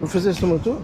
Não fizeste uma tua?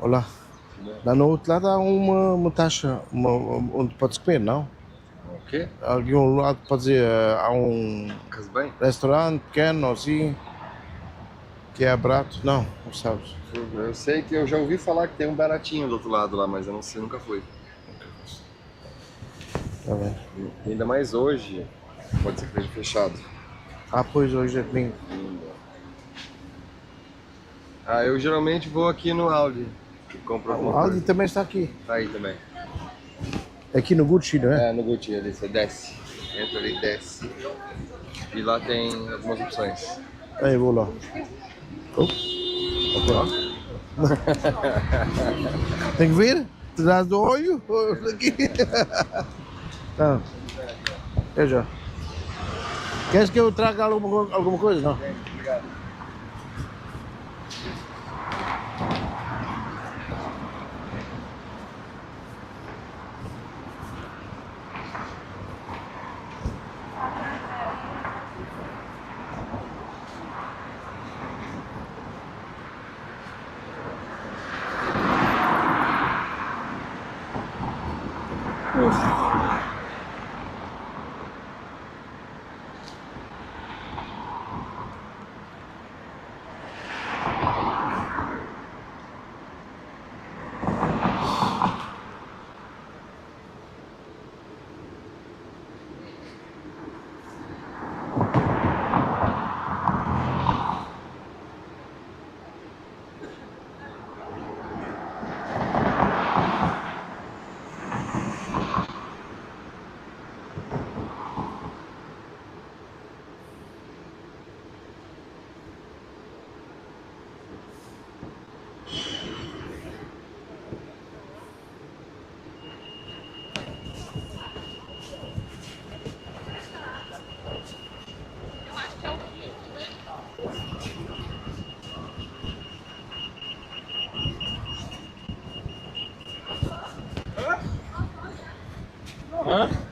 Olá. Lá no outro lado há uma taxa onde podes comer, não? O quê? Aqui um lado pode dizer, há um Faz bem? restaurante pequeno assim, que é barato. Não sabes. Eu sei que eu já ouvi falar que tem um baratinho do outro lado lá, mas eu não sei, nunca fui. Tá bem. E ainda mais hoje, pode ser que esteja fechado. Ah, pois hoje é domingo. Ah, eu geralmente vou aqui no Aldi, que compro alguma O Aldi coisa. também está aqui. Tá aí também. Aqui no Gucci, não é? É, no Gucci ali, você desce. Entra ali e desce. E lá tem algumas opções. Aí eu vou lá. Oh. Tem que ver? Te dás do olho? Aqui. Não. Eu já. Queres que eu traga alguma coisa? Não. Obrigado. Hã?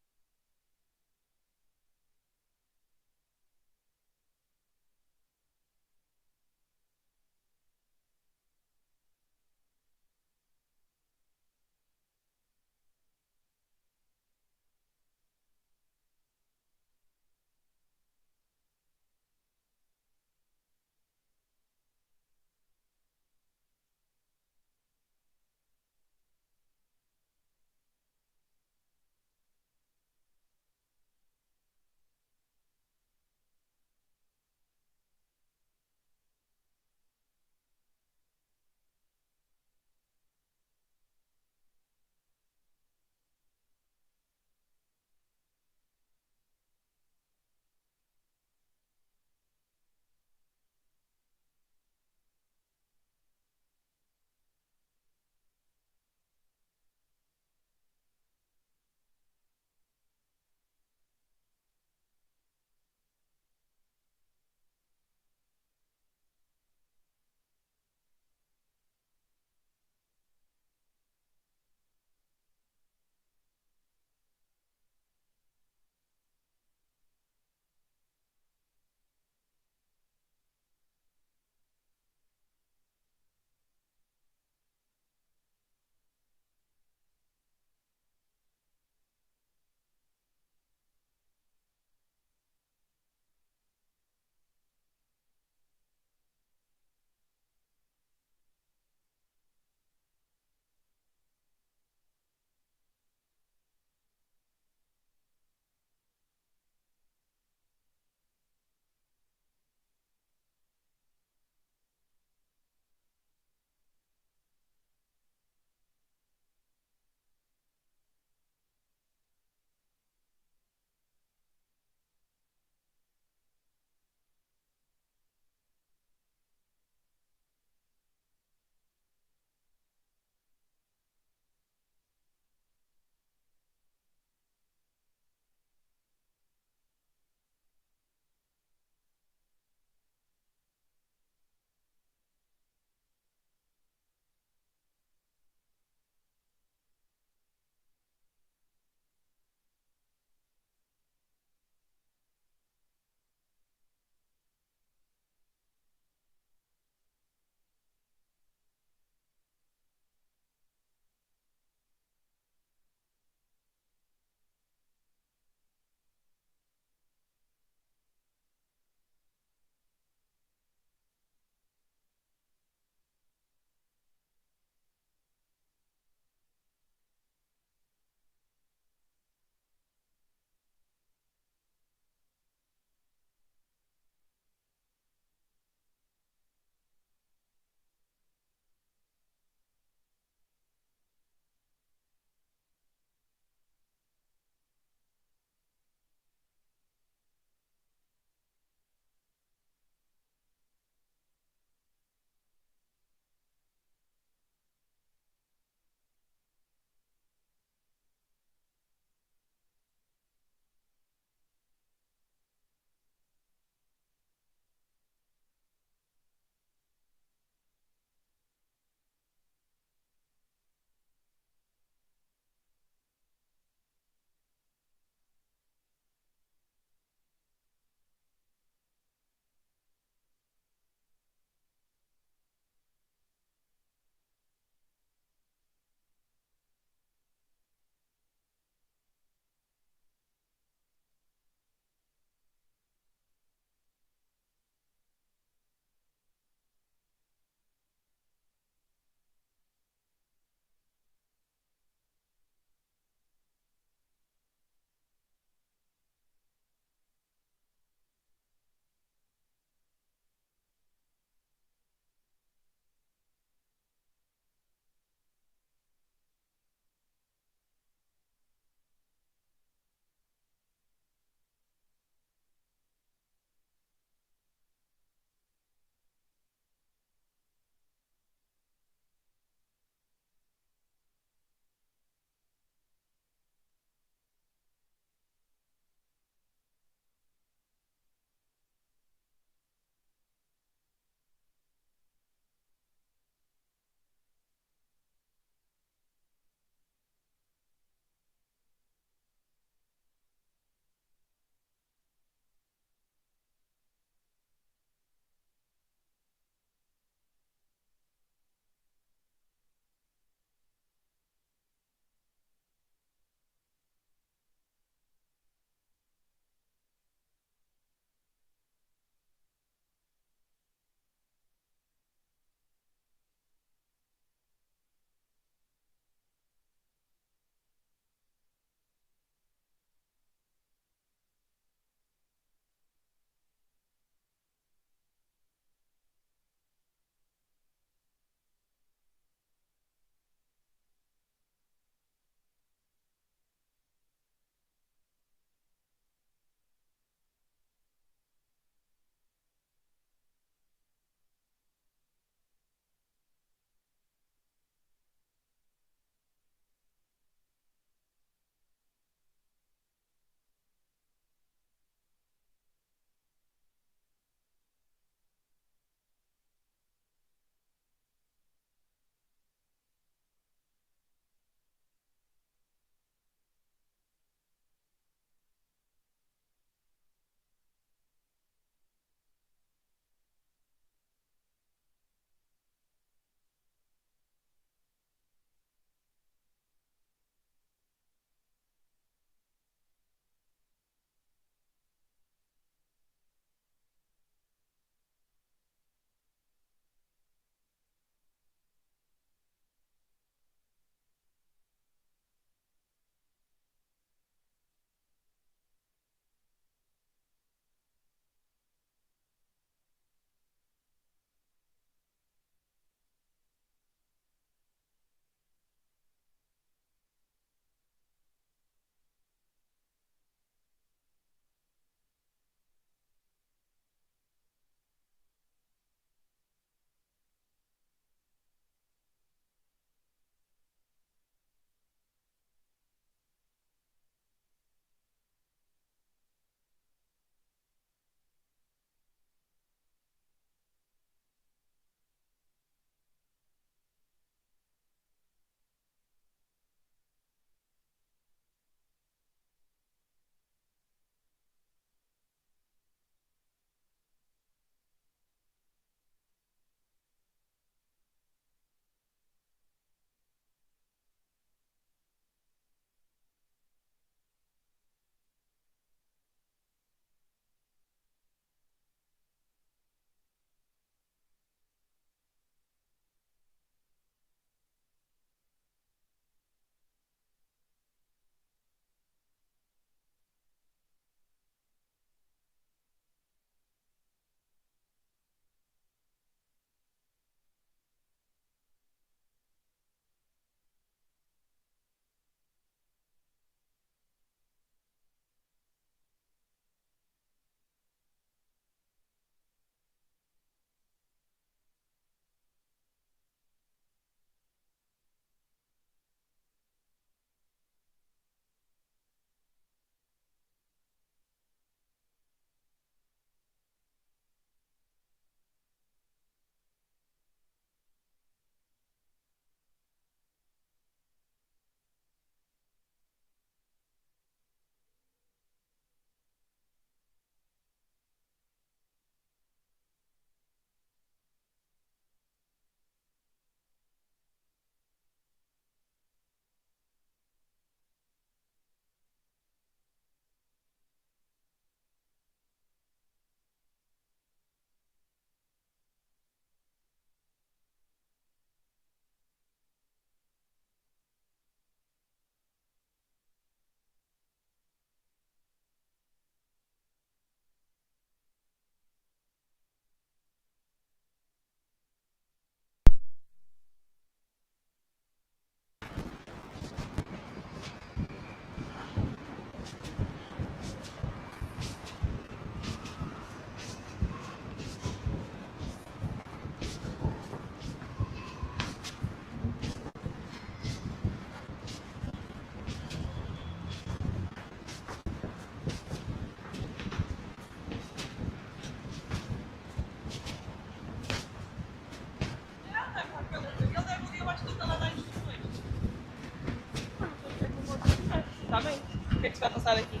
pra não sair daqui.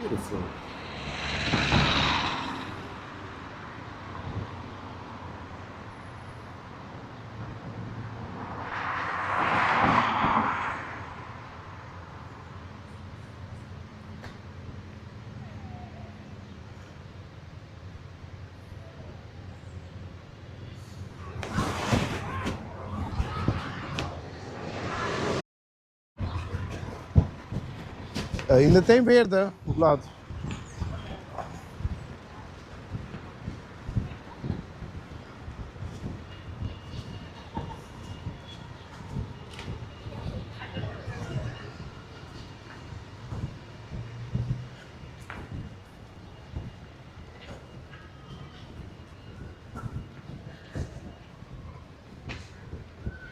Beautiful. Ainda tem verde, hein, do lado.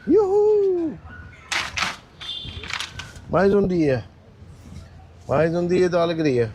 Uhul! Mais um dia. Mais um dia da alegria.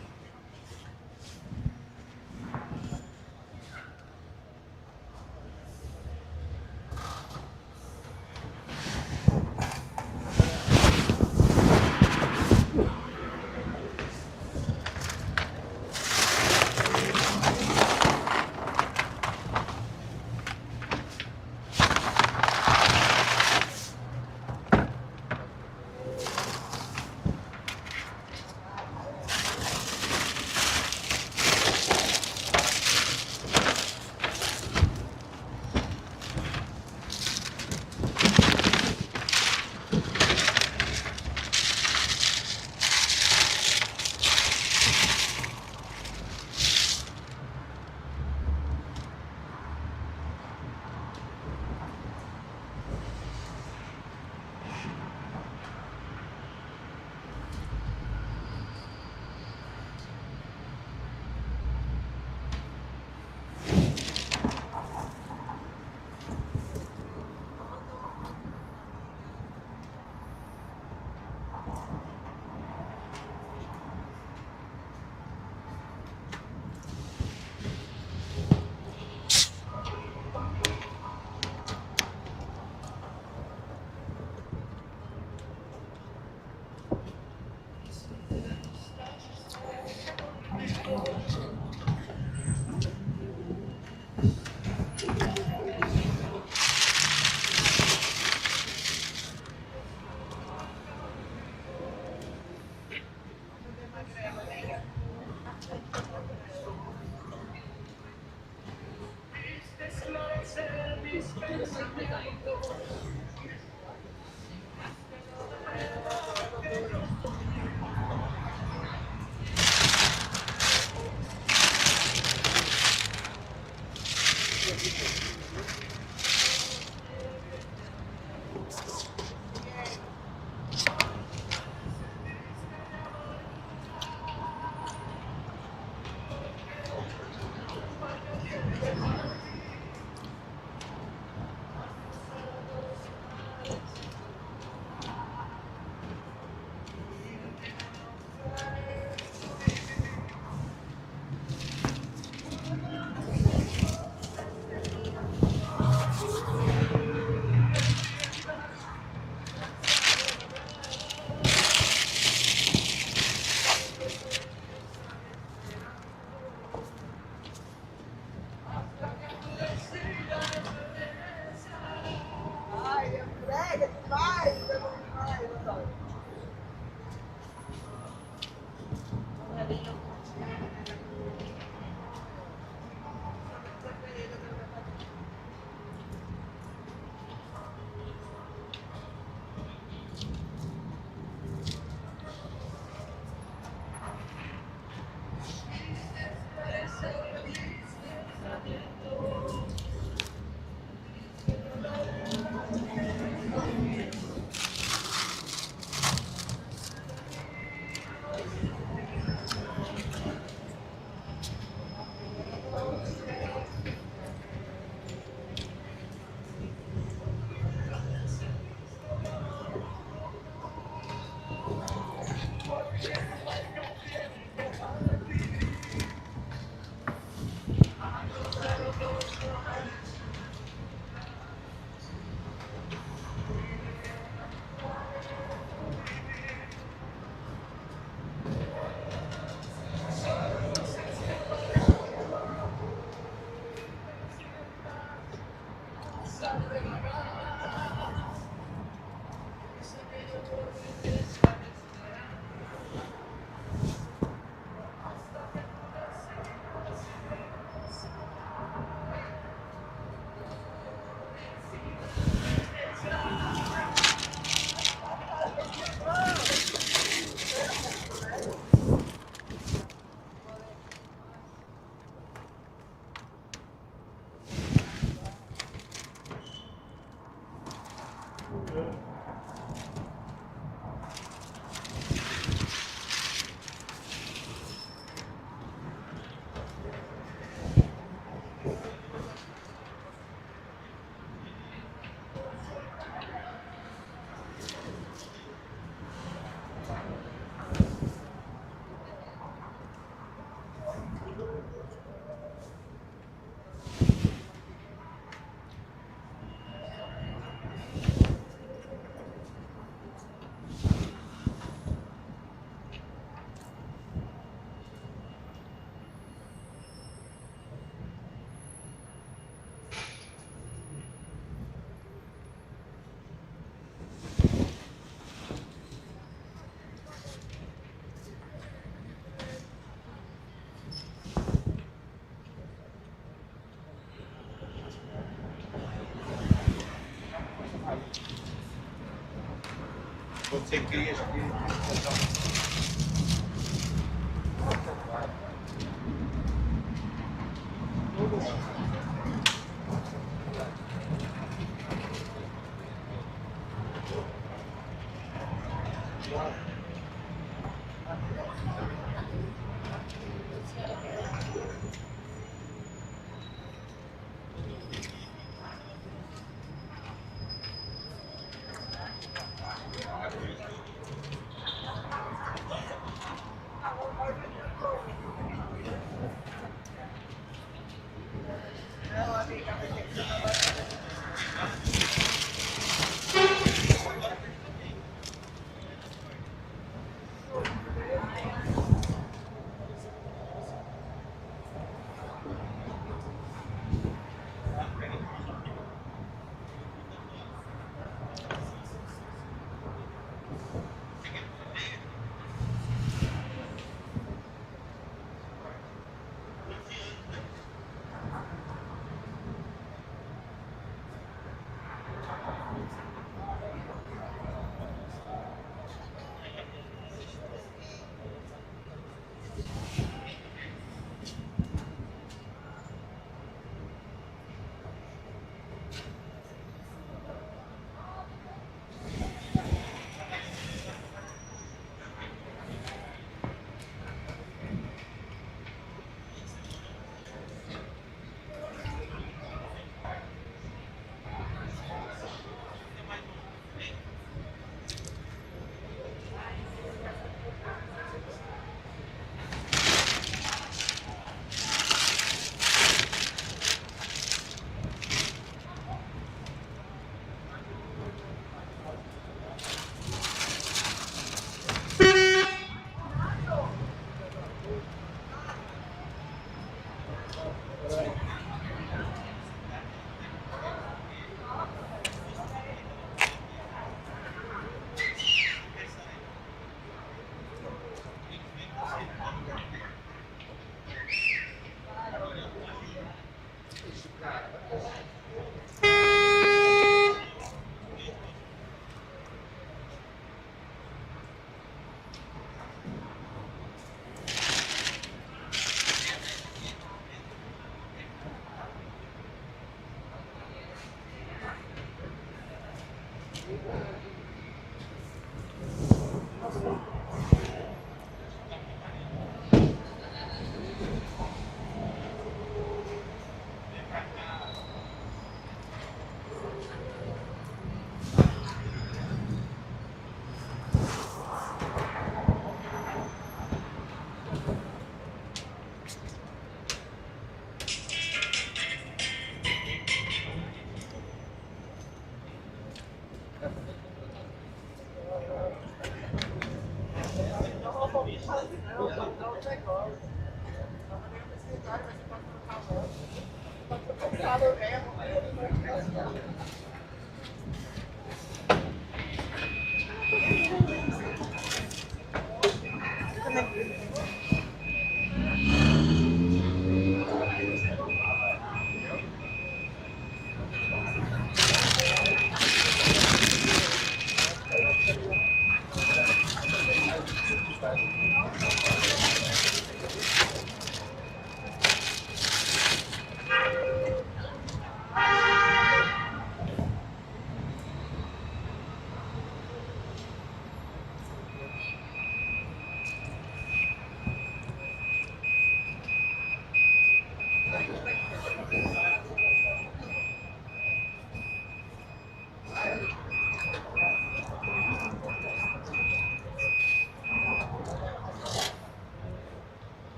Você cria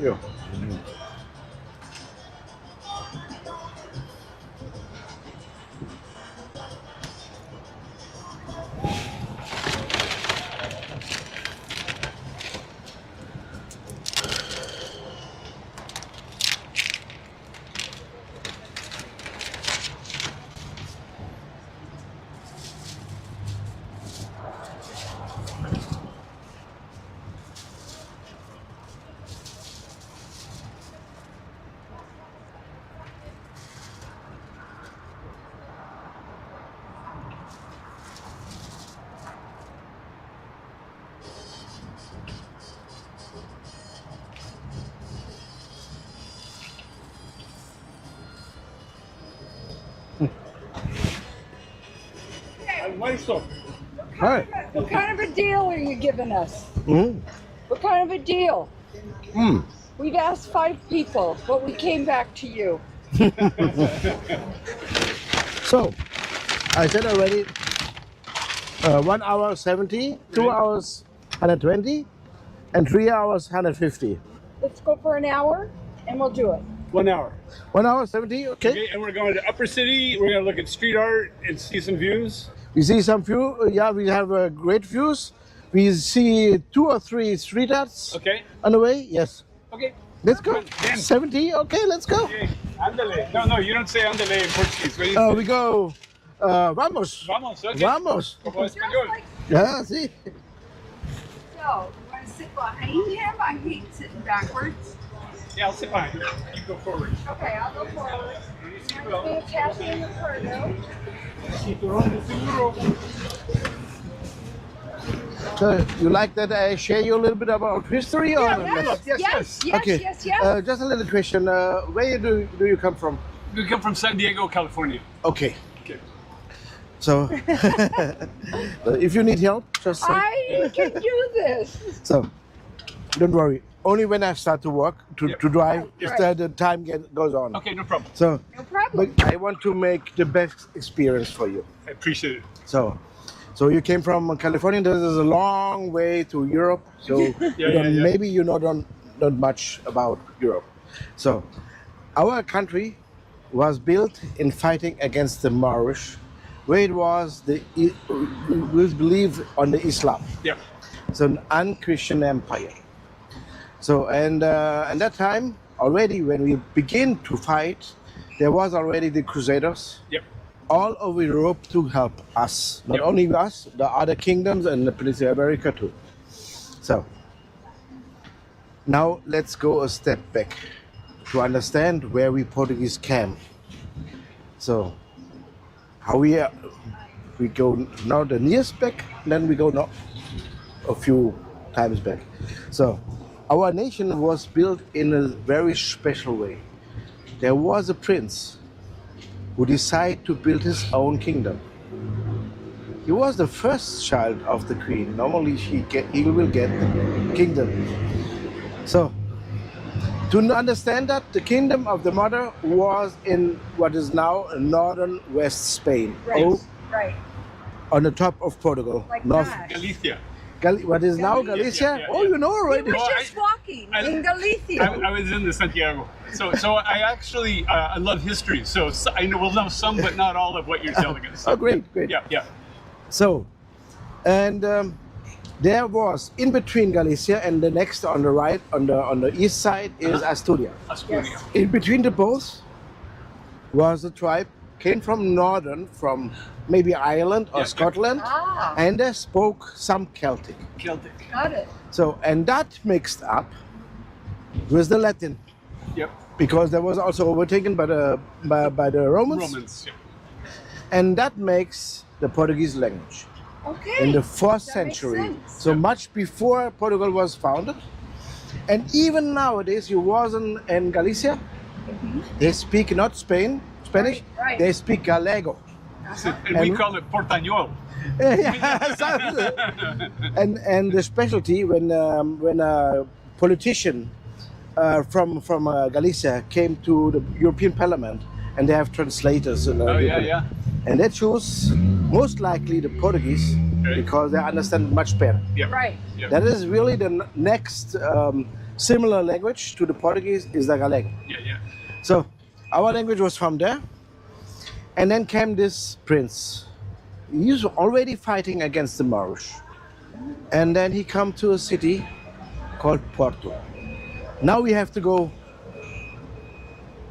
Yeah. Hi. What kind of a deal are you giving us? Mm. What kind of a deal? Mm. We've asked 5 people, but we came back to you. So, I said already 1 hour 70, 2 hours 120, and 3 hours 150. Let's go for an hour and we'll do it. 1 hour. 1 hour 70, okay. Okay, and we're going to Upper City. We're going to look at street art and see some views. We see some view, yeah, we have great views. We see 2 or 3 street arts Okay. on the way, yes. Okay. Let's go. Then. 70, okay, let's go. Okay. Andale. No, you don't say andale in Portuguese. What do you say? We go, vamos. Vamos. Okay. Vamos. Como español. Yeah, see. So, you want to sit behind him? I hate sitting backwards. Yeah, I'll sit behind you. You go forward. Okay, I'll go forward. Sí, I'm going to attach him to Fernando. Cinturón de seguro. So, you like that I share you a little bit about history? Or Yes. Okay. Yes. Just a little question. Where do you come from? We come from San Diego, California. Okay. Okay. So, if you need help, just say. I can do this. So, don't worry. Only when I start to walk, to drive, Right. the time goes on. Okay, no problem. So, No problem. but I want to make the best experience for you. I appreciate it. So you came from California. This is a long way to Europe. So Yeah. maybe you know don't much about Europe. So our country was built in fighting against the Moorish, where it was we believe on the Islam. Yeah. So an un-Christian empire. So and at that time already when we begin to fight, there was already the Crusaders Yep. all over Europe to help us. Not Yep. only us, the other kingdoms and the Peninsula America too. So now let's go a step back to understand where we Portuguese came. So how we go now the nearest back, then we go now a few times back. So our nation was built in a very special way. There was a prince who decided to build his own kingdom. He was the first child of the queen. Normally he will get the kingdom. So to understand that, the kingdom of the mother was in what is now northern West Spain. Right. Right. On the top of Portugal. Like North, that. Galicia. what is now Galicia? Yeah. Oh, you know He already. was Well, just walking I- in Galicia. I was in the Santiago. So I actually I love history. So I will know some, but not all of what you're telling us. Oh, great. Yeah. So, and there was in between Galicia and the next on the right, on the east side is Asturias. Asturias. In between the both was a tribe came from northern, from maybe Ireland or Yeah. Scotland, Ah, and they spoke some Celtic. Celtic. got it. So, and that mixed up with the Latin, Yep. because that was also overtaken by the Romans, Romans. Yep. and that makes the Portuguese language. Okay. In the 4th That makes century, sense. so much before Portugal was founded. And even nowadays, you wasn't in Galicia, they speak not Spanish, Right. they speak Gallego. And we And- call it Portañol. and the specialty when a politician from Galicia came to the European Parliament, and they have translators. Oh yeah. And they choose most likely the Portuguese Okay. because they understand much better. Yeah. Right. Yeah. That is really the next similar language to the Portuguese is the Galego. Yeah, yeah. So our language was from there. And then came this prince. He was already fighting against the Moorish. And then he come to a city called Porto. Now we have to go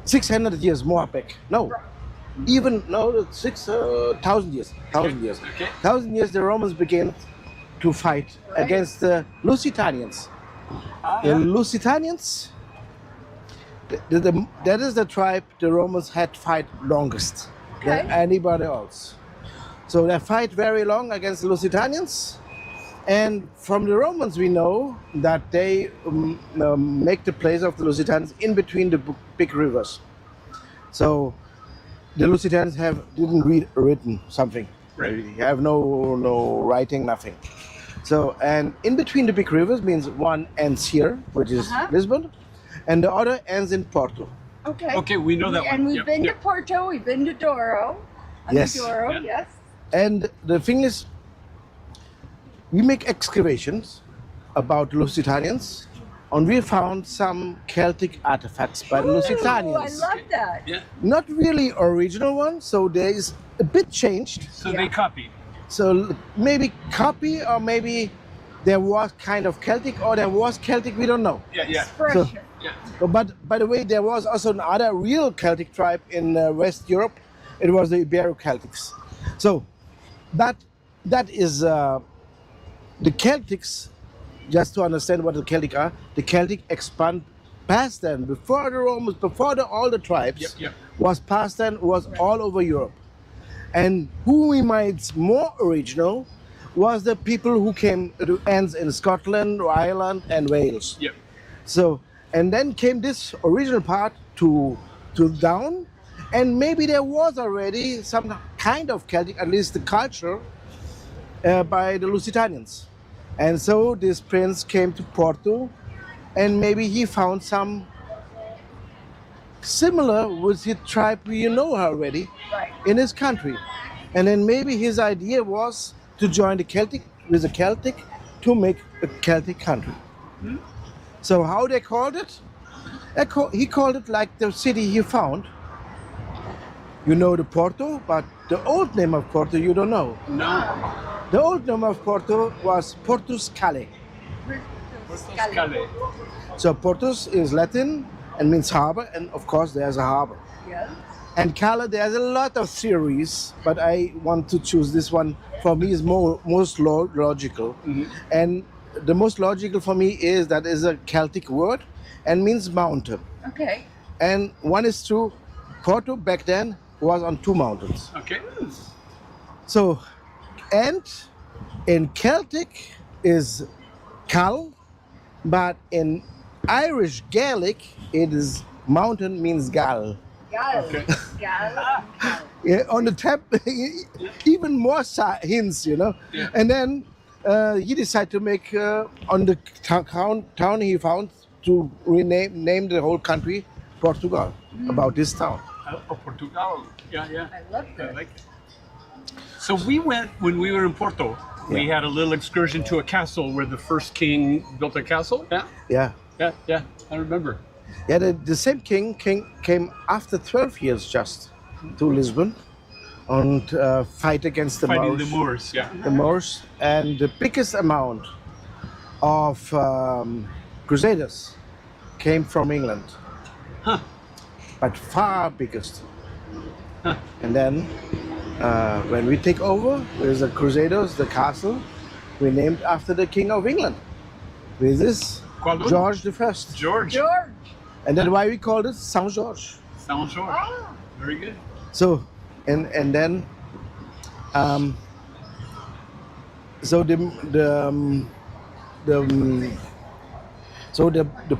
600 years more back. No, even no, 6,000 years. 1,000 years. Okay. 1,000 years the Romans began to fight against the Lusitanians. The Lusitanians, that is the tribe the Romans had fight longest than anybody else. So they fight very long against the Lusitanians. And from the Romans we know that they make the place of the Lusitanians in between the big rivers. So the Lusitanians didn't read written something. Right. They have no writing, nothing. So, and in between the big rivers means one ends here, which is Lisbon, and the other ends in Porto. Okay. Okay, we know that one. And we've Yep, been yep. to Porto, we've been to Douro. Yes. Douro, Yeah. yes. And the thing is, we make excavations about Lusitanians, and we found some Celtic artifacts by the Ooh, I Lusitanians. love that. Yeah. Not really original ones, so there is a bit changed. So they copied. So maybe copy, or maybe there was kind of Celtic, or there was Celtic, we don't know. Yeah, yeah. Expression. Yeah. But by the way, there was also another real Celtic tribe in West Europe. It was the Ibero Celtics. So that is the Celtics. Just to understand what the Celtic are, the Celtic expand past then, before the Romans, before all the tribes, Yep, yep. was past then, was all over Europe. And who we might more original was the people who came to ends in Scotland, Ireland, and Wales. Yep. So, and then came this original part to down, and maybe there was already some kind of Celtic, at least the culture, by the Lusitanians. And so this prince came to Porto, and maybe he found some similar with his tribe we know already Right. in his country. And then maybe his idea was to join the Celtic with the Celtic to make a Celtic country. So how they called it? He called it like the city he found. You know the Porto, but the old name of Porto you don't know. No. The old name of Porto was Portus Cale. Scale. So Portus is Latin and means harbor, and of course there's a harbor. Yes. And Cale, there's a lot of theories, but I want to choose this one. For me, is most logical. And the most logical for me is that is a Celtic word and means mountain. Okay. And one is true, Porto back then was on two mountains. Okay. So, and in Celtic is Cal, but in Irish Gaelic it is mountain means Gal. Gal. Okay. Gal. Yeah, on the tab, even more hints, you know. Yeah. And then he decided to make on the town he found to name the whole country Portugal, about this town. Portugal. Yeah, yeah. I love I that. like it. So we went, when we were in Porto, we had a little excursion to a castle where the first king built a castle. Yeah, Yeah. yeah, yeah. I remember. Yeah, the same king came after 12 years just to Lisbon and fight against the Fighting Moors. the Moors, yeah. The Moors, and the biggest amount of crusaders came from England, Huh. but far biggest. Huh. And then when we take over with the crusaders, the castle, we named after the King of England. This is Qual nome? George the First. George. George. And that's why we called it Saint George. Saint George. Ah. Very good. So, and then, so the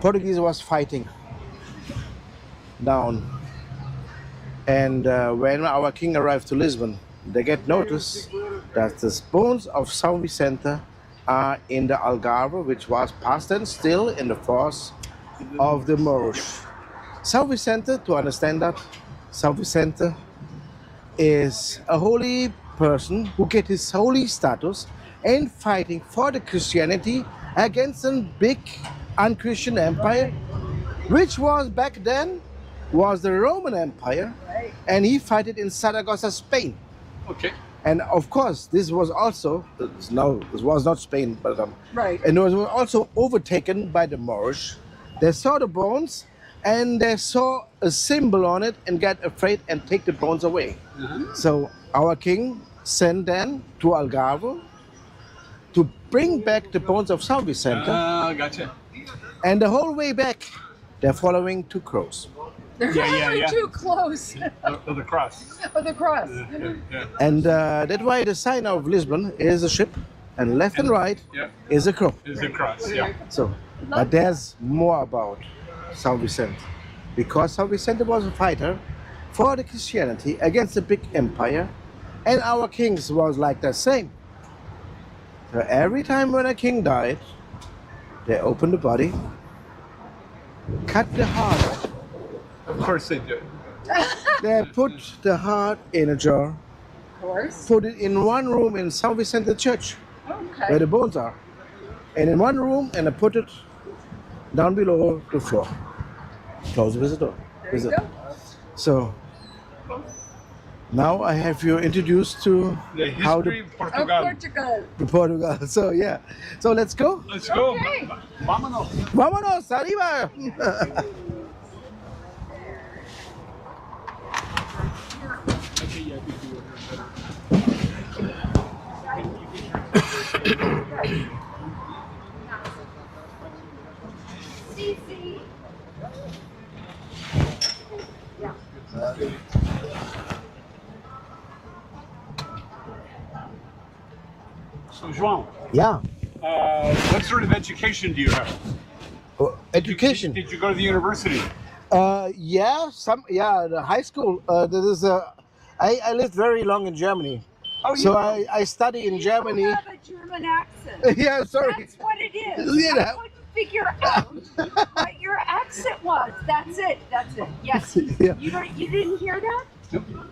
Portuguese was fighting down, and when our king arrived to Lisbon, they get notice that the bones of São Vicente are in the Algarve, which was past and still in the force of the Moorish. São Vicente, to understand that, São Vicente is a holy person who get his holy status and fighting for the Christianity against a big unchristian empire, which was back then was the Roman Empire, Right. and he fought it in Saragossa, Spain. Okay. And of course, this was also no, this was not Spain, but Right. and it was also overtaken by the Moorish. They saw the bones, and they saw a symbol on it, and got afraid and take the bones away. So our king sent then to Algarve to bring back the bones of São Vicente, Gotcha. and the whole way back, they're following two crows. Yeah. Too close. Of the cross. Of the cross. Yeah. And that's why the sign of Lisbon is a ship, and left and right Yeah. is a crow. Is the cross. Yeah. So, but there's more about São Vicente, because São Vicente was a fighter for the Christianity against the big empire, and our kings was like the same. So every time when a king died, they opened the body, cut the heart off. Of course they do. They put the heart in a jar, Of course. put it in one room in São Vicente Church, where Okay. the bones are, and in one room, and I put it down below the floor. Close with the door. There you go. So now I have you introduced to The how history the of Of Portugal. Portugal. Portugal. So yeah, so let's go. Let's go. Okay. Vámonos. Vámonos, arriba. Easy. So, João, Yeah. what sort of education do you have? Education. Did you go to the university? Yeah, the high school. This is I lived very long in Germany. Oh, So you- I study in Germany. You have a German accent. Yeah, sorry. That's what it is. Yeah. I couldn't figure out what your accent was. That's it. That's it. Yes. Yeah. You didn't hear that?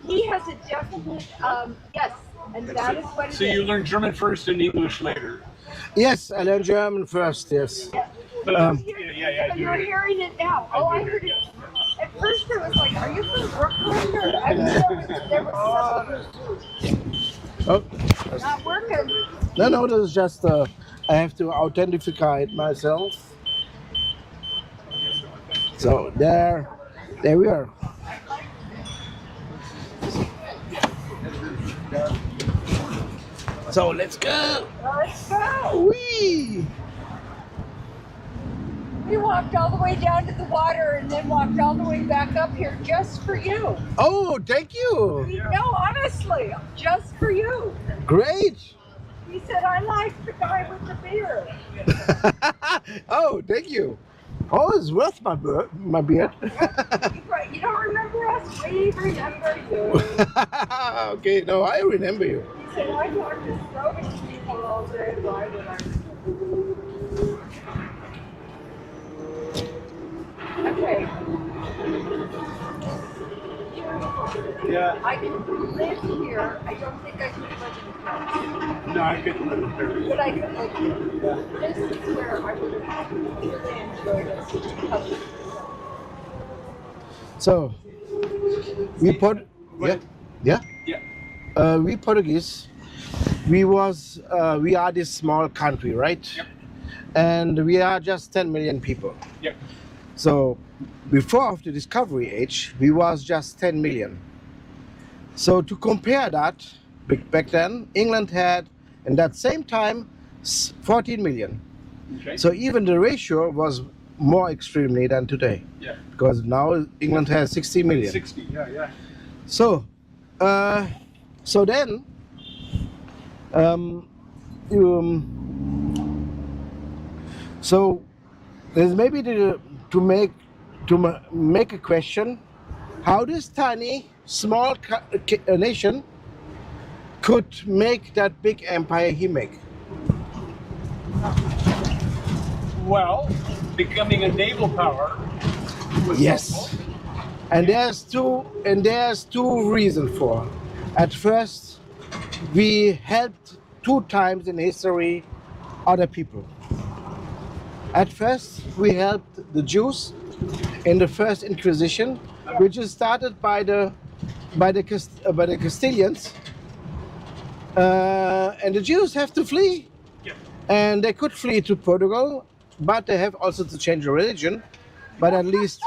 He has a definite yes, and that is what it is. So you learned German first and English later. Yes, I learned German first. Yes. But, You're, you're hearing it now. Oh, I heard it. At first, I was like, "Are you from Brooklyn?" Or I there was Oh, not working. no, this is just I have to authentify it myself. So there we are. So let's go. Let's go. Whee! We walked all the way down to the water and then walked all the way back up here just for you. Oh, thank you. No, honestly, just for you. Great. He said, I like the guy with the beard. Oh, thank you. Oh, it's worth my beard. You don't remember us? We remember you. Okay, no, I remember you. He said, I talk to so many people all day. Why would I? Okay. Yeah. I can live here. I don't think I could live in France. No, I couldn't live in Paris. But I could live here. This is where I would have really enjoyed it. So, we yeah. Yeah. We Portuguese, we are this small country, right? Yep. And we are just 10 million people. Yep. So before of the discovery age, we was just 10 million. So to compare that, back then, England had, in that same time, 14 million. Okay. So even the ratio was more extremely than today, Yeah. because now England has 60 million. 60. Yeah. So, so then, so there's maybe to make a question, how this tiny small nation could make that big empire he make. Well, becoming a naval power was Yes. helpful. And there's two reasons for. At first, we helped 2 times in history other people. At first, we helped the Jews in the first Inquisition, which is started by the Castilians, and the Jews have to flee, and they could flee to Portugal, but they have also to change the religion. But at least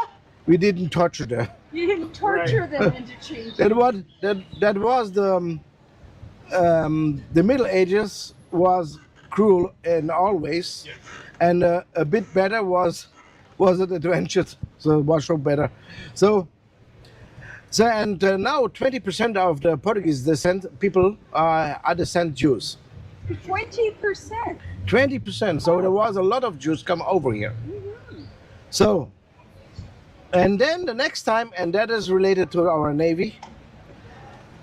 we didn't torture them. You didn't torture them into changing. That was the Middle Ages was cruel in all ways, and a bit better was it adventurous, so it was so better. So now 20% of the Portuguese descent people are descent Jews. 20%. 20%. So there was a lot of Jews come over here. So, and then the next time, and that is related to our navy,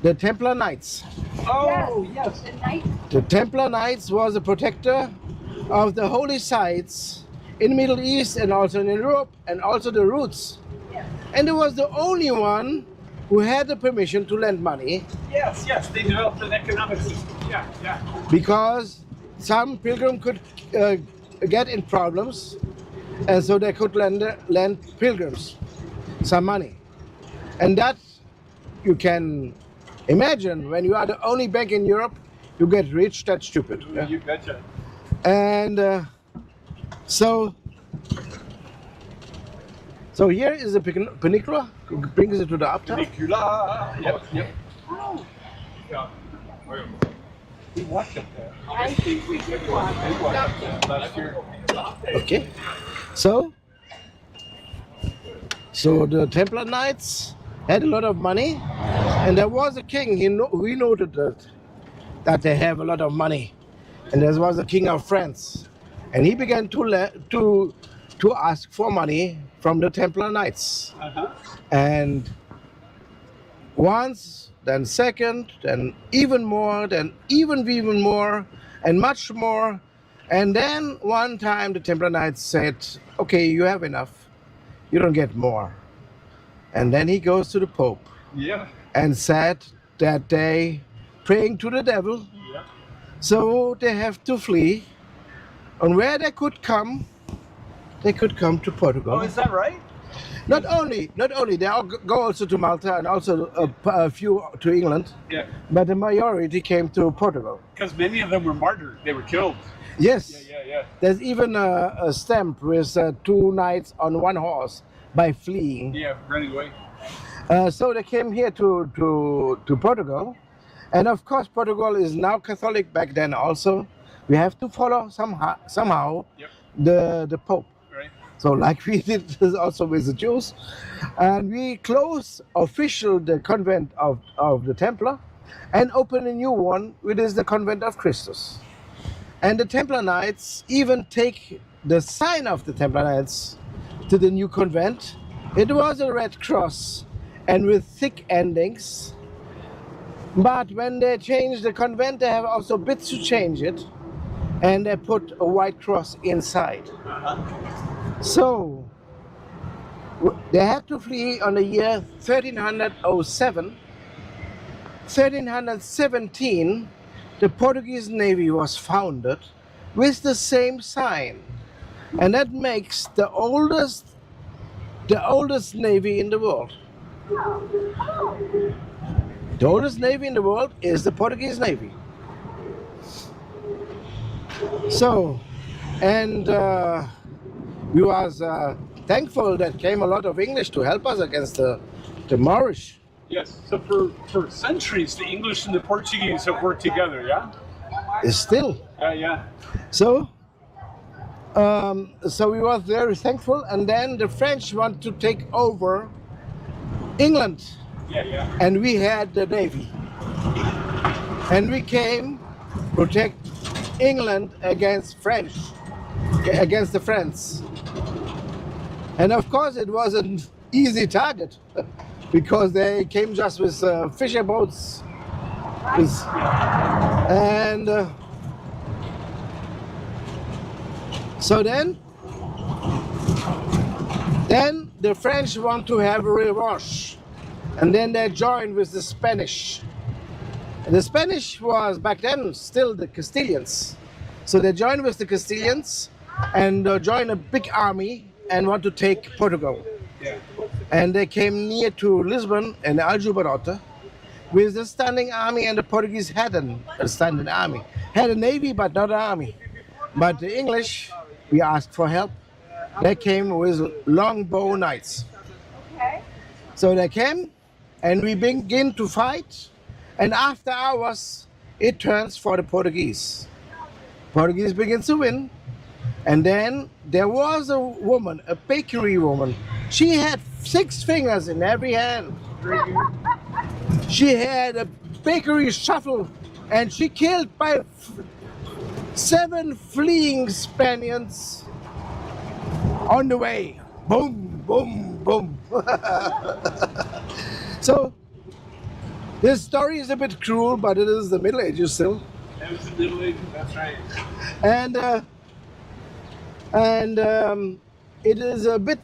the Templar Knights. Oh, yes. The night. The Templar Knights was a protector of the holy sites in the Middle East and also in Europe and also the routes. Yeah. And it was the only one who had the permission to lend money Yes, yes. They developed an economic system. Yeah, yeah. because some pilgrim could get in problems, and so they could lend pilgrims some money. And that you can imagine, when you are the only bank in Europe, you get rich, that's stupid. Yeah? You betcha. And so here is the peninsula, brings it to the uptown. Peninsula. Yep, yep. Oh, Yeah. We walked up there. I think we did one. We walked up there last year. Okay, so the Templar Knights had a lot of money, and there was a king. We noted that they have a lot of money, and there was a king of France, and he began to ask for money from the Templar Knights, and once, then second, then even more, then even more, and much more. And then one time the Templar Knights said, okay, you have enough. You don't get more. And then he goes to the Pope Yeah. and said that they praying to the devil. Yeah. So they have to flee. And where they could come to Portugal. Oh, is that right? Not only, they all go also to Malta and also a few to England, Yeah. but the majority came to Portugal. Because many of them were martyred. They were killed. Yes. Yeah. There's even a stamp with 2 knights on 1 horse by fleeing. Yeah, running away. So they came here to Portugal, and of course Portugal is now Catholic. Back then also, we have to follow somehow Yep. the Pope. Right. So like we did also with the Jews, and we close official the convent of the Templar, and open a new one, which is the convent of Christus. And the Templar Knights even take the sign of the Templar Knights to the new convent. It was a red cross and with thick endings. But when they change the convent, they have also bits to change it. And they put a white cross inside. So they had to flee on the year 1307. 1317, the Portuguese Navy was founded with the same sign, and that makes the oldest navy in the world. The oldest navy in the world is the Portuguese Navy. So, and we was thankful that came a lot of English to help us against the Moorish. Yes. So for centuries, the English and the Portuguese have worked together. Yeah. Is still. Yeah. So we were very thankful, and then the French want to take over England, Yeah. and we had the navy, and we came protect England against the French, and of course it was an easy target because they came just with fisher boats, and so then the French want to have a revanche, and then they joined with the Spanish. And the Spanish was back then still the Castilians, so they joined with the Castilians, and joined a big army and want to take Portugal. Yeah. And they came near to Lisbon and Aljubarrota with a standing army, and the Portuguese had a standing army. Had a navy, but not an army. But the English, we asked for help. They came with longbow knights. Okay. So they came, and we begin to fight. And after hours, it turns for the Portuguese. Portuguese begins to win. And then there was a woman, a bakery woman. She had 6 fingers in every hand. She had a bakery shuttle, and she killed by 7 fleeing Spaniards on the way. Boom, boom, boom. So this story is a bit cruel, but it is the Middle Ages still. That was the Middle Ages, that's right. And it is a bit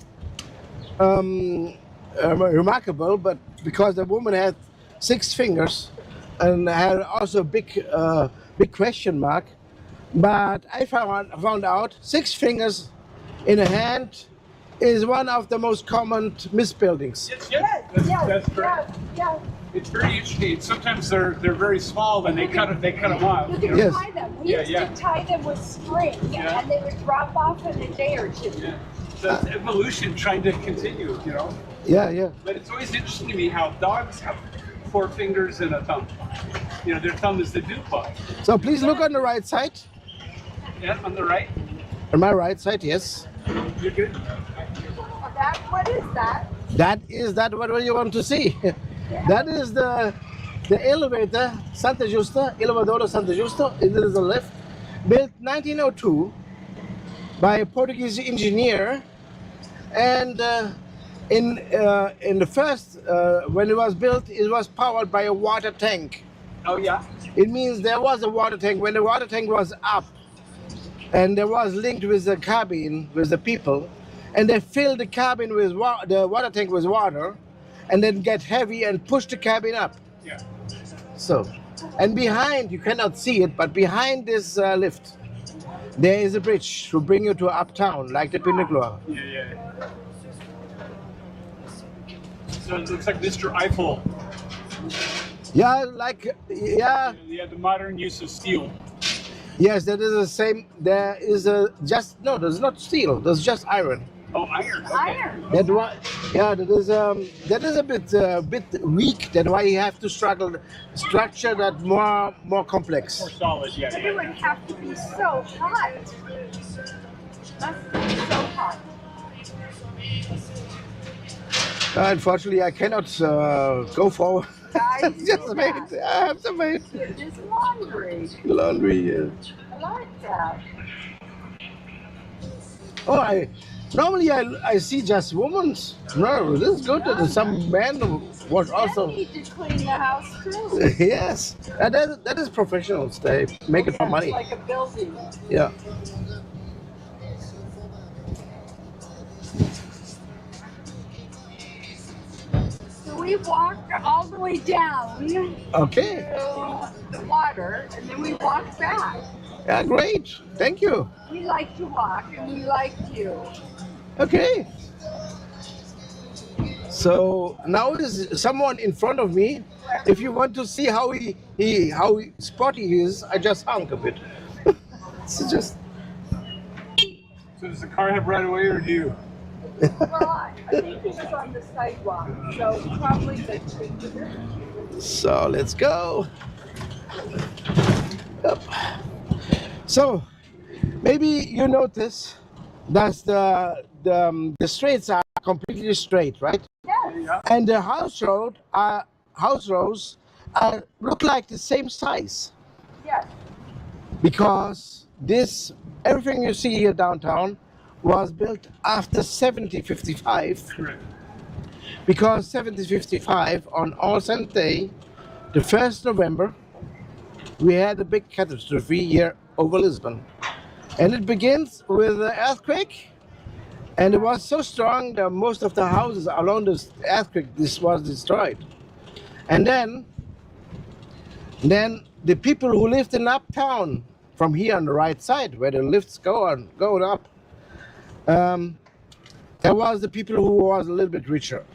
remarkable, but because the woman had 6 fingers and had also a big question mark. But I found out 6 fingers in a hand is one of the most common misbuildings. Yes, that's correct. Yes. It's very interesting. Sometimes they're very small and they cut them off. You can Yes. tie them. We used Yeah. to tie them with string, Yeah. and they would drop off in a day or two. Yeah. So it's evolution trying to continue, you know. Yeah, yeah. But it's always interesting to me how dogs have 4 fingers and a thumb. You know, their thumb is the dew claw. So please look on the right side. Yeah, on the right. On my right side, yes. You're good. What is that? That is what you want to see. That is the elevator Santa Justa, Elevador Santa Justa. It is a lift built 1902 by a Portuguese engineer, and in the first when it was built, it was powered by a water tank. Oh yeah. It means there was a water tank. When the water tank was up, and there was linked with the cabin with the people, and they filled the cabin with the water tank with water, and then get heavy and push the cabin up. Yeah. So, and behind, you cannot see it, but behind this lift, there is a bridge to bring you to uptown, like the Pinnacle. Yeah. So it looks like Mr. Eiffel. Yeah, yeah. Yeah, the modern use of steel. Yes, that is the same. There is there's not steel. There's just iron. Oh, iron. Okay. Iron. That why, yeah, that is a bit weak. That's why you have to structure that more complex. More solid, yeah. But it would have to be so hot. Must be so hot. Unfortunately, I cannot go forward. Guys, Just wait. I have to wait. it is laundry. Laundry. Yeah. I like that. Oh, normally I see just women. No, this is good. There's some men who was I also. need to clean the house too. Yes, that is professionals. They make it for It's money. like a building. Yeah. So we walked all the way down Okay. to the water, and then we walked back. Yeah, great. Thank you. We like to walk, and we liked you. Okay. So now there's someone in front of me. If you want to see how spotty he is, I just honk a bit. It's just. So does the car have right away or do you? Well, I think it was on the sidewalk, so probably the So let's go. Up. So maybe you notice that the streets are completely straight, right? Yes. And the house rows look like the same size, Yes. because everything you see here downtown was built after 1755. Correct. Because 1755, on All Saints' Day, the 1st November, we had a big catastrophe here over Lisbon. And it begins with an earthquake, and it was so strong that most of the houses along this earthquake was destroyed. And then the people who lived in uptown from here on the right side, where the lifts go up, there was the people who was a little bit richer,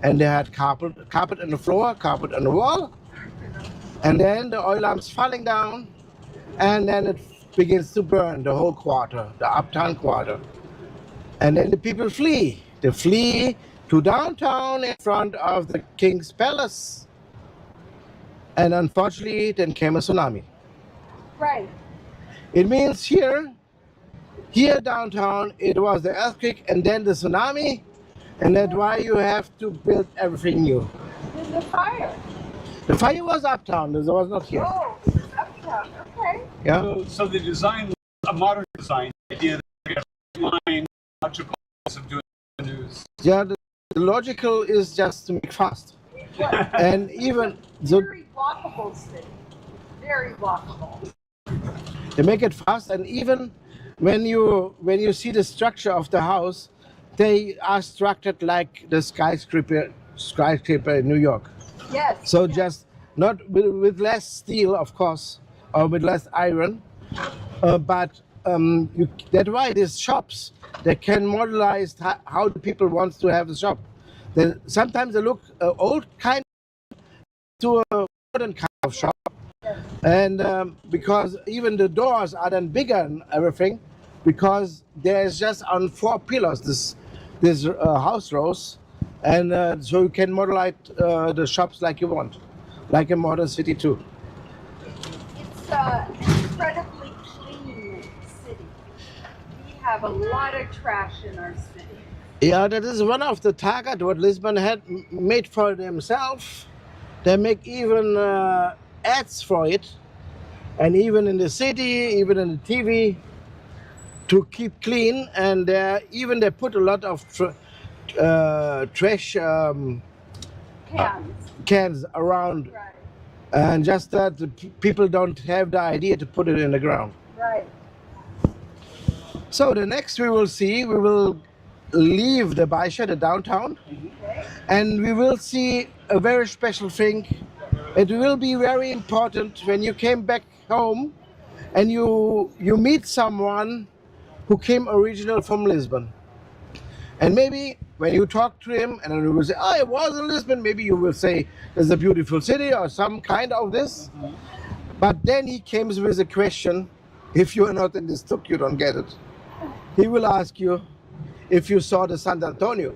and they had carpet on the floor, carpet on the wall, and then the oil lamps falling down, and then it begins to burn the whole quarter, the uptown quarter, and then the people flee. They flee to downtown in front of the king's palace, and unfortunately, then came a tsunami. Right. It means here downtown, it was the earthquake and then the tsunami, and that's why you have to build everything new. There's a fire. The fire was uptown, it was not here. Oh, uptown. Okay. Yeah. So the design was a modern design, the idea that we have line logical ways of doing the news. Yeah, the logical is just to make fast. And even the, Very walkable city. Very walkable. they make it fast, and even when you see the structure of the house, they are structured like the skyscraper in New York. Yes. So yes. just not with less steel, of course, or with less iron, but that's why these shops, they can modelize how the people want to have the shop. Sometimes they look old kind to a modern kind of shop, and because even the doors are then bigger and everything, because there's just on 4 pillars this house rows, and so you can modelize the shops like you want, like a modern city too. It's an incredibly clean city. We have a lot of trash in our city. Yeah, that is one of the targets what Lisbon had made for themselves. They make even ads for it, and even in the city, even in the TV, to keep clean. And even they put a lot of trash cans around, Right. and just that the people don't have the idea to put it in the ground. Right. So the next we will leave the Baixa, the downtown, Okay. and we will see a very special thing. It will be very important when you came back home and you meet someone who came original from Lisbon. And maybe when you talk to him and you will say, oh, I was in Lisbon, maybe you will say it's a beautiful city or some kind of this. But then he comes with a question, if you are not in this Tuk, you don't get it. He will ask you if you saw the San Antonio.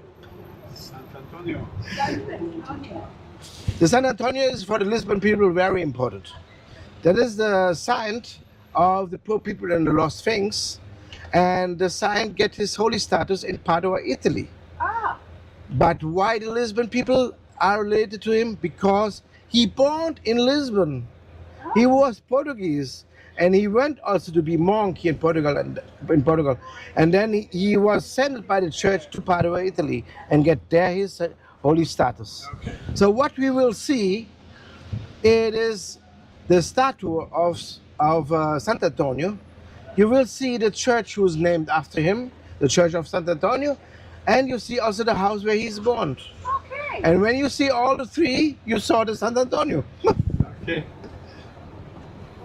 San Antonio. The San Antonio is for the Lisbon people very important. That is the sign of the poor people and the lost things, and the sign get his holy status in Padua, Italy. Ah. But why the Lisbon people are related to him? Because he born in Lisbon. He was Portuguese, and he went also to be monk here in Portugal, and then he was sent by the church to Padua, Italy, and get there his holy status. Okay. So what we will see, it is the statue of Sant Antonio. You will see the church who's named after him, the Church of Sant Antonio, and you see also the house where he's born. Okay. And when you see all the three, you saw the Sant Antonio. Okay.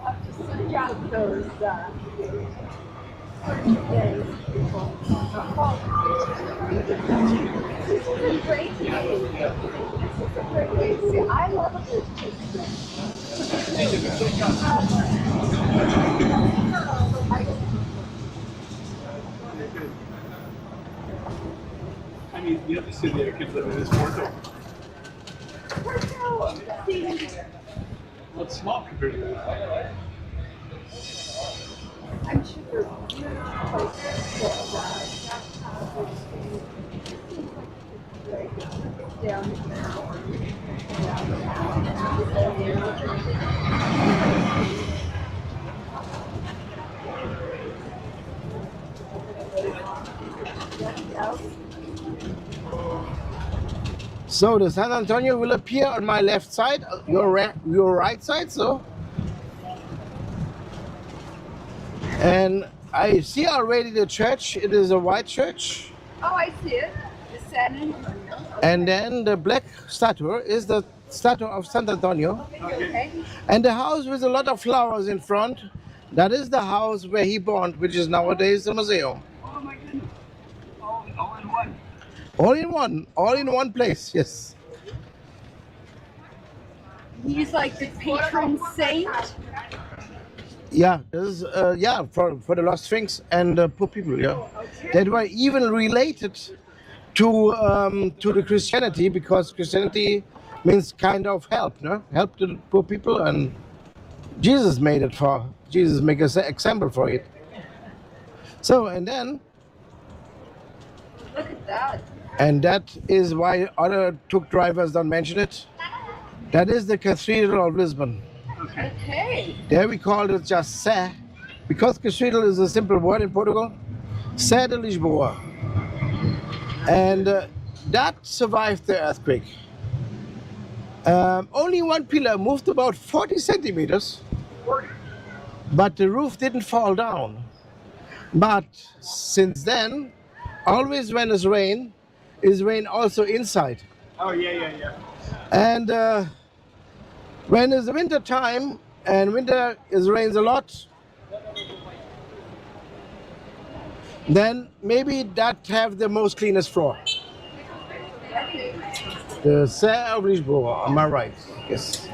We'll have to search out those days. This is a great day. This is a great day to see. I love this. I mean, the other city I could live in is Porto. Porto, see, Well, it's small compared to that. I'm sure there's beautiful places down So the San Antonio will appear on my left side, your right side, so. And I see already the church, it is a white church. Oh, I see it. The San Antonio. And then the black statue is the statue of Sant Antonio. Okay. And the house with a lot of flowers in front, That is the house where he born, which is nowadays a museum. Oh my goodness. All in one. All in one place, yes. He's like the patron saint. Yeah, this is, for the lost things and poor people, yeah. That were even related to the Christianity, because Christianity means kind of help, no? Help to the poor people, and Jesus made it for, Jesus make an example for it. So, and then, Look at that. and that is why other tuk drivers don't mention it. That is the Cathedral of Lisbon. Okay. There we call it just Sé, because cathedral is a simple word in Portugal. Sé de Lisboa. And that survived the earthquake. Only one pillar moved about 40 centimeters, but the roof didn't fall down. But since then, always when it's rain, is rain also inside. Oh yeah. And when it's winter time and winter is rains a lot, then maybe that have the most cleanest floor. The Sé of Lisboa, am I right? Yes.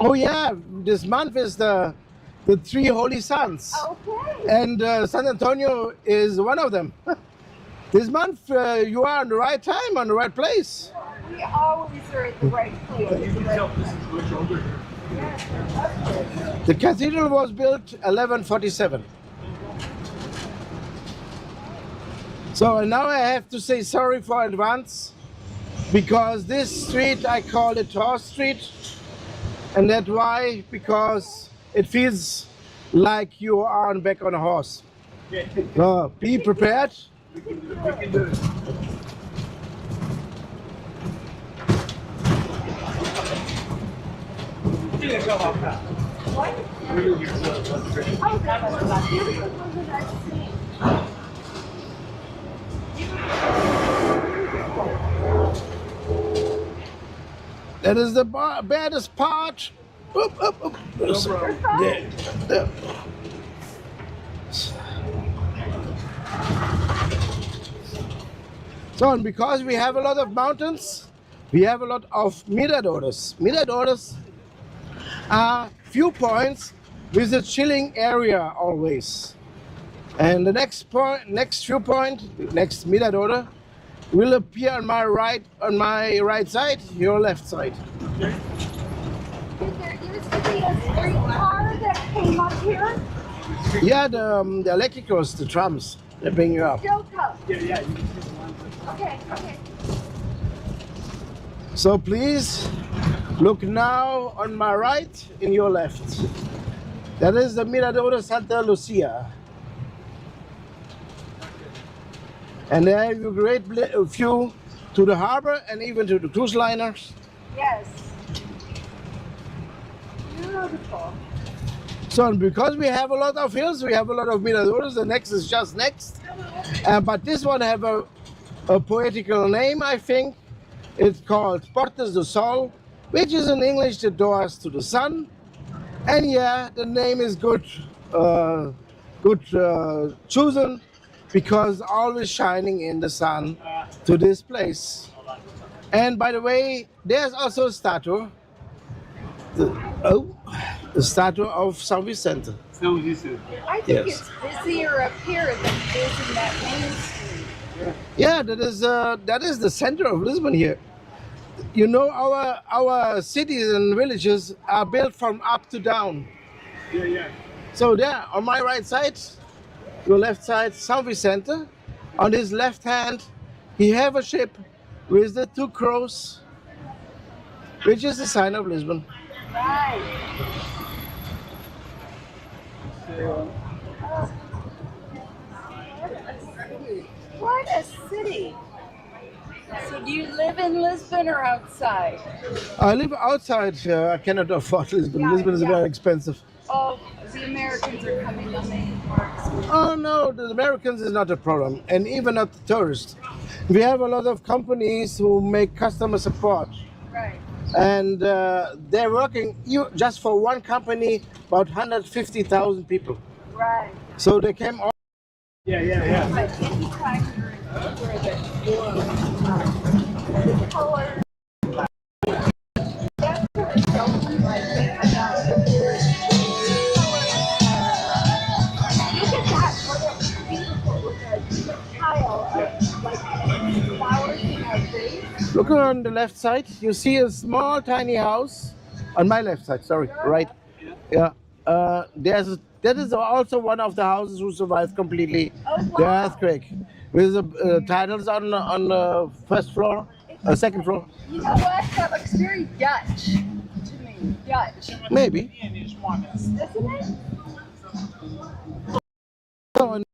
Oh yeah, this month is the three holy sons. Okay. And San Antonio is one of them. This month you are on the right time, on the right place. We always are at the right place. You can tell this is much older here. The cathedral was built 1147. So now I have to say sorry for advance, because this street I call it Horse Street, and that's why, because it feels like you are back on a horse. So be prepared. We can do it. Oh, that was the beautiful one that I've seen. That is the baddest part. Up, up, up. There, there. So, and because we have a lot of mountains, we have a lot of miradores. Miradores are viewpoints with a chilling area always. And the next viewpoint, next mirador, will appear on my right side, your left side. There used to be a streetcar that came up here. Yeah, the electricals, the trams, they bring you up. Tuk-Tuk. Yeah. Okay. So please look now on my right, in your left. That is the Mirador Santa Lucia. And there you have a great view to the harbor and even to the cruise liners. Yes. Beautiful. So because we have a lot of hills, we have a lot of miradores. The next is just next. But this one have a poetical name, I think. It's called Portas do Sol, which is in English the doors to the sun. And yeah, the name is good chosen, because always shining in the sun to this place. And by the way, there's also a statue. The statue of São Vicente. I think Yes. it's busier up here than it is in that main street. Yeah, that is the center of Lisbon here. You know, our cities and villages are built from up to down. Yeah. So there, on my right side, your left side, São Vicente. On his left hand, he have a ship with the two crows, which is the sign of Lisbon. Right. What a city. So do you live in Lisbon or outside? I live outside. I cannot afford Lisbon. Yeah, Lisbon is yeah. very expensive. Oh, the Americans are coming to make it more expensive. Oh no, the Americans is not a problem, and even not the tourists. We have a lot of companies who make customer support, Right. and they're working just for one company about 150,000 people. Right. So they came all. Yeah, yeah, yeah. But anytime you're in where the color. That's what it tells me, like, about the look at that, what a beautiful with a tile of like flowers in a vase. Look on the left side. You see a small, tiny house. On my left side, sorry, right. Yeah. That is also one of the houses who survived completely the earthquake. With the titles on the first floor, second floor. You know what? That looks very Dutch to me. Dutch. Maybe. Isn't it? So, and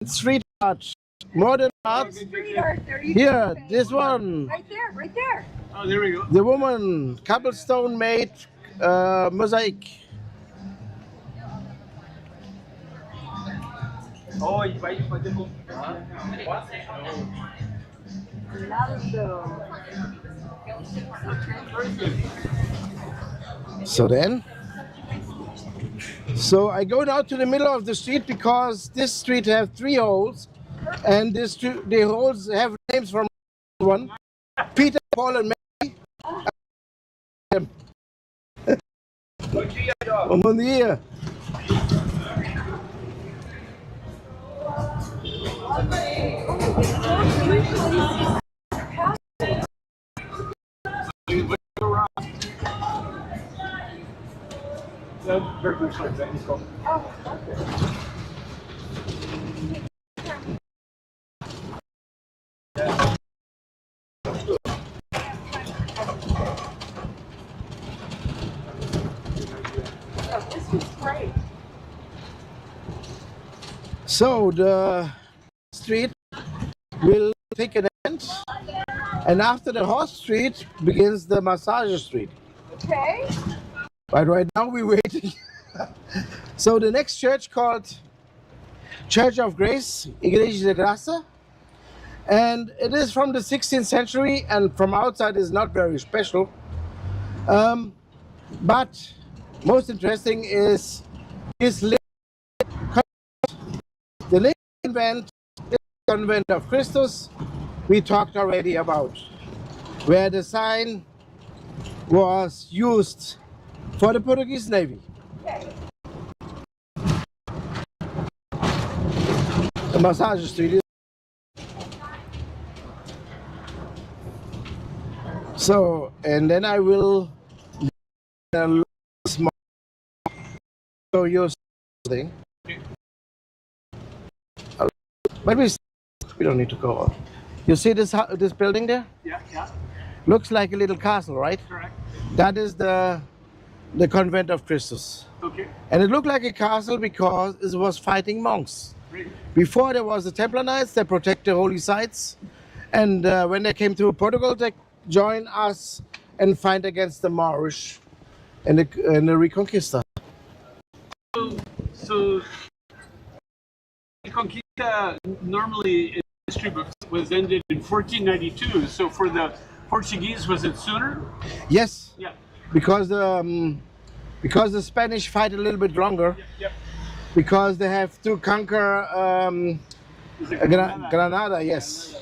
street art, modern art. Street art there. You Here, can- this one. Right there, right there. Oh, there we go. The woman, cobblestone made mosaic. Oh, e vai fazer com. So I go now to the middle of the street because this street has 3 holes, and the holes have names from one: Peter, Paul, and Mary. Bom dia. Very much like that. It's called. This is great. So the street will take an end, and after the horse street begins the massage street. Okay. But right now we're waiting. So the next church called Church of Grace, Igreja de Graça, and it is from the 16th century, and from outside is not very special. But most interesting is this the late convent, is the convent of Christus we talked already about, where the sign was used for the Portuguese Navy. The massage street is. So, and then I will small show you something. But we don't need to go on. You see this building there? Yeah, yeah. Looks like a little castle, right? Correct. That is the convent of Christus. Okay. And it looked like a castle because it was fighting monks. Great. Before there was the Templar Knights, they protect the holy sites. And when they came to Portugal, they joined us and fight against the Moorish and the Reconquista. So the Conquista normally in history books was ended in 1492. So for the Portuguese, was it sooner? Yes, Yeah. because the Spanish fight a little bit longer. Yep. Because they have to conquer Is it Granada? Granada, yes.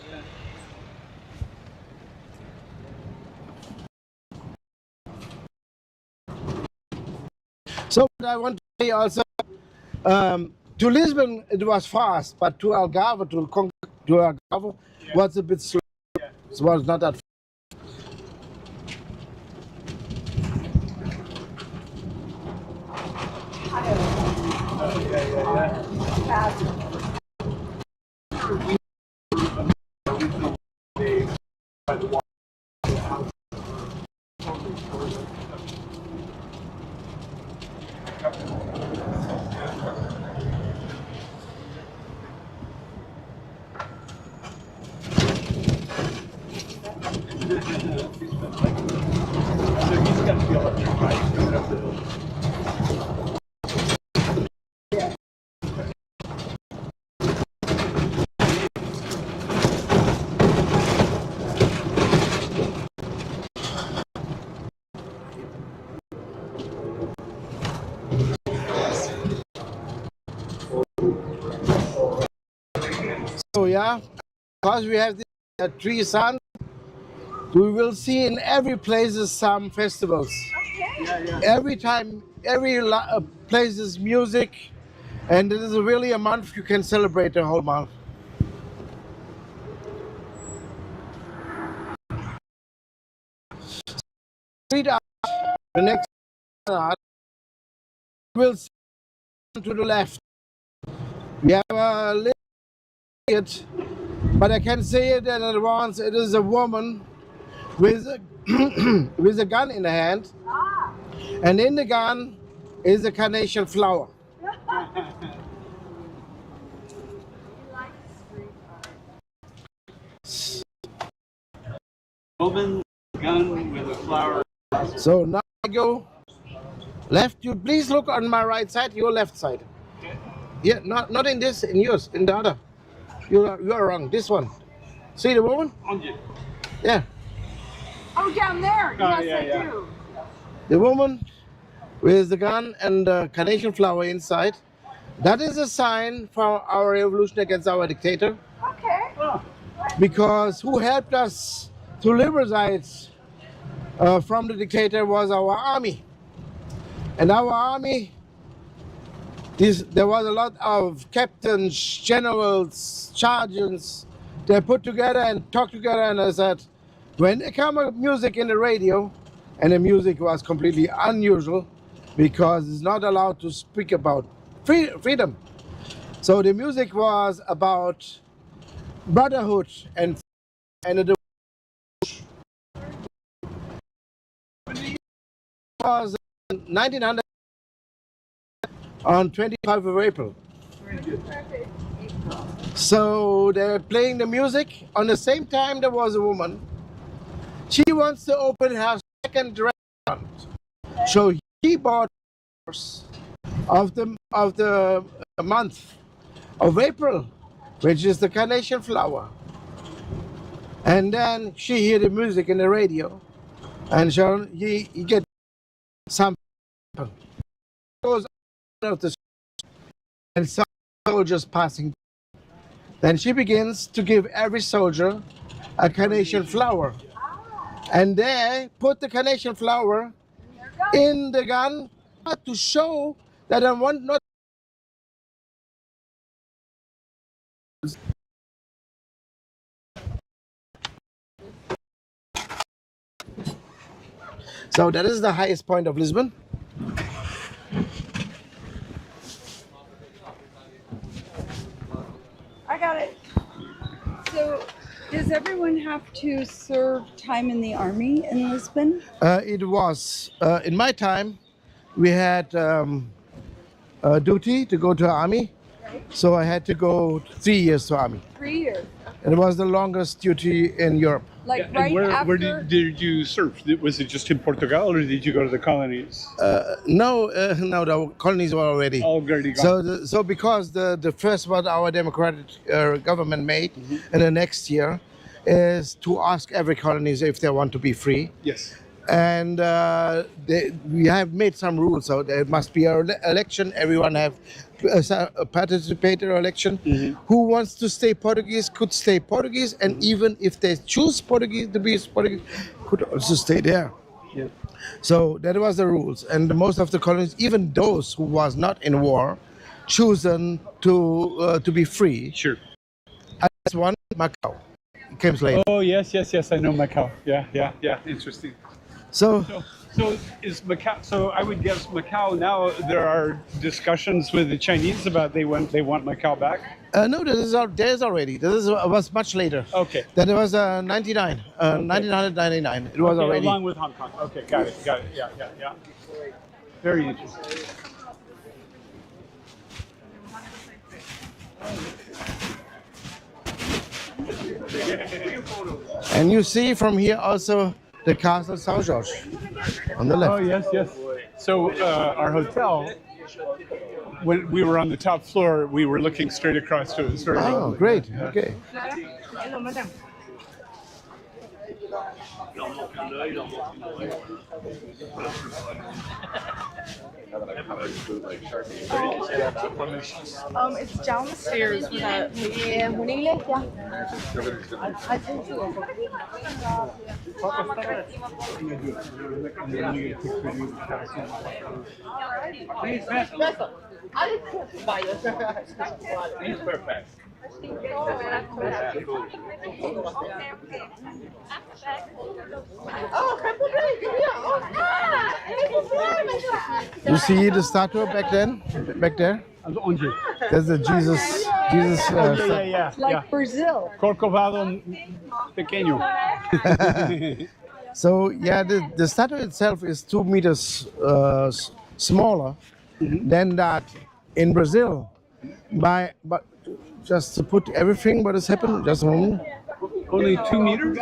So what I want to say also, to Lisbon it was fast, but to Algarve, was a bit slow. It was not that fast. So yeah, because we have the tree sun, we will see in every places some festivals. Okay. Every time, every place is music, and it is really a month you can celebrate the whole month. Street art, the next art, will see to the left. We have a little it, but I can say it in advance. It is a woman with a, with a gun in the hand, Ah. and in the gun is a carnation flower. Woman, gun with a flower. So now I go left. You please look on my right side, your left side. Yeah, not in this, in yours, in the other. You are wrong. This one. See the woman? On you. Yeah, Oh, down there. Oh, Yes, yeah, I yeah. do. the woman with the gun and the carnation flower inside. That is a sign for our revolution against our dictator, Okay. Oh, because who helped us to liberate from the dictator was our army. And our army, there was a lot of captains, generals, sergeants. They put together and talked together, and I said, when there come a music in the radio, and the music was completely unusual because it's not allowed to speak about freedom. So the music was about brotherhood and the was 1900 on 25th of April. So they're playing the music. On the same time, there was a woman. She wants to open her second restaurant. So he bought of the month of April, which is the carnation flower. And then she hear the music in the radio, and so he get some goes out of the and some soldiers passing. Then she begins to give every soldier a carnation flower, and they put the carnation flower in the gun to show that I want not. So that is the highest point of Lisbon. I got it. So, does everyone have to serve time in the army in Lisbon? It was in my time. We had a duty to go to army, so I had to go 3 years to army. 3 years. It was the longest duty in Europe. Like and right where after. did you serve? Was it just in Portugal, or did you go to the colonies? No, the colonies were already. Already gone. So because the first what our democratic government made in the next year is to ask every colonies if they want to be free. Yes. And we have made some rules, so there must be an election. Everyone have a participator election. Who wants to stay Portuguese could stay Portuguese, and even if they choose Portuguese to be Portuguese, could also stay there. Yeah. So that was the rules, and most of the colonies, even those who was not in war, chosen to be free. Sure. As one, Macau came later. Oh yes. I know Macau. Yeah. Interesting. So So is Macau? So I would guess Macau now. There are discussions with the Chinese about they want Macau back. no, there's already. Was much later. Okay. That was 1999. It was Okay, already. along with Hong Kong. Okay, got it. Yeah. Very interesting. And you see from here also the Castle São Jorge on the left. Oh yes. So our hotel, when we were on the top floor, we were looking straight across to it. Sort of. Oh, great. Okay. It's downstairs with una iglesia. You see the statue back there? There's a Jesus. Like Brazil. Corcovado pequeño. So yeah, the statue itself is 2 meters smaller than that in Brazil. But just to put everything what has happened, just a moment. Only 2 meters?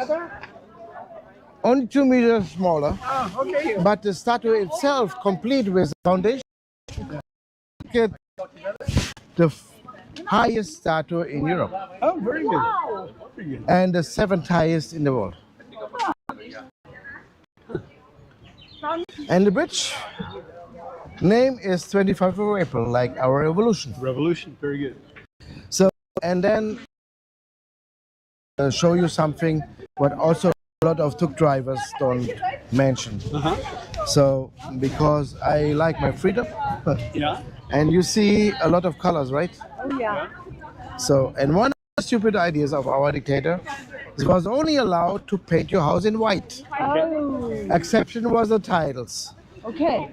Only 2 meters smaller. Oh, okay. But the statue itself, complete with foundation, the highest statue in Europe. Oh, very good. Very good. And the 7th highest in the world. And the bridge name is 25th of April, like our revolution. Revolution, very good. So, and then show you something what also a lot of tuk drivers don't mention. So, because I like my freedom. Yeah. And you see a lot of colors, right? Oh yeah. So, and one of the stupid ideas of our dictator was only allowed to paint your house in white. Oh. Exception was the tiles. Okay.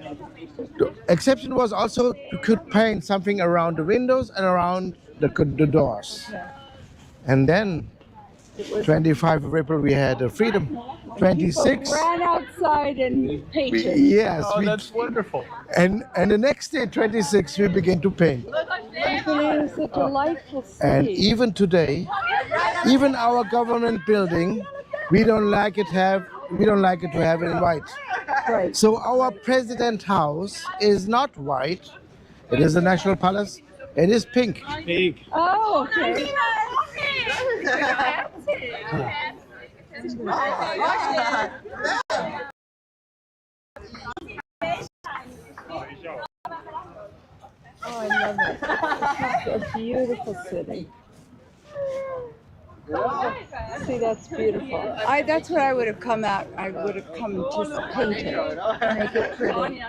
The exception was also you could paint something around the windows and around the doors. And then 25 of April we had freedom. 26. Ran outside and painted. Yes. Oh, that's wonderful. And the next day, 26, we began to paint. Italy is a delightful city. And even today, even our government building, we don't like it to have it in white. Right. So our president house is not white. It is the National Palace. It is pink. Pink. Oh, okay. Oh, I love it. It's a beautiful city. See, that's beautiful. That's what I would have come out. I would have come just paint it, make it pretty.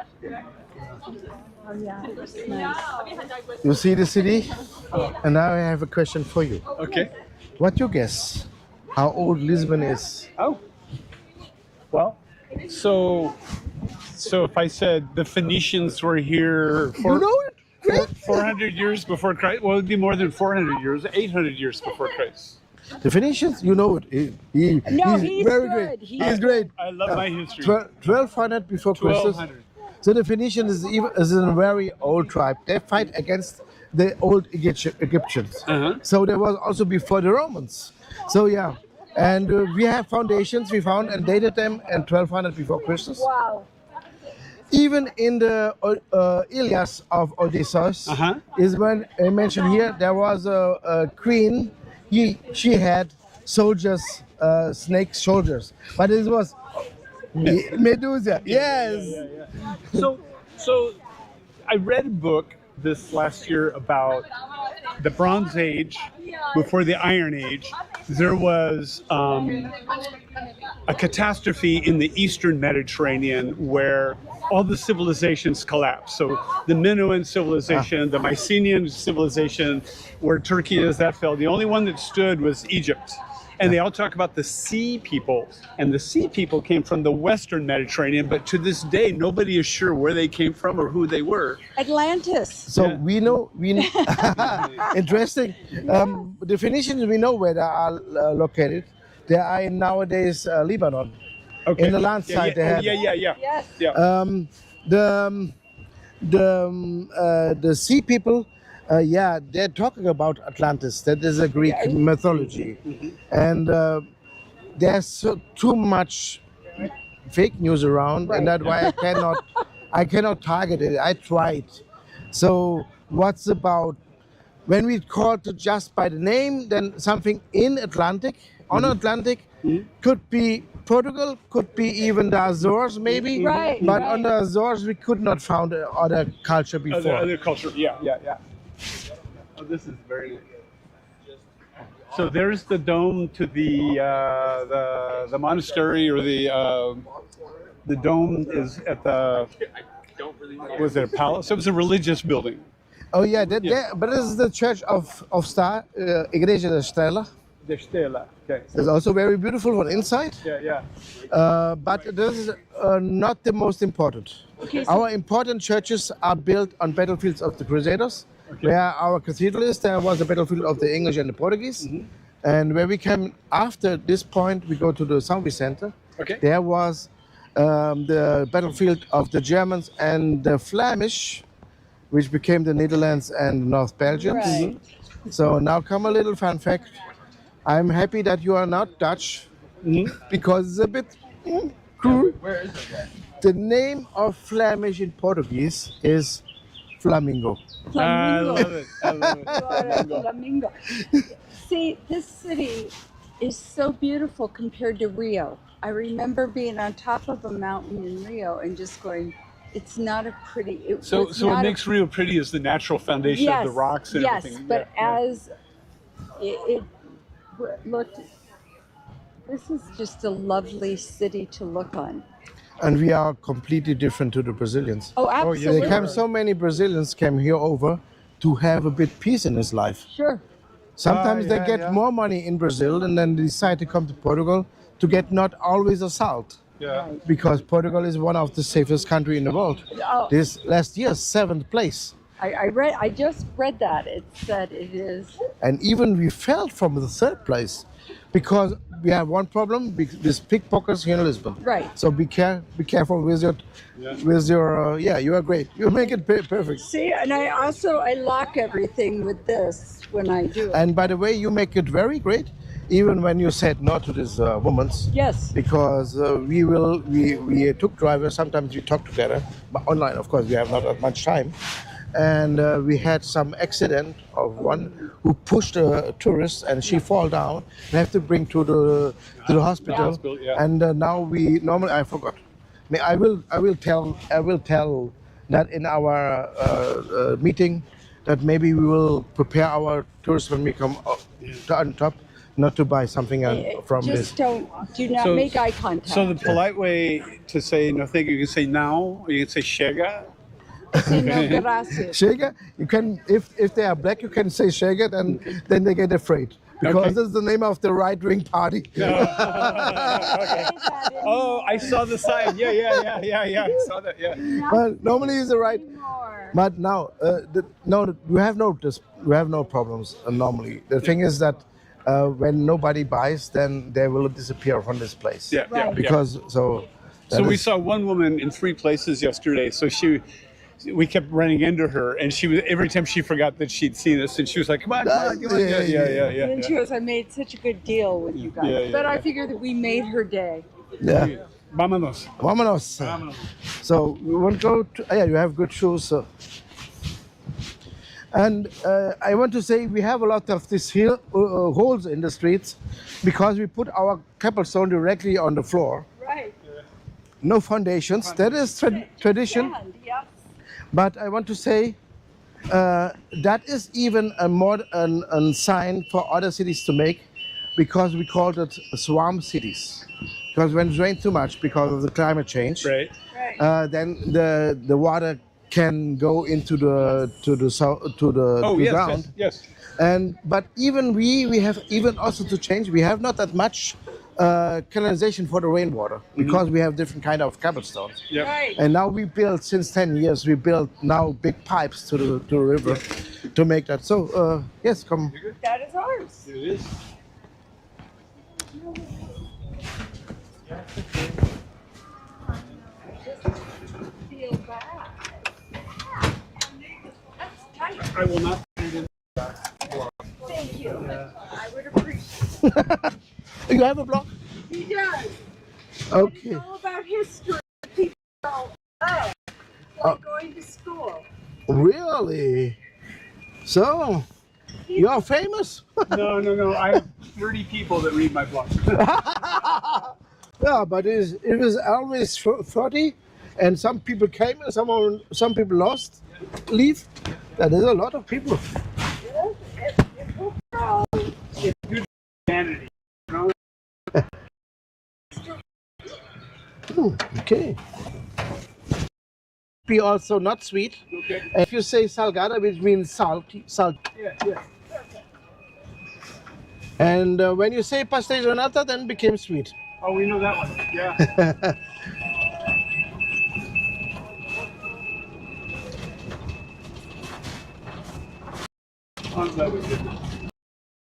Oh yeah, it's nice. You see the city? And now I have a question for you. Okay. What you guess? How old Lisbon is? Oh. Well, so if I said the Phoenicians were here for You know it? Great. 400 years before Christ, well, it would be more than 400 years, 800 years before Christ. The Phoenicians, you know it. He's very good. great. He's He's great. I love my history. 1200 before Christus. 1200. So the Phoenicians is a very old tribe. They fight against the old Egyptians. So there was also before the Romans. So yeah, and we have foundations we found and dated them in 1200 before Christus. Wow. Even in the Ilias of Odysseus is when I mentioned here there was a queen. She had soldiers, snake soldiers, but it was Medusa. Yes. So I read a book this last year about the Bronze Age before the Iron Age. There was a catastrophe in the Eastern Mediterranean where all the civilizations collapsed. So the Minoan civilization, the Mycenaean civilization, where Turkey is, that fell. The only one that stood was Egypt. And they all talk about the sea people. And the sea people came from the Western Mediterranean, but to this day, nobody is sure where they came from or who they were. Atlantis. So we know. Interesting. The Phoenicians, we know where they are located. They are in nowadays Lebanon. Okay. In the land side they have. Yes. The sea people, they're talking about Atlantis. That is a Greek mythology, and there's too much fake news around, and that's why I cannot target it. I tried. So what's about when we call it just by the name, then something in Atlantic, on Atlantic, could be Portugal, could be even the Azores, maybe. Right, But right. on the Azores, we could not found other culture before. Other culture, yeah. Oh, this is very nice. So there's the dome to the monastery, or the dome is at the, was it a palace? It was a religious building. Oh yeah, but this is the Church of Star, Igreja da Estrela. De Stella. Okay. It's also very beautiful on inside. Yeah. But this is not the most important. Okay, so- Our important churches are built on battlefields of the Crusaders. Okay. Where our cathedral is, there was a battlefield of the English and the Portuguese. And where we came after this point, we go to the Zombie Center. Okay. There was the battlefield of the Germans and the Flemish, which became the Netherlands and North Belgium. Right. So now come a little fun fact. I'm happy that you are not Dutch, because it's a bit cruel. Where is it? The name of Flemish in Portuguese is flamingo. I love it. Flamingo. See, this city is so beautiful compared to Rio. I remember being on top of a mountain in Rio and just going, it's not a pretty. So what not makes Rio pretty is the natural foundation of the rocks and yes, everything. but Yeah. as it looked, this is just a lovely city to look on. And we are completely different to the Brazilians. Oh, yeah, absolutely. There came so many Brazilians came here over to have a bit peace in his life. Sure. Sometimes they yeah, get yeah. more money in Brazil and then they decide to come to Portugal to get not always assault. Yeah. Because Portugal is one of the safest country in the world. Oh. This last year, 7th place. I just read that. It said it is. And even we fell from the 3rd place because we have one problem with pickpockets here in Lisbon. Right. So be careful with your, you are great. You make it perfect. See, and I lock everything with this when I do it. And by the way, you make it very great, even when you said no to this woman's. Yes. Because we took drivers, sometimes we talk together, but online, of course, we have not that much time. And we had some accident of one who pushed a tourist and she fall down and have to bring to the hospital. Hospital, yeah. And now I forgot. I will tell that in our meeting that maybe we will prepare our tourists when we come up on top, not to buy something from this. Just do not make eye contact. So the polite way to say no thank you can say now, or you can say chega. Say no gracias. Chega, you can if they are black, you can say chega, and then they get afraid because Okay. this is the name of the right-wing party. Okay. Oh, I saw the sign. Yeah. I saw that. Yeah. But normally it's the right. Anymore. But now, we have no problems normally. The thing is that when nobody buys, then they will disappear from this place. Yeah. Right. Because So that we is- saw one woman in 3 places yesterday. So we kept running into her, and she was every time she forgot that she'd seen us, and she was like, "Come on." Yeah. And she goes, I made such a good deal with you guys. Yeah, but I yeah. figured that we made her day. Yeah. Vámonos. Vámonos. So we won't go to. You have good shoes. So. And I want to say we have a lot of these holes in the streets because we put our cobblestone directly on the floor. Right. No foundations. That is tradition. And, yes. But I want to say that is even a sign for other cities to make, because we called it swamp cities. Because when it rains too much because of the climate change, Right. Right. then the water can go into the Oh yes. ground. Yes. But even we have even also to change. We have not that much canalization for the rainwater because we have different kind of cobblestones. Yep. Right. And now we build, since 10 years, we build now big pipes to the river to make that. So, yes, come. That is ours. It is. Feel bad. That's tight. I will not. Thank you. I would appreciate You have a block? it. He does. Okay. It's all about history. People don't know. Like going to school. Really? So, You're famous. No. I have 30 people that read my blog. Yeah, but it was always 30, and some people came and some people lost, leave. That is a lot of people. Vanity. Okay. Be also not sweet. Okay. If you say salgada, which means salt. Yeah. And when you say pastéis de nata, then it became sweet. Oh, we know that one. Yeah.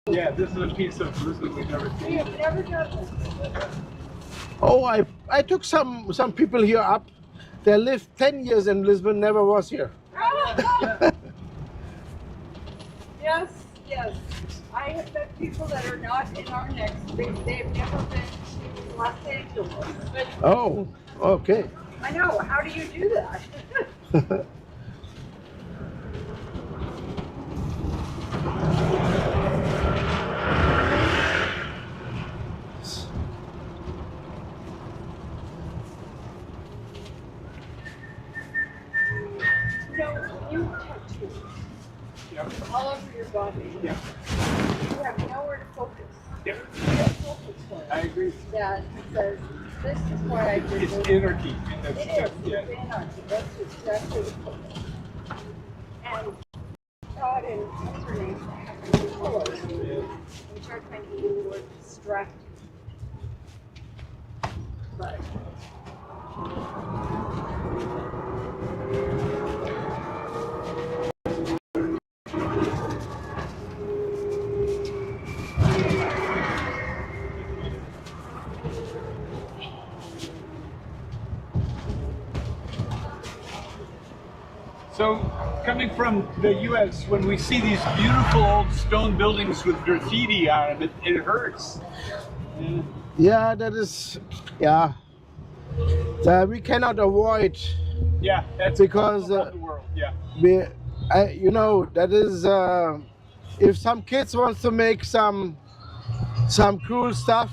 Yeah, this is a piece of Lisbon we've never seen. We've never done this. Oh, I took some people here up. They lived 10 years in Lisbon, never was here. Yes. I have met people that are not in our next. They've never been to Los Angeles. But Oh, okay. I know. How do you do that? You tattoo all over your body. Yeah. You have nowhere to focus. Yeah. You have focus point. I agree. That says, this is why I did It's this. anarchy. It is. It's anarchy. That's exactly the focus. And God and what's her name have to colors, which are kind of the word distracting. But So, coming from the U.S., when we see these beautiful old stone buildings with graffiti on them, it hurts. Yeah, that is, yeah. We cannot avoid Yeah, that's because around the world. Yeah. you know, that is if some kids wants to make some cool stuff,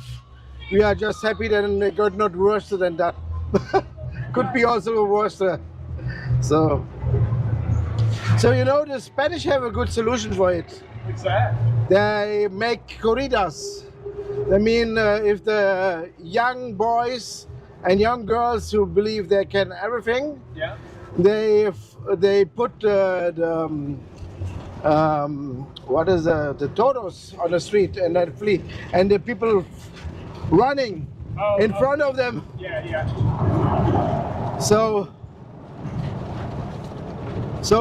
we are just happy that they got not worse than that. Could be also worse. So you know, the Spanish have a good solution for it. What's that? They make corridas. I mean, if the young boys and young girls who believe they can everything, Yeah. they put what is the toros on the street and then flee, and the people running in front of them. Yeah. So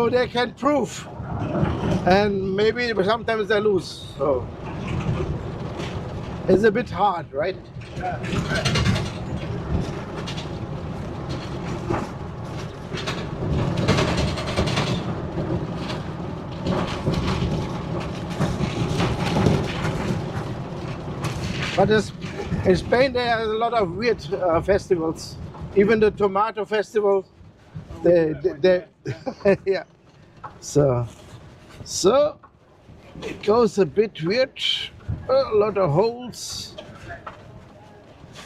they can prove, and maybe sometimes they lose. So it's a bit hard, right? But in Spain, there are a lot of weird festivals. Even the tomato festival. They yeah. So it goes a bit weird. A lot of holes.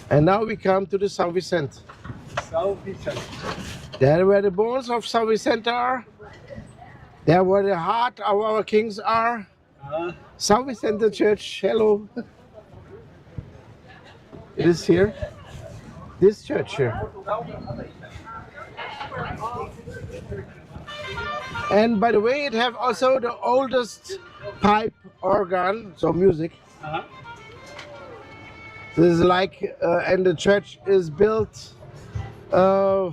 And now we come to the São Vicente. São Vicente. There where the bones of São Vicente are. There where the heart of our kings are. São Vicente Church, hello. It is here. This church here. And by the way, it have also the oldest pipe organ, so music. This is like, and the church is built, I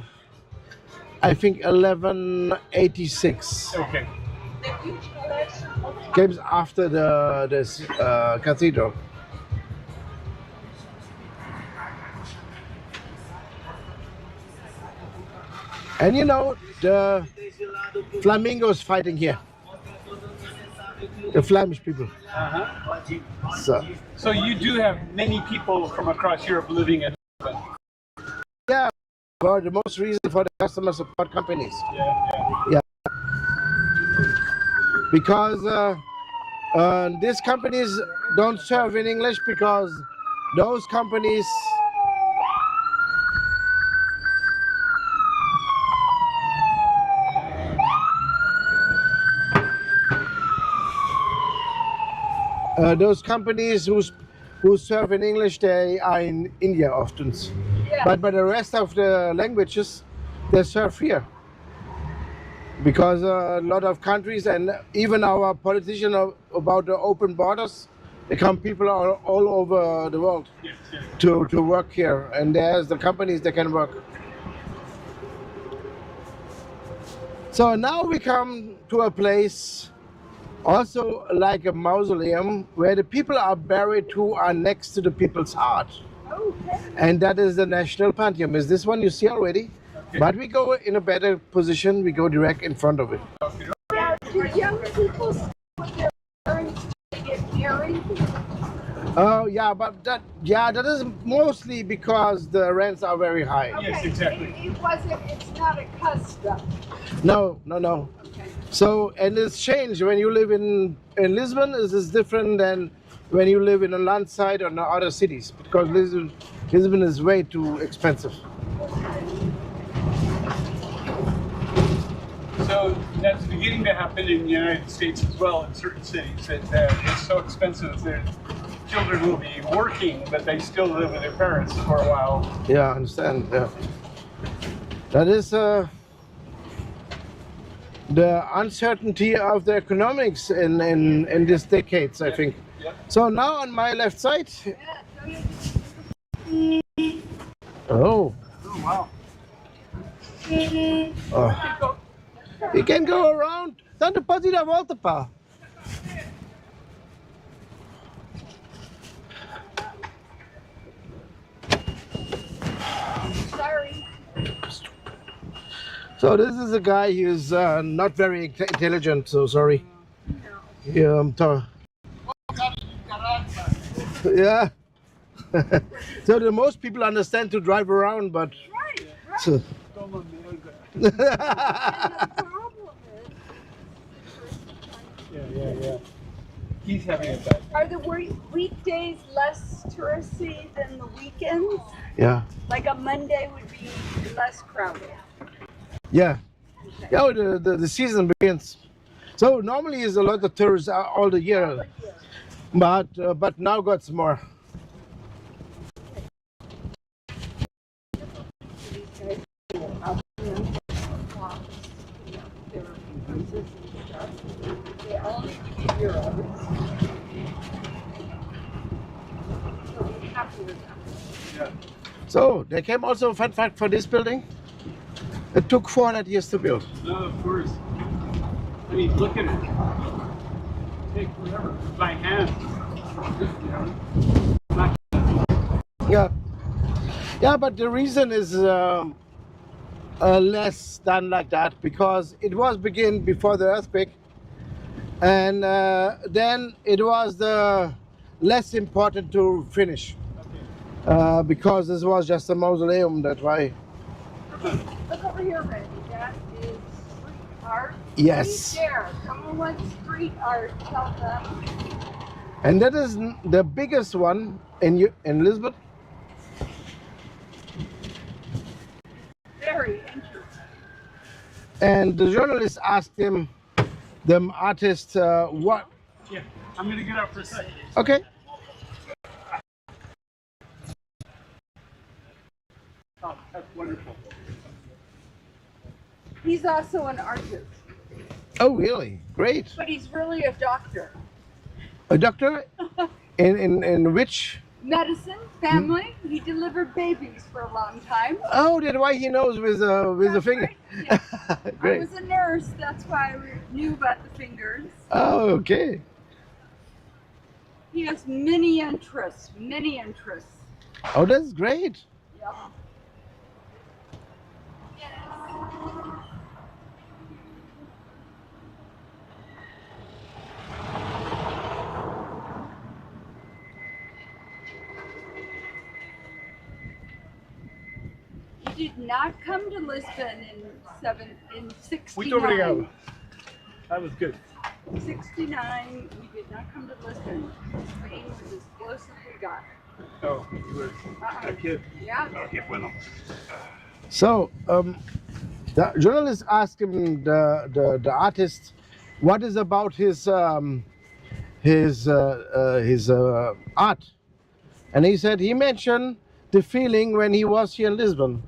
think 1186. Okay. Comes after this cathedral. And you know, the flamingos fighting here. The Flemish people. So you do have many people from across Europe living in Lisbon. Yeah, for the most reason for the customer support companies. Yeah. Because These companies don't serve in English because those companies who serve in English, they are in India often. Yeah. But the rest of the languages, they serve here. Because a lot of countries and even our politicians about the open borders, there come people all over the world to work here. And there's the companies that can work. So now we come to a place also like a mausoleum where the people are buried who are next to the people's heart. Okay. And that is the National Pantheon. Is this one you see already? Okay. But we go in a better position. We go direct in front of it. Do young people with their parents get married? Oh yeah, but that is mostly because the rents are very high. Okay. Yes, exactly. It's not a custom. No. Okay. So, and it's changed when you live in Lisbon. Is different than when you live in a land side or in other cities, because Lisbon is way too expensive. So that's beginning to happen in the United States as well, in certain cities, that it's so expensive that children will be working, but they still live with their parents for a while. Yeah, I understand. Yeah, that is the uncertainty of the economics in these decades, I think. Yep. So now on my left side. Oh. Oh, wow. Oh. You can go around. Tanto pode ir à volta, pá. Sorry. So this is a guy who's not very intelligent, so sorry. Yeah, yeah. So the most people understand to drive around, but Right. so, And the problem is, Yeah. He's having a bad. are the weekdays less touristy than the weekends? yeah, Like a Monday would be less crowded. yeah. The season begins. So normally is a lot of tourists all the year, but now got some more. They all need to be euros. So be happy with them. Yeah. So there came also a fun fact for this building. It took 400 years to build. No, of course. I mean, look at it. Take forever by hand. Yeah, but the reason is less done like that because it was begin before the earthquake, and then it was the less important to finish because this was just a mausoleum. That's why. Look over here, Randy. That is street art. Yes. Right there. Someone wants street art. Tell them. And that is the biggest one in Lisbon. Very interesting. And the journalist asked him, the artist, what? Yeah, I'm gonna get out for a second. Okay. Oh, that's wonderful. He's also an artist, Oh, really? Great. but he's really a doctor. A doctor? In which? Medicine, family. He delivered babies for a long time. Oh, that's why he knows with a That's finger. right, yeah. I Great. was a nurse. That's why I knew about the fingers. Oh, okay. He has many interests. Many interests. Oh, that's great. Yep. He did not come to Lisbon in 69. Muito obrigado. That was good. '69, we did not come to Lisbon. Spain was as close as we got. Oh, you were a kid. Yeah. Okay, bueno. So, the journalist asked him, the artist, what is about his art, and he said he mentioned the feeling when he was here in Lisbon,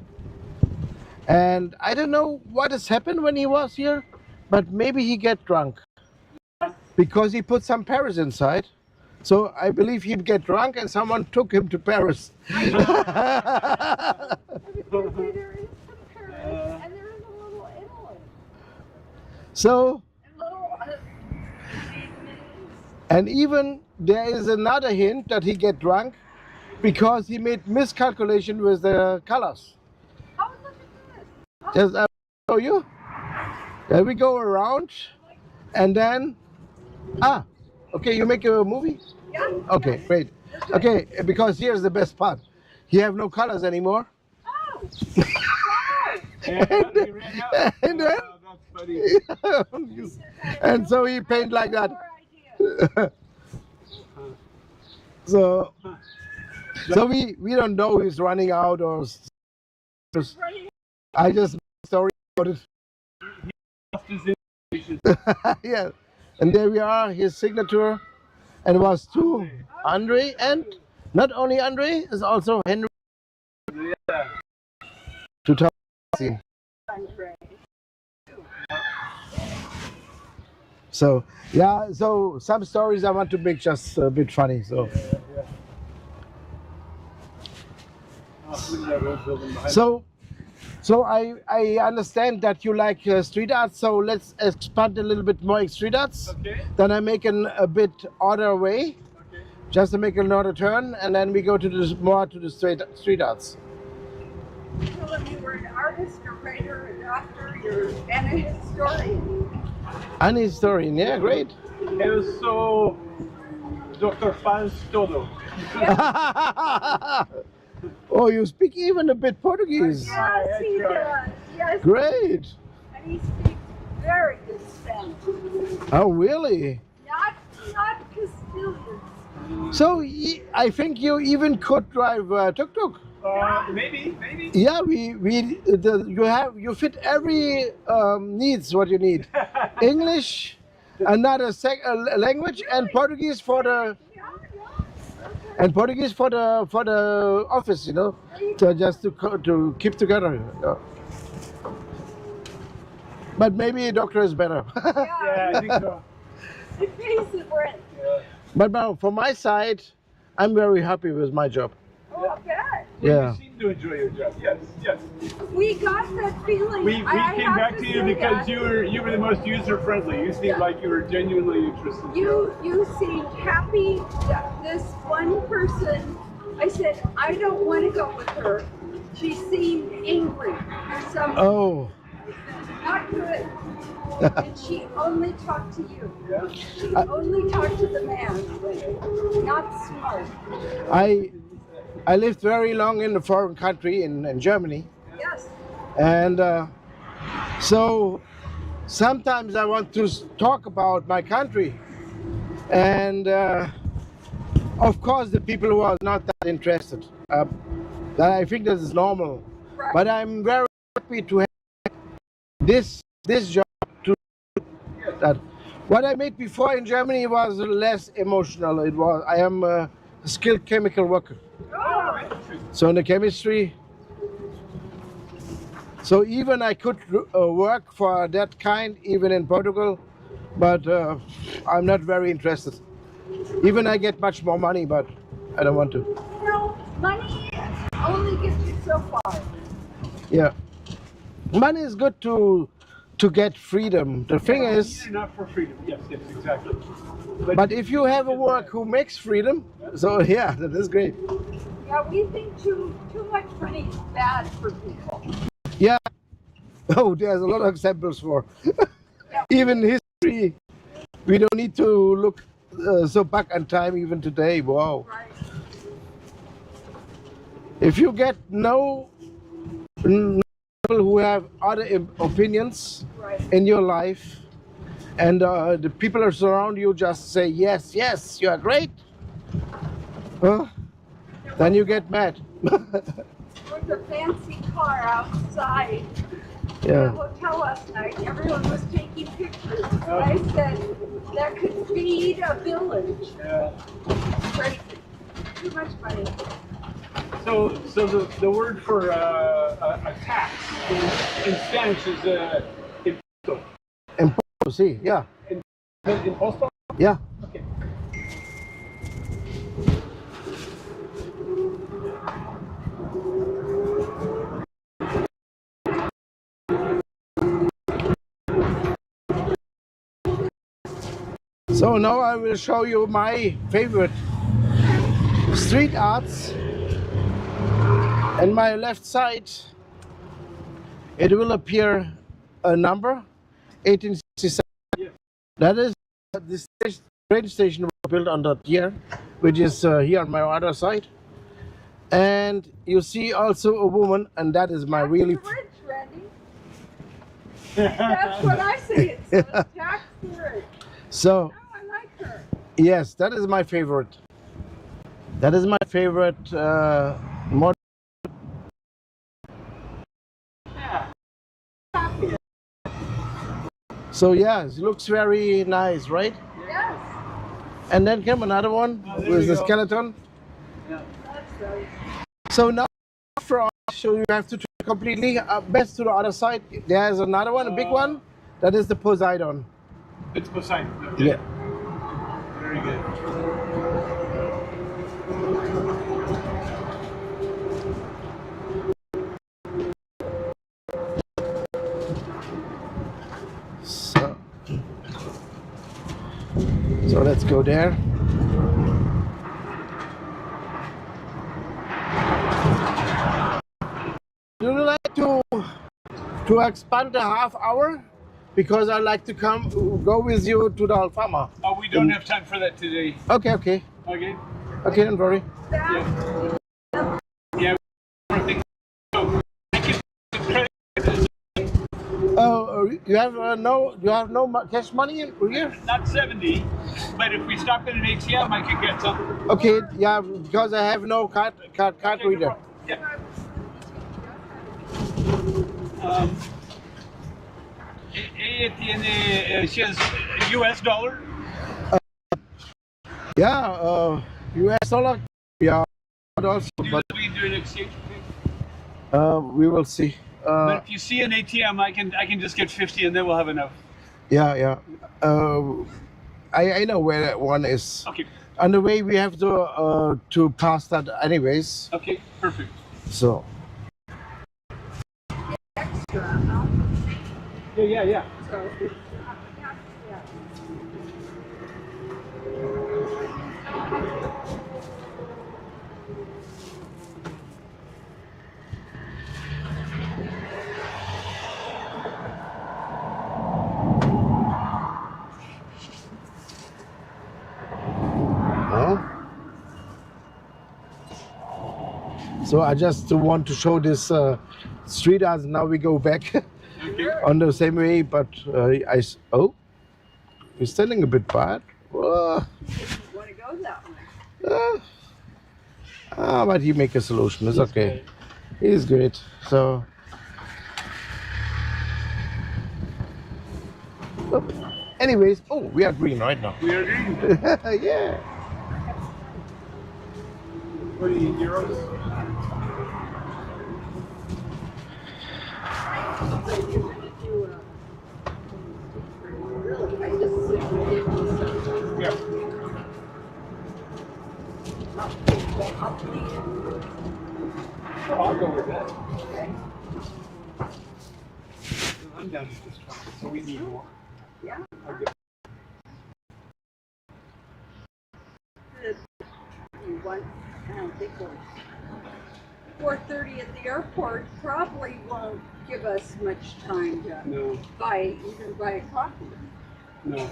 and I don't know what has happened when he was here, but maybe he get drunk because he put some Paris inside. So I believe he'd get drunk and someone took him to Paris. There is some Paris, and there is a little Italy. So, And little, and even there is another hint that he get drunk because he made miscalculation with the colors. oh, look at this. Just I'll show you. There we go around, and then okay, you make a movie. Yeah. Okay, great. Okay, because here's the best part. He have no colors anymore. Oh. And we ran out. And then, That's funny. and so he paint like that. More ideas. So we don't know he's running out or. I just story about it. Yeah, and there we are. His signature, and it was to Andre, and not only Andre, is also Henry. Yeah. 2016. So yeah, so some stories I want to make just a bit funny. So so I understand that you like street art. So let's expand a little bit more in street arts. Okay. Then I make a bit other way, Okay. just to make another turn, and then we go to the more to the street arts. So if you were an artist, a writer, a doctor, you're and a historian. An historian, yeah, great. Eu sou Dr. Faz Todo. Oh, you speak even a bit Portuguese. Yes, he does. Yes. Great. And he speaks very good Spanish. Oh, really? Not Castilian. So I think you even could drive tuk-tuk. Maybe. Yeah, you fit every needs what you need. English, another language, and Portuguese for the office, you know, to keep together. But maybe a doctor is better. Yeah, I think so. It pays the rent. Yeah. But now, from my side, I'm very happy with my job. Oh, I bet. Yeah. You seem to enjoy your job. Yes. We got that feeling. We I came have back to to you say because that. you were the most user friendly. You seemed like you were genuinely interested. You seemed happy. This one person, I said, I don't want to go with her. She seemed angry or something. Oh. Not good. And she only talked to you. Yeah. She only talked to the man. Not smart. I lived very long in a foreign country in Germany, Yes. and so sometimes I want to talk about my country, and of course the people who are not that interested. That I think this is normal, Right. but I'm very happy to have this job to that. What I made before in Germany was less emotional. I am a skilled chemical worker. Oh, So in the chemistry, so even I could work for that kind, even in Portugal, but I'm not very interested. Even I get much more money, but I don't want to. money only gets you so far. Yeah, money is good to get freedom. The thing is, Not for freedom. Yes, exactly. but if you have a work who makes freedom, so yeah, that is great. Yeah, we think too much money is bad for people. Yeah. Oh, there's a lot of examples for. Even history, we don't need to look so back in time. Even today, wow. Right. If you get no people who have other opinions Right. in your life, and the people are around you just say yes, yes, you are great. Then you get mad. There's a fancy car outside the Yeah. hotel last night. Everyone was taking pictures. I said that could feed a village. Yeah. Crazy. Too much money. So the word for a tax in Spanish is impuesto. Impossible, see, yeah, Imposto? yeah. Okay. So now I will show you my favorite street arts. On my left side, it will appear a number, 1867. Yes. That is the train station was built on that year, which is here on my other side. And you see also a woman, and that is my really. Tax the rich, Randy. That's what I say. It says tax the rich. So Oh, I like her. yes, that is my favorite. That is my favorite model. So yes, it looks very nice, right? Yes. And then came another one there with we the go. skeleton. That's right. So now after all, so you have to turn completely best to the other side. There's another one, a big one. That is the Poseidon. It's Poseidon. Okay. Yeah. Very good. So let's go there. Do you like to expand the half hour? Because I like to go with you to the Alfama. Oh, we don't have time for that today. Okay, okay. Okay. Okay, don't worry. Yeah. Yeah. So, I can credit. Oh, you have no cash money in here? Not 70, but if we stop at an ATM, I could get some. Okay, yeah, because I have no card reader. Yeah. Ella tiene, she has US dollar. Yeah, US dollar. Yeah, also, but We do an exchange. we will see. But if you see an ATM, I can just get 50, and then we'll have enough. Yeah, yeah. I know where that one is. Okay. On the way, we have to pass that anyways. Okay. Perfect. So Extra, huh? Yeah. So, yeah. So I just want to show this street art. Now we go back Okay. on the same way, but oh, you're standing a bit bad. Want to go that way? But you make a solution. It's okay. He's great. So. Oop. Anyways, oh, we are green right now. We are green. Yeah. What do you need, euros? Yeah. I'll go with that. I'm down to this 20, so we need more. Yeah. Okay. You want, I don't think we're 4:30 at the airport probably won't give us much time to No, even buy a coffee. no.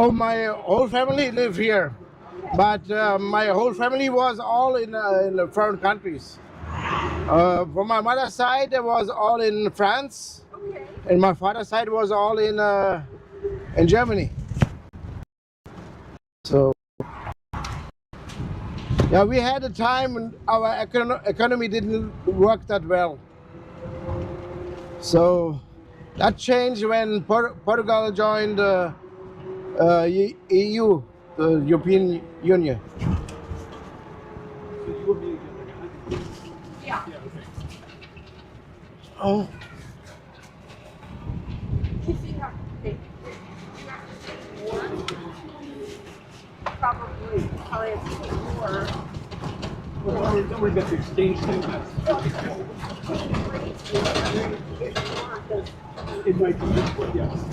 Oh, my whole family live here, but my whole family was all in the foreign countries. From my mother's side, it was all in France, and my father's side was all in Germany. So, yeah, we had a time when our economy didn't work that well. So that changed when Portugal joined EU, the European Union. Yeah. Oh. Probably more. Well, don't worry about the exchange thing. It might be useful, yes.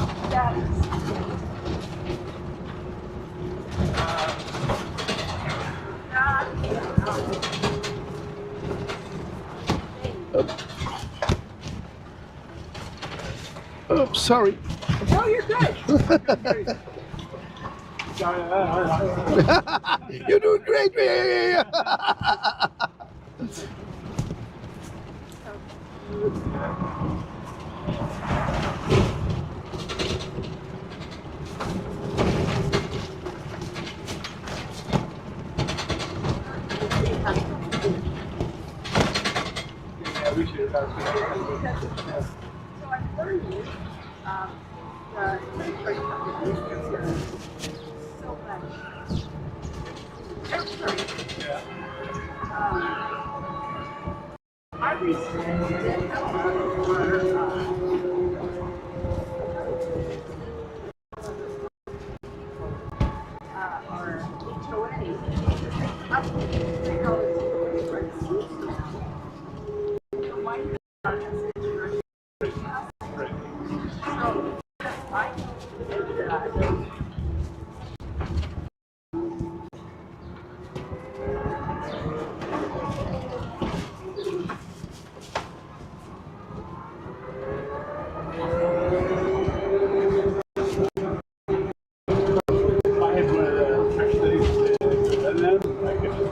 Oh, sorry. No, you're good. You're doing great. Yeah, we should have. So I'm learning so much. Yeah. I recently did our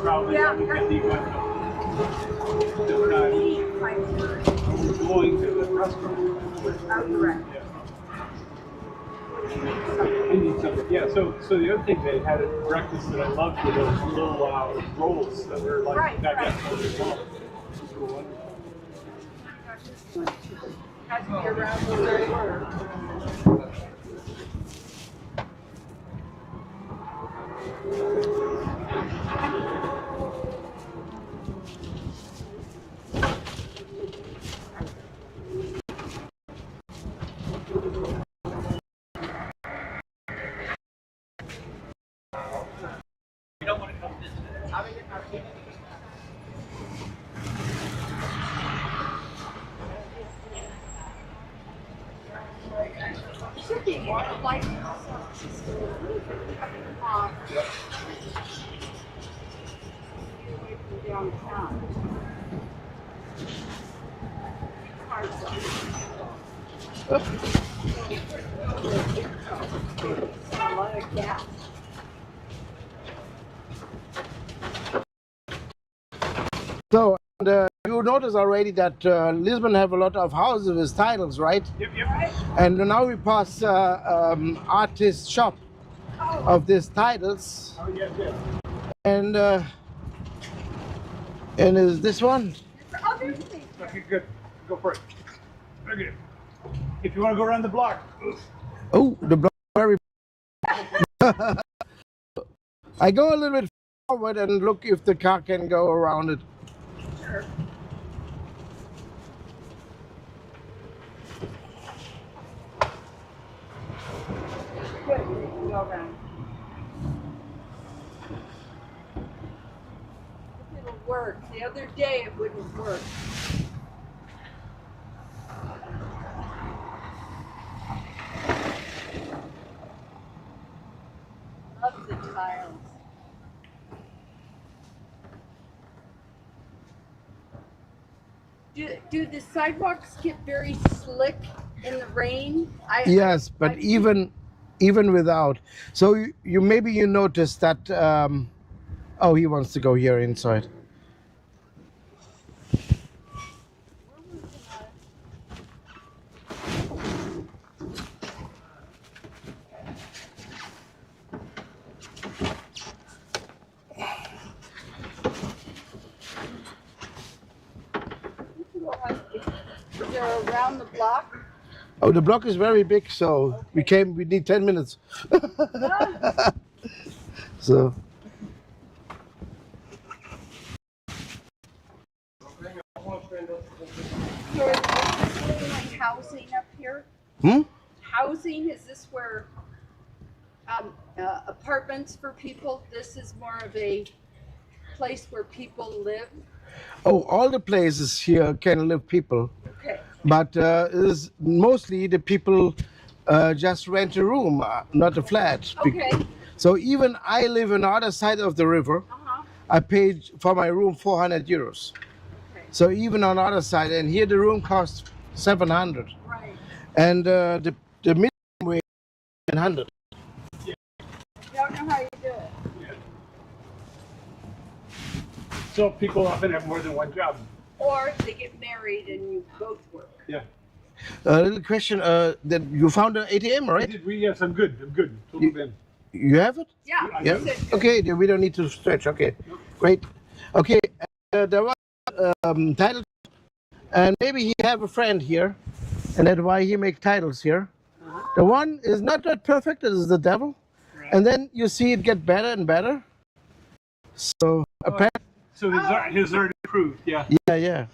Probably going to the restaurant. I need something. Yeah. So the other thing they had at breakfast that I loved were those little rolls that were like that. Has to be around where they were. Should be more like downtown. A lot of gas. So, you notice already that Lisbon have a lot of houses with titles, right? Yep. And now we pass artist shop of these titles. Oh, yeah. And is this one? Okay, good. Go for it. Okay. If you want to go around the block. Oh, the block very. I go a little bit forward and look if the car can go around it. Sure. Good. Go around. It'll work. The other day it wouldn't work. Love the tiles. Do the sidewalks get very slick in the rain? Yes, but even even without. So you maybe you noticed that. Oh, he wants to go here inside. They're around the block. Oh, the block is very big, so we need 10 minutes. So. So is this like housing up here? Housing, is this where apartments for people? This is more of a place where people live? Oh, all the places here can live people. Okay. But is mostly the people just rent a room, not a flat. Okay. So even I live on the other side of the river. I paid for my room 400 euros. Okay. So even on the other side, and here the room costs 700. Right. And the minimum wage is 100. Don't know how you do it. So people often have more than one job. Or they get married and you both work. Yeah. A little question, that you found an ATM, right? Yes, I'm good. Totally been. You have it? Yeah. Yeah. That's it. Okay, then we don't need to stretch. Okay, great. Okay, there was title, and maybe he have a friend here, and that's why he make titles here. The one is not that perfect. It is the devil, and then you see it get better and better. So apparently, So his art improved. Yeah. yeah.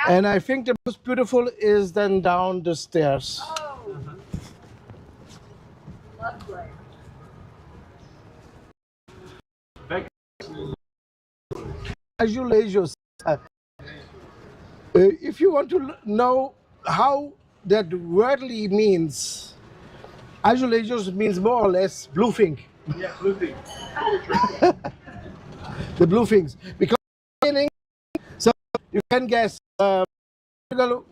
And I think the most beautiful is then down the stairs. Oh. Lovely. Azulejos. If you want to know how that wordly means, azulejos means more or less blue thing. Yeah, blue thing. The blue things. Because so you can guess Portugal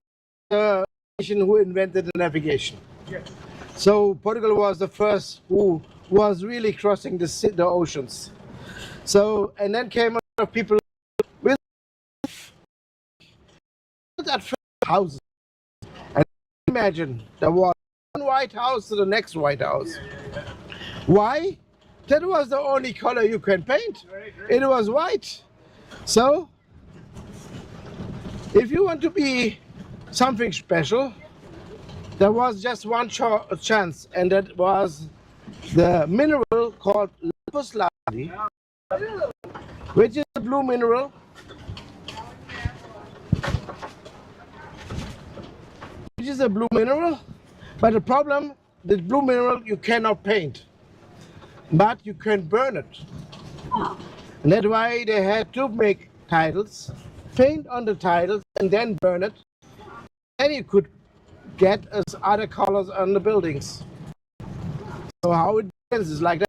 the nation who invented the navigation. Yeah. So Portugal was the first who was really crossing the oceans. So, and then came a lot of people with that houses. And imagine there was one white house to the next white house. Why? That was the only color you can paint. It was white. So, if you want to be something special, there was just one chance, and that was the mineral called lapis lazuli, which is a blue mineral. Which is a blue mineral, but the problem, the blue mineral you cannot paint, but you can burn it. And that's why they had to make titles, paint on the titles, and then burn it. Then you could get as other colors on the buildings. So how it ends is like that.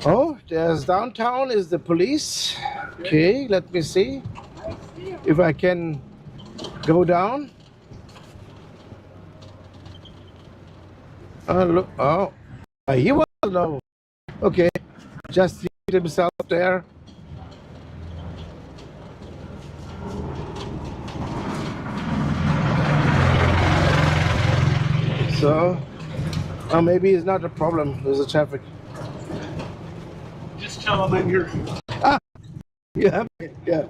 Oh, there's downtown is the police. Okay, let me see if I can go down. Look, oh, he was low. Okay, just see himself there. So, maybe it's not a problem. There's a traffic. Just tell him I'm here. Yeah, yeah.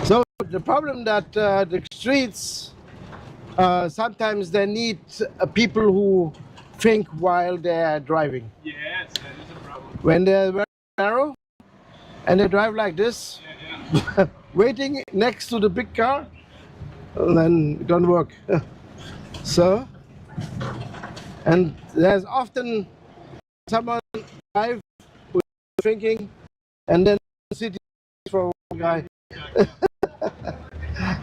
So the problem that the streets sometimes they need people who think while they're driving. Yes, that is a problem. When they're very narrow and they drive like this, waiting next to the big car, then it don't work. So, and there's often someone drive who's thinking, and then city for one guy.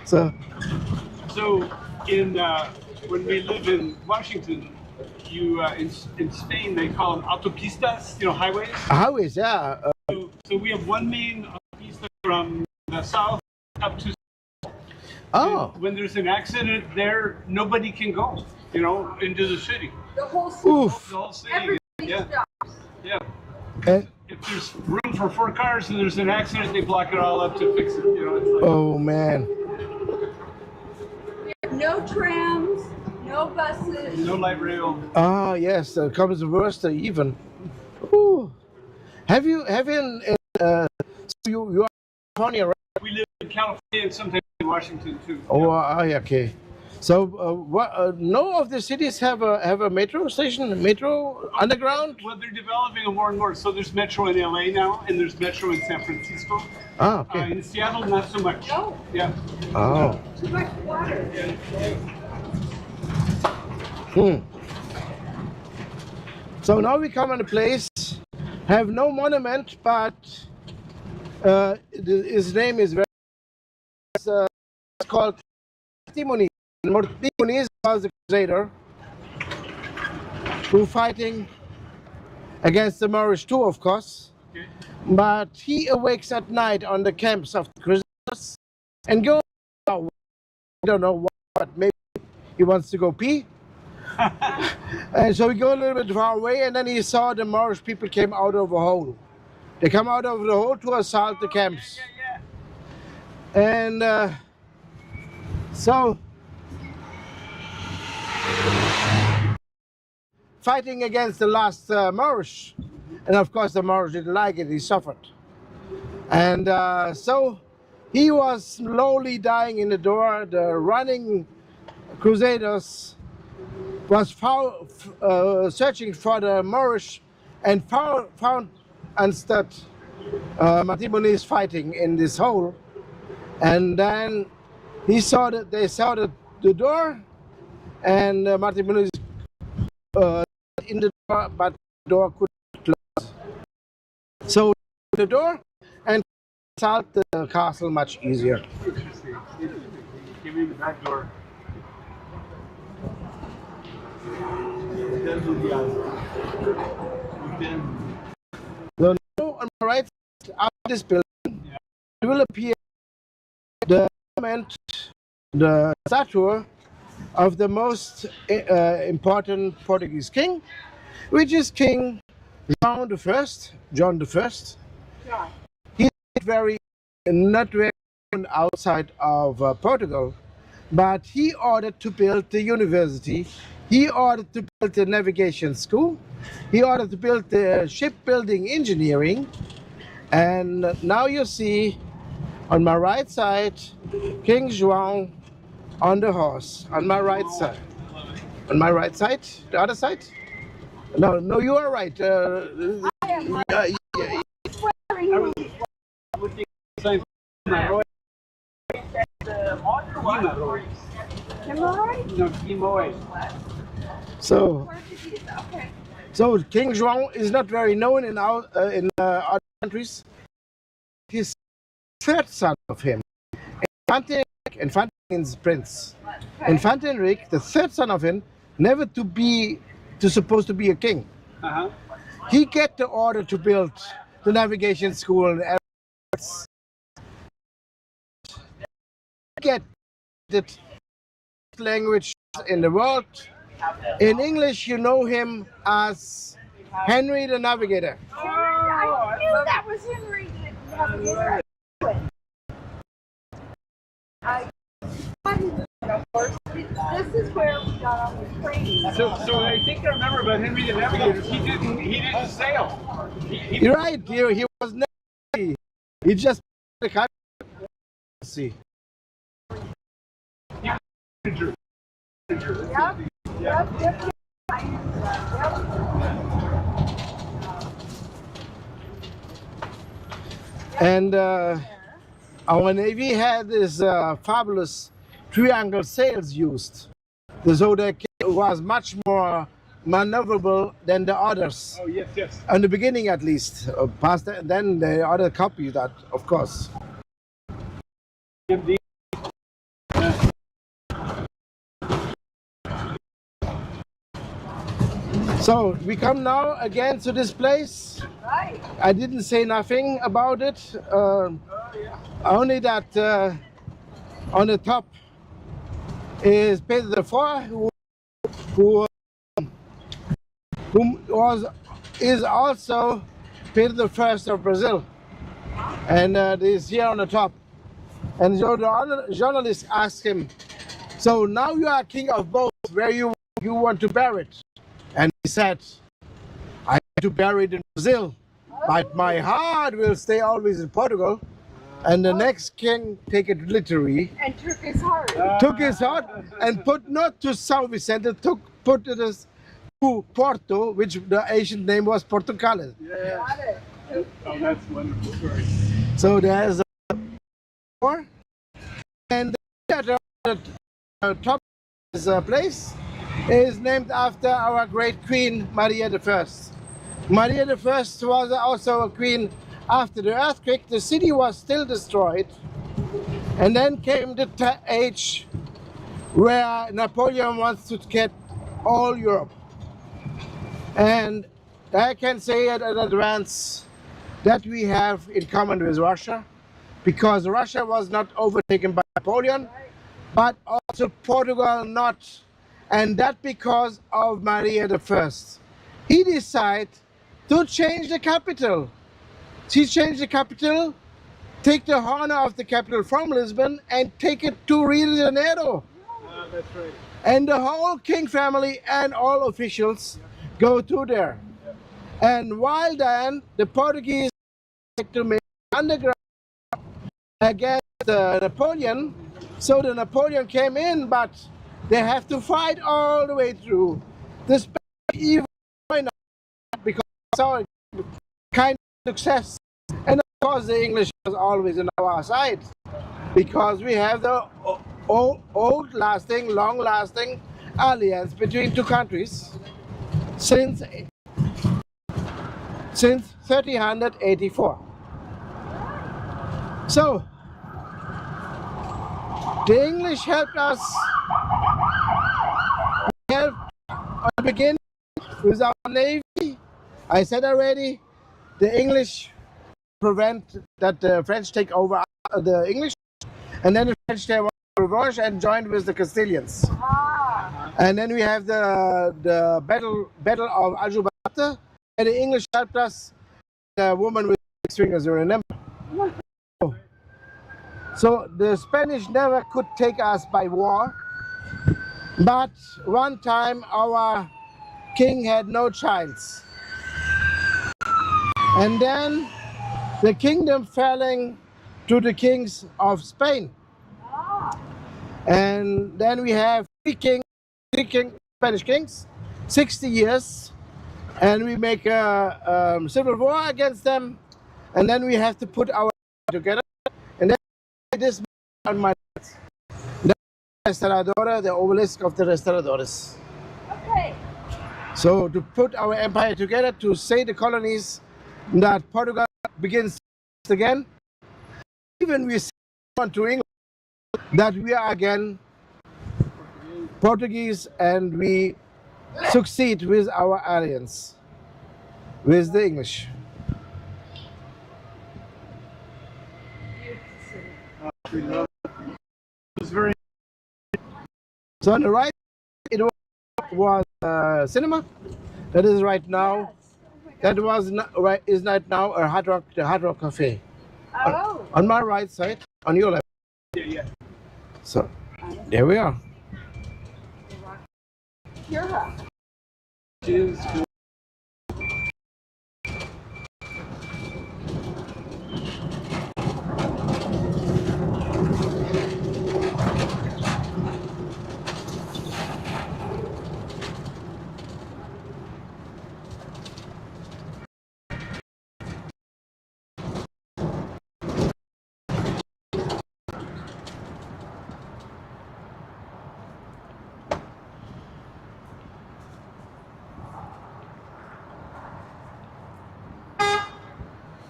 So, in when we live in Washington, you in Spain they call them autopistas, highways. highways, yeah. So we have one main autopista from the south up to. Oh, And when there's an accident there, nobody can go, into the city. The whole city. oof. The whole city. Everybody Yeah. stops. Yeah. And, If there's room for 4 cars and there's an accident, they block it all up to fix it. It's like, oh man. No trams, no buses. no light rail. Ah, yes, that comes the worst even. Ooh. Have you so you are in California, right? We live in California and sometimes in Washington too. Oh, yeah, okay. So, no of the cities have a metro station, metro underground. Well, they're developing it more and more. So there's metro in LA now, and there's metro in San Francisco. Ah, okay. In Seattle, not so much. No. Yeah. Oh. Too much water. Hmm. So now we come in a place, have no monument, but his name is very, it's called Timony. Timony was a crusader who fighting against the Moorish too, of course. Okay. But he awakes at night on the camps of the crusaders and goes, I don't know what, but maybe he wants to go pee. And so we go a little bit far away, and then he saw the Moorish people came out of a hole. They come out of the hole to assault the camps. And so fighting against the last Moorish, and of course the Moorish didn't like it. He suffered, and so he was slowly dying in the door. The running crusaders was searching for the Moorish and found instead Martiboni's fighting in this hole, and then he saw that they saw the door, and Martiboni's in the door, but the door couldn't close. So the door and assault the castle much easier. Interesting. Give me the back door. So now on my right side of this building, it will appear the monument, the statue of the most important Portuguese king, which is King João I, John I. He's not very known outside of Portugal, but he ordered to build the university. He ordered to build the navigation school. He ordered to build the shipbuilding engineering. And now you see on my right side, King João on the horse, on my right side. On my right side, the other side? No, you are right. So King João is not very known in other countries. His third son of him, Infante is prince. Infante Henrique, the third son of him, never supposed to be a king. He get the order to build the navigation school and everything. Get the language in the world. In English, you know him as Henry the Navigator. I knew that was Henry the Navigator. This is where we got on the train. So I think I remember about Henry the Navigator. He didn't sail. You're right. He was never. He just the country. See. Yep. And our Navy had this fabulous triangle sails used. The Zodiac was much more maneuverable than the others. Oh, yes. In the beginning, at least. Past that, then the other copied that, of course. So we come now again to this place. Right. I didn't say nothing about it, only that on the top is Pedro IV, who is also Pedro I of Brazil, and is here on the top. And so the journalist asked him, "So now you are king of both. Where you want to bury it?" And he said, "I want to bury it in Brazil, but my heart will stay always in Portugal." And the next king take it literally. And took his heart. Took his heart and put not to São Vicente, put it as to Porto, which the ancient name was Portugal. Yeah. Got it. Oh, that's wonderful. Story. So there's a four, and the top of this place is named after our great queen Maria I. Maria I was also a queen. After the earthquake, the city was still destroyed, and then came the age where Napoleon wants to get all Europe. And I can say at an advance that we have in common with Russia, because Russia was not overtaken by Napoleon, but also Portugal not, and that because of Maria I. He decided to change the capital. She changed the capital, take the honor of the capital from Lisbon and take it to Rio de Janeiro. That's right. And the whole king family and all officials go to there. And while then, the Portuguese had to make underground against Napoleon. So the Napoleon came in, but they have to fight all the way through. The Spanish even because it's our kind of success. And of course the English was always on our side, because we have the old-lasting, long-lasting alliance between two countries since 1384. So the English helped us. Helped at the beginning with our navy. I said already, the English prevent that the French take over the English, and then the French take revanche and joined with the Castilians. And then we have the battle of Aljubarrota, and the English helped us. The woman with 6 fingers, you remember? So the Spanish never could take us by war, but one time our king had no childs, and then the kingdom fell to the kings of Spain. And then we have three Spanish kings, 60 years, and we make a civil war against them, and then we have to put our together. And then this on my Restauradora, the obelisk of the Restauradores. Okay. So to put our empire together, to say the colonies that Portugal begins again, even we say to England that we are again Portuguese, and we succeed with our alliance with the English. It was very. So on the right, it was cinema. That is right now. That was not, right. Is not now a Hard Rock, the Hard Rock Cafe. Oh. On my right side, on your left. Yeah. So there we are. Kira. Is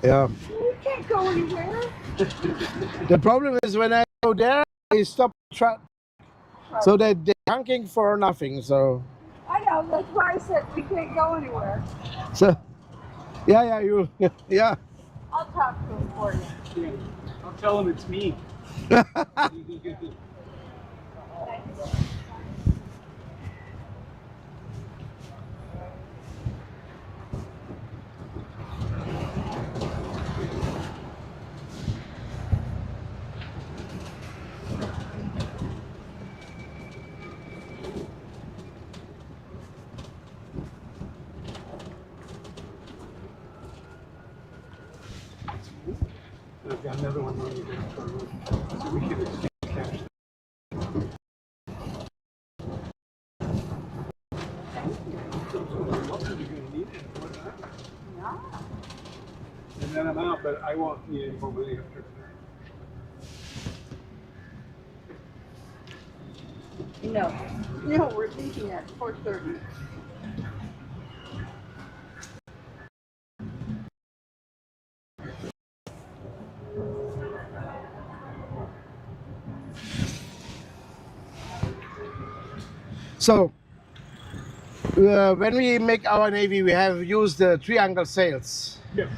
Yeah. You can't go anywhere. The problem is when I go there, they stop truck, so they're honking for nothing. So I know. That's why I said we can't go anywhere. So, yeah, you, yeah. I'll talk to him for you. Yeah. I'll tell him it's me. I've got another one on you there. So we can exchange cash. And then I'm out, but I won't need any more money after that. No, we're leaving at 4:30. So, when we make our navy, we have used the triangle sails. Yes.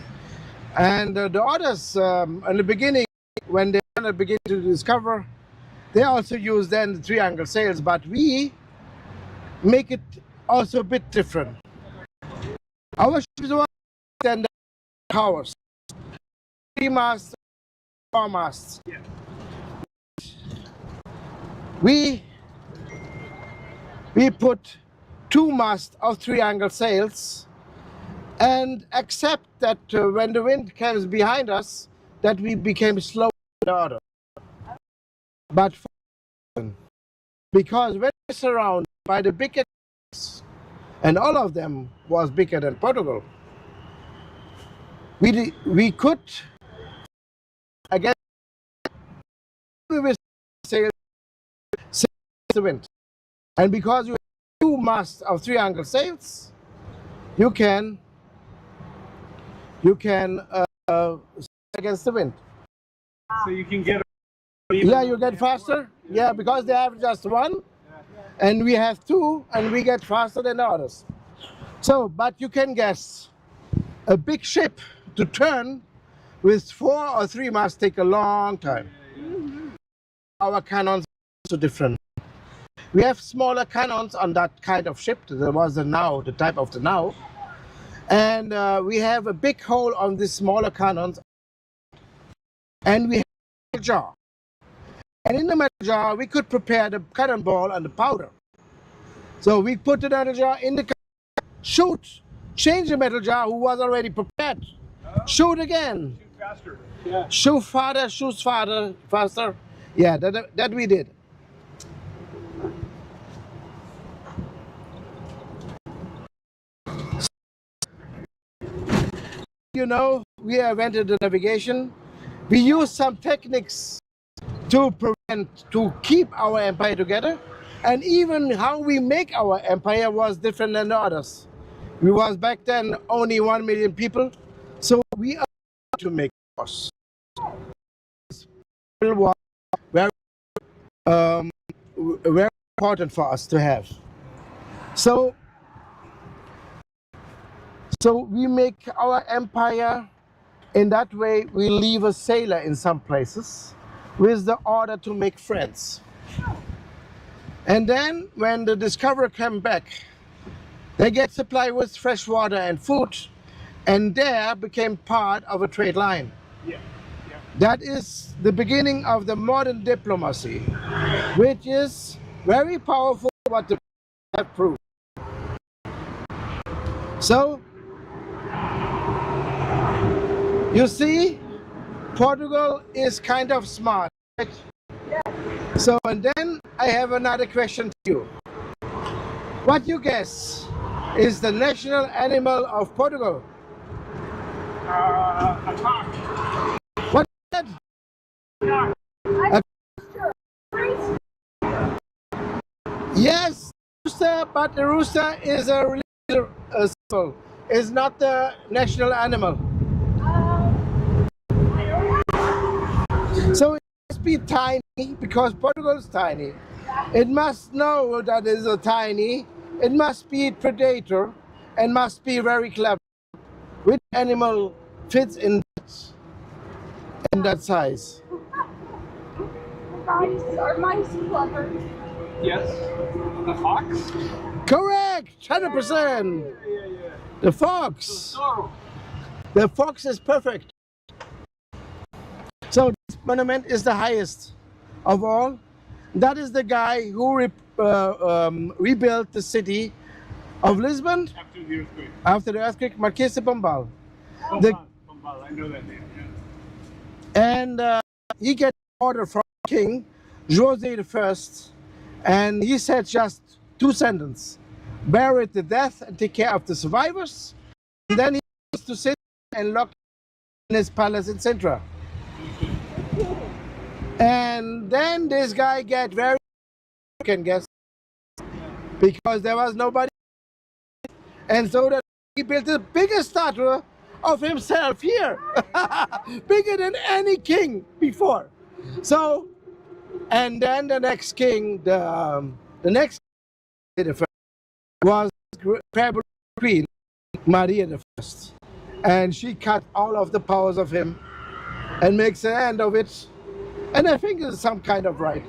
And the others, in the beginning, when they begin to discover, they also use then the triangle sails, but we make it also a bit different. Our ships were standard towers, 3 masts, 4 masts. Yeah. We put 2 masts of triangle sails and accept that when the wind comes behind us, that we became slow in order. But because when we're surrounded by the bigger ships, and all of them was bigger than Portugal, we could again with sail the wind. And because you have 2 masts of triangle sails, you can sail against the wind. So you can get. Yeah, you get faster. Yeah, because they have just 1, and we have 2, and we get faster than the others. So, but you can guess, a big ship to turn with 4 or 3 masts take a long time. Our cannons are also different. We have smaller cannons on that kind of ship. There was the now, the type of the now. And we have a big hole on these smaller cannons. And we have a jar. And in the metal jar, we could prepare the cannonball and the powder. So we put it in the jar, in the shoot, change the metal jar who was already prepared. Shoot again. Shoot faster. Yeah. Shoot farther, shoot farther, faster. Yeah, that we did. You know, we invented the navigation. We used some techniques to keep our empire together. And even how we make our empire was different than the others. We was back then only 1 million people. So we are to make us. It was very, very important for us to have. So we make our empire in that way. We leave a sailor in some places with the order to make friends. And then when the discoverer came back, they get supplied with fresh water and food, and there became part of a trade line. Yeah. Yeah. That is the beginning of the modern diplomacy, which is very powerful, what the have proved. So, you see, Portugal is kind of smart, right? Yeah. So, and then I have another question to you. What you guess is the national animal of Portugal? A cock. What is that? Yes, rooster, but the rooster is a religious symbol. It's not the national animal. So it must be tiny because Portugal is tiny. It must know that it's a tiny it must be predator and must be very clever. Which animal fits in that size? Are mice clever? Yes. The fox? Correct, 100%. The fox. Oh. The fox is perfect. So this monument is the highest of all. That is the guy who rebuilt the city of Lisbon After the earthquake. after the earthquake, Marquês de Pombal. Pombal, I know that name. Yeah. And he got order from King Jose I, and he said just two sentences: bury the death and take care of the survivors. And then he was to sit and lock in his palace in Sintra. And then this guy get very, you can guess, because there was nobody, and so that he built the biggest statue of himself here, bigger than any king before. So, and then the next king, the next was fabulous Queen Maria I, and she cut all of the powers of him and makes an end of it. And I think it's some kind of right.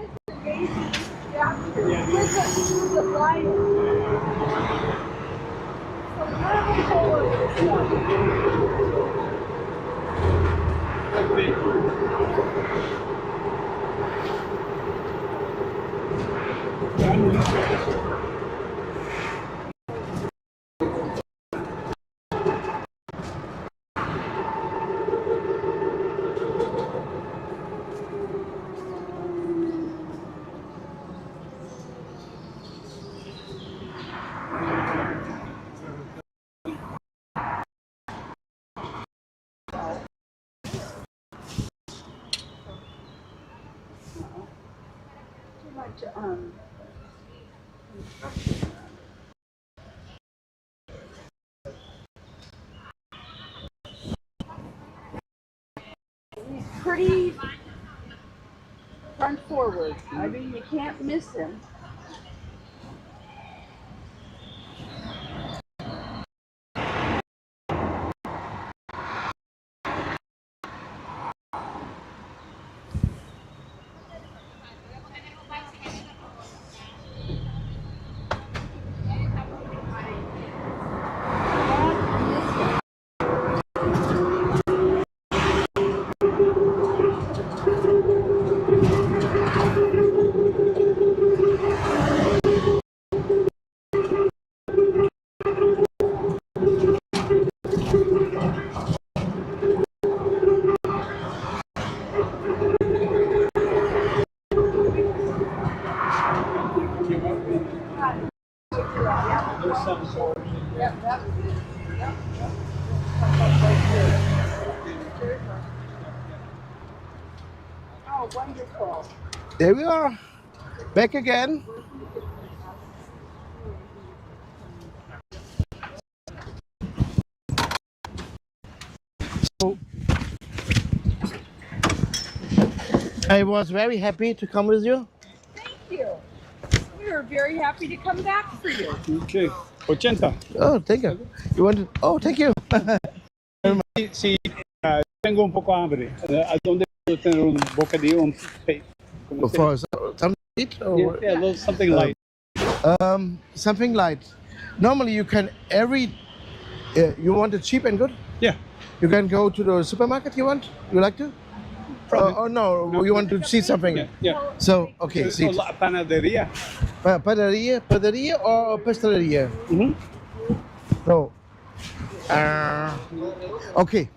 He's pretty front forward. I mean, you can't miss him. Oh, wonderful. There we are, back again. So, I was very happy to come with you. Thank you. We were very happy to come back for you. Okay. 80. Oh, thank you. You wanted? Oh, thank you. Sí, tengo un poco hambre. ¿A dónde puedo tener un bocadillo? For something to eat? Or, Yeah, a little something light. something light. Normally, you can you want it cheap and good? Yeah. You can go to the supermarket. You want? You like to? Probably. Oh no, you want to see something? Yeah, yeah. So okay, see. La panadería. Panaderia or pasteleria? Mm-hmm. So, okay.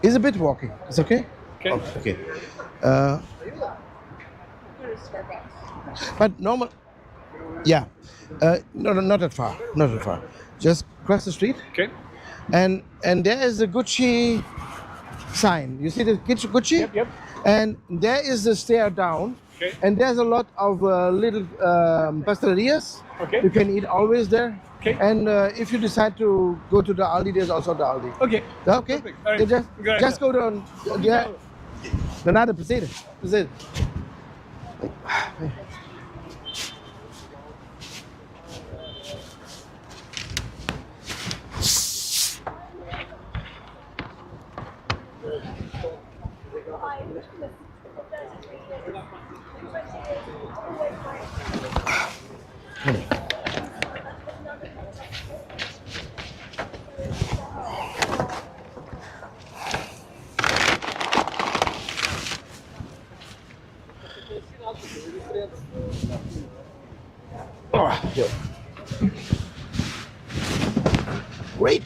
It's a bit walking. It's okay? Okay. Okay. But normal, yeah. No, not that far. Not that far. Just cross the street, Okay. and there is a Gucci sign. You see the Gucci? Yep, yep. And there is the stair down. Okay. And there's a lot of little pastelerias. Okay. You can eat always there. Okay. And if you decide to go to the Aldi, there's also the Aldi. Okay. Okay. Perfect. All right. You Good just idea. go down. Yeah. No, nada, precede. Oh, here. Great.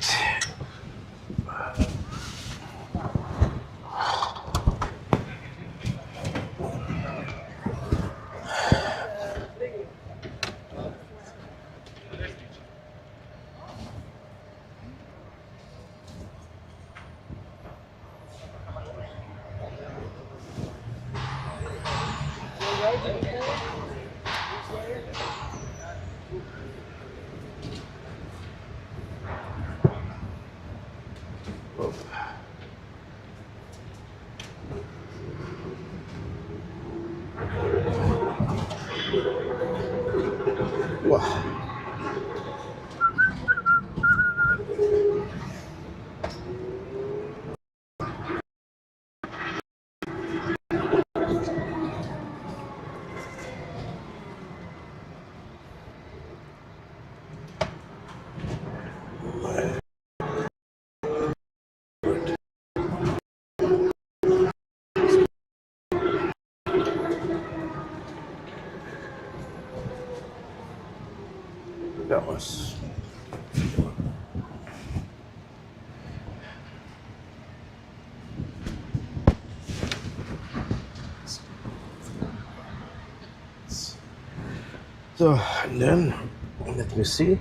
Wow. That was. So, and then, let me see.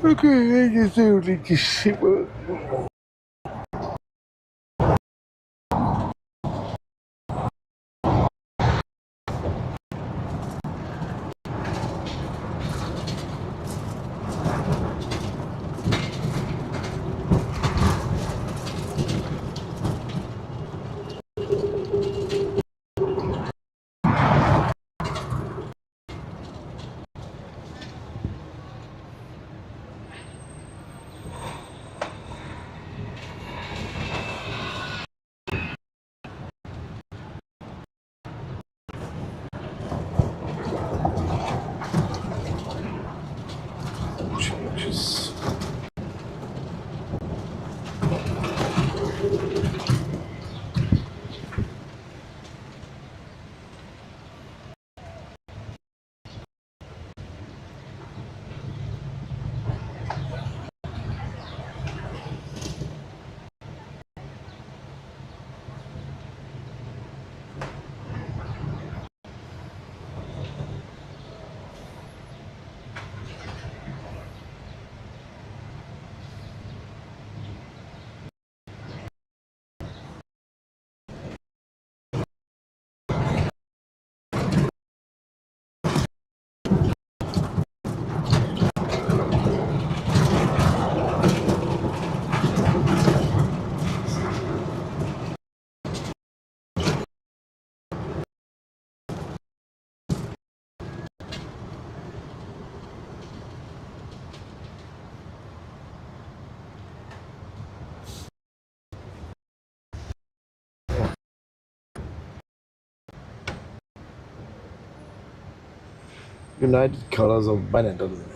Okay, I just only just sit. Changes. United Colors of Benetton.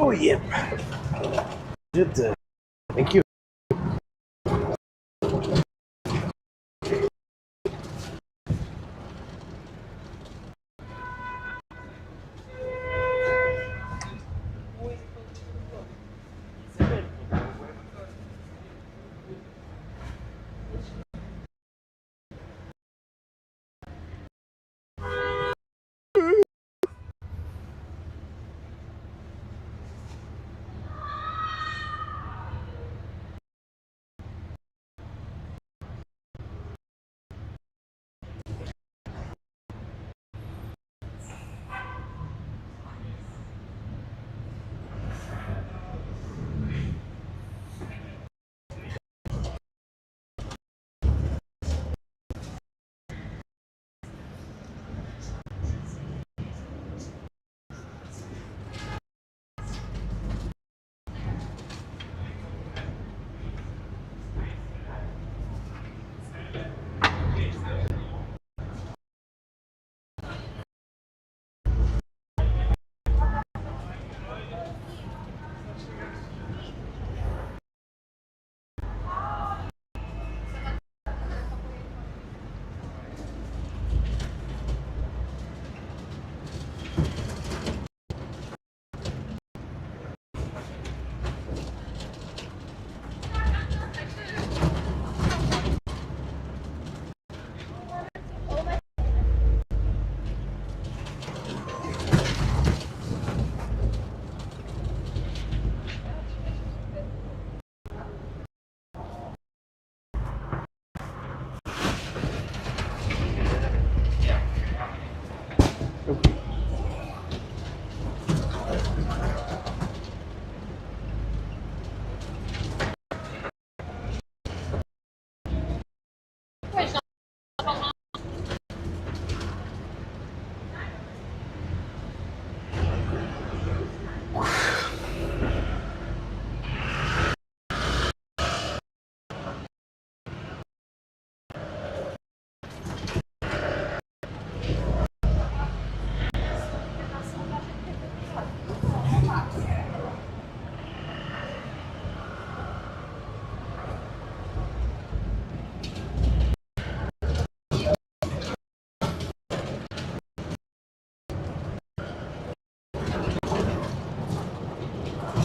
Oh, yep. Good. Thank you.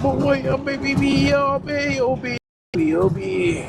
Boy, oh baby, oh baby, oh baby, oh baby.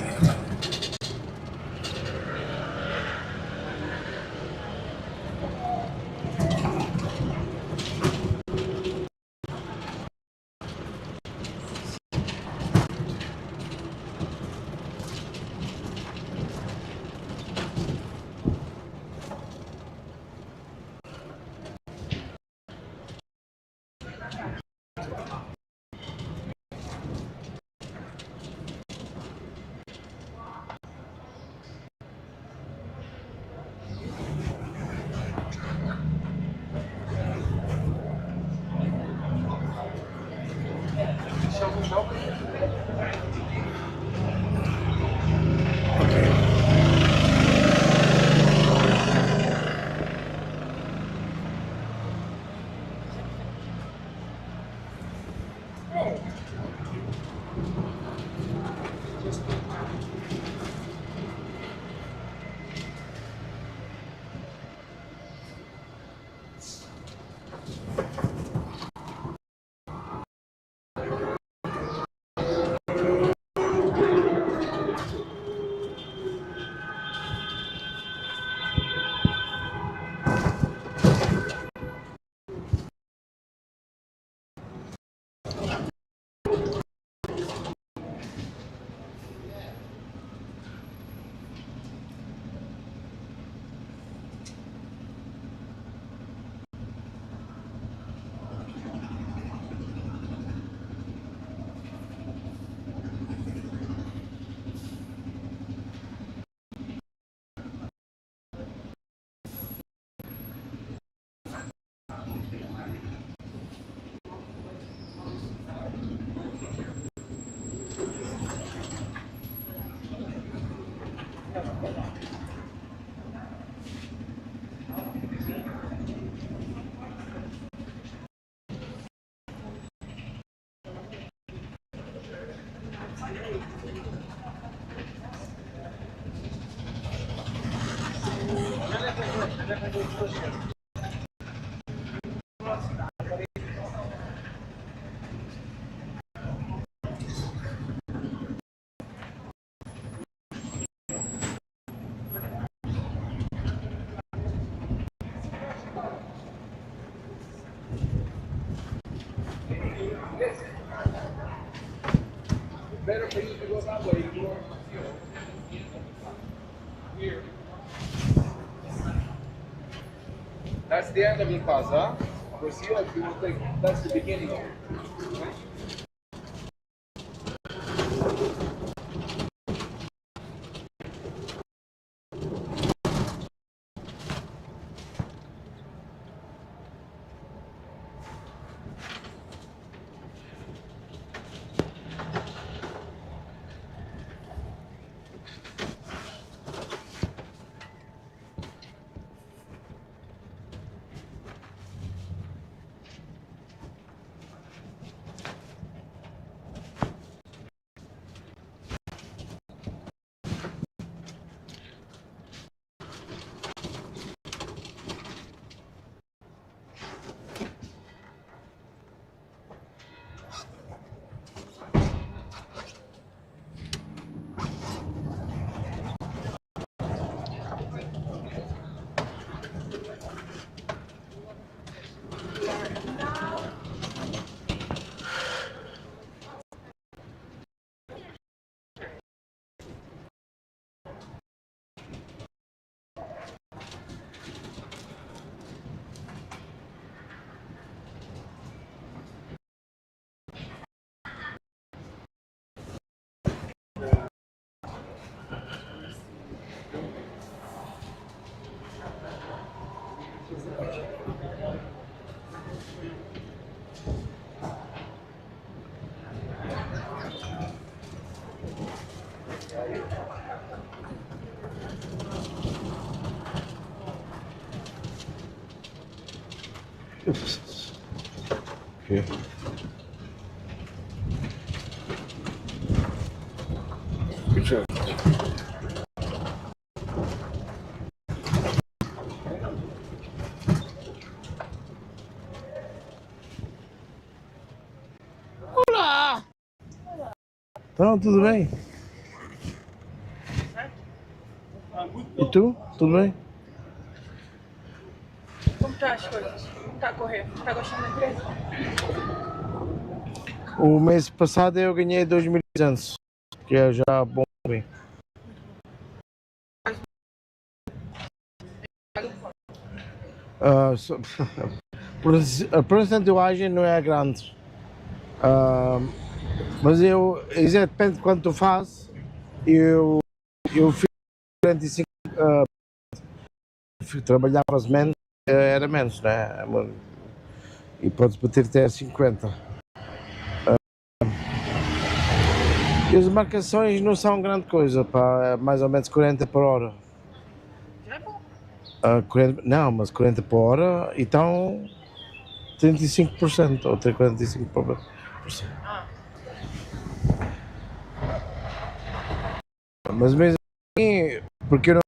Better for you to go that way. Here. That's the end of the plaza. Proceed, you will take, that's the beginning. Okay. Good job. Olá! Então, tudo bem? E tu? Tudo bem? Como tá as coisas? Como tá a correr? Tá gostando da empresa? O mês passado eu ganhei 2.200, que é já bom bem. A porcentagem não é grande, mas isso depende de quanto tu fazes. Eu fiz 45, trabalhavas menos, era menos, né? E podes bater até 50. E as marcações não são grande coisa, pá, mais ou menos 40 por hora. Já é bom. 40, não, mas 40 por hora, então 35% ou 45%. Ah, Mas mesmo assim, porque eu não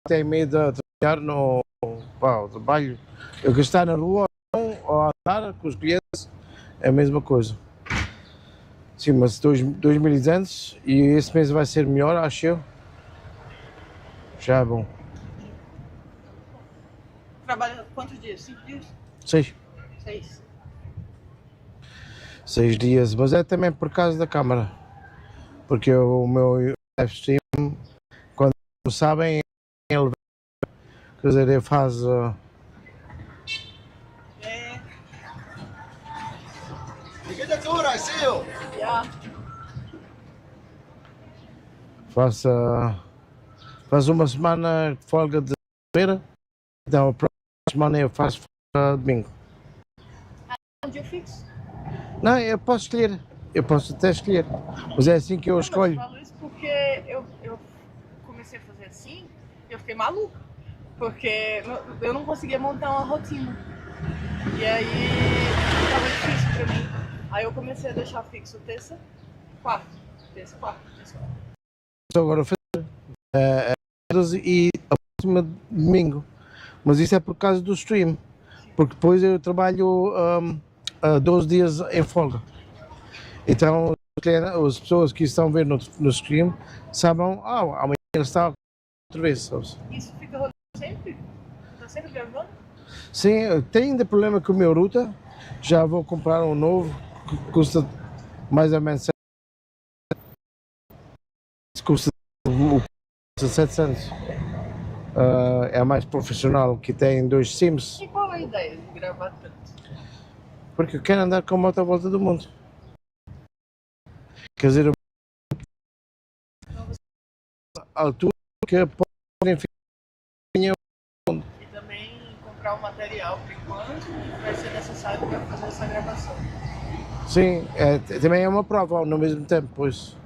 tenho medo de trabalhar no trabalho, eu gastar na rua ou a andar com os clientes é a mesma coisa. Sim, mas 2.200 e esse mês vai ser melhor, acho eu. Já é bom. trabalha quantos dias? 5 dias? 6. 6. 6 dias, mas é também por causa da câmara. Porque o meu livestream, quando não sabem, ele quer dizer, ele faz. Já. Faz uma semana de folga de feira, então a próxima semana eu faço folga de domingo. Um dia fixo? Não, eu posso escolher, eu posso até escolher, mas é assim que eu escolho. Eu falo isso porque eu comecei a fazer assim e eu fiquei maluca. Porque eu não conseguia montar uma rotina. E aí tava difícil pra mim. Aí eu comecei a deixar fixo terça, quarta. Tem esse quarto. Estou agora a fazer e a próxima domingo. Mas isso é por causa do stream. Porque depois eu trabalho 12 dias em folga. Então as pessoas que estão a ver no stream sabem, amanhã ele está outra vez. Sabes? Isso fica rodando sempre? Tá sempre gravando? Sim, eu tenho ainda problema com a minha ruta. Já vou comprar um novo que custa mais ou menos custa 700. É mais profissional, que tem 2 sims. E qual é a ideia de gravar tanto? Porque eu quero andar com a moto à volta do mundo. Quer dizer, a altura que podem ficar. E também comprar o material por enquanto vai ser necessário para fazer essa gravação. Sim, também é uma prova no mesmo tempo, pois.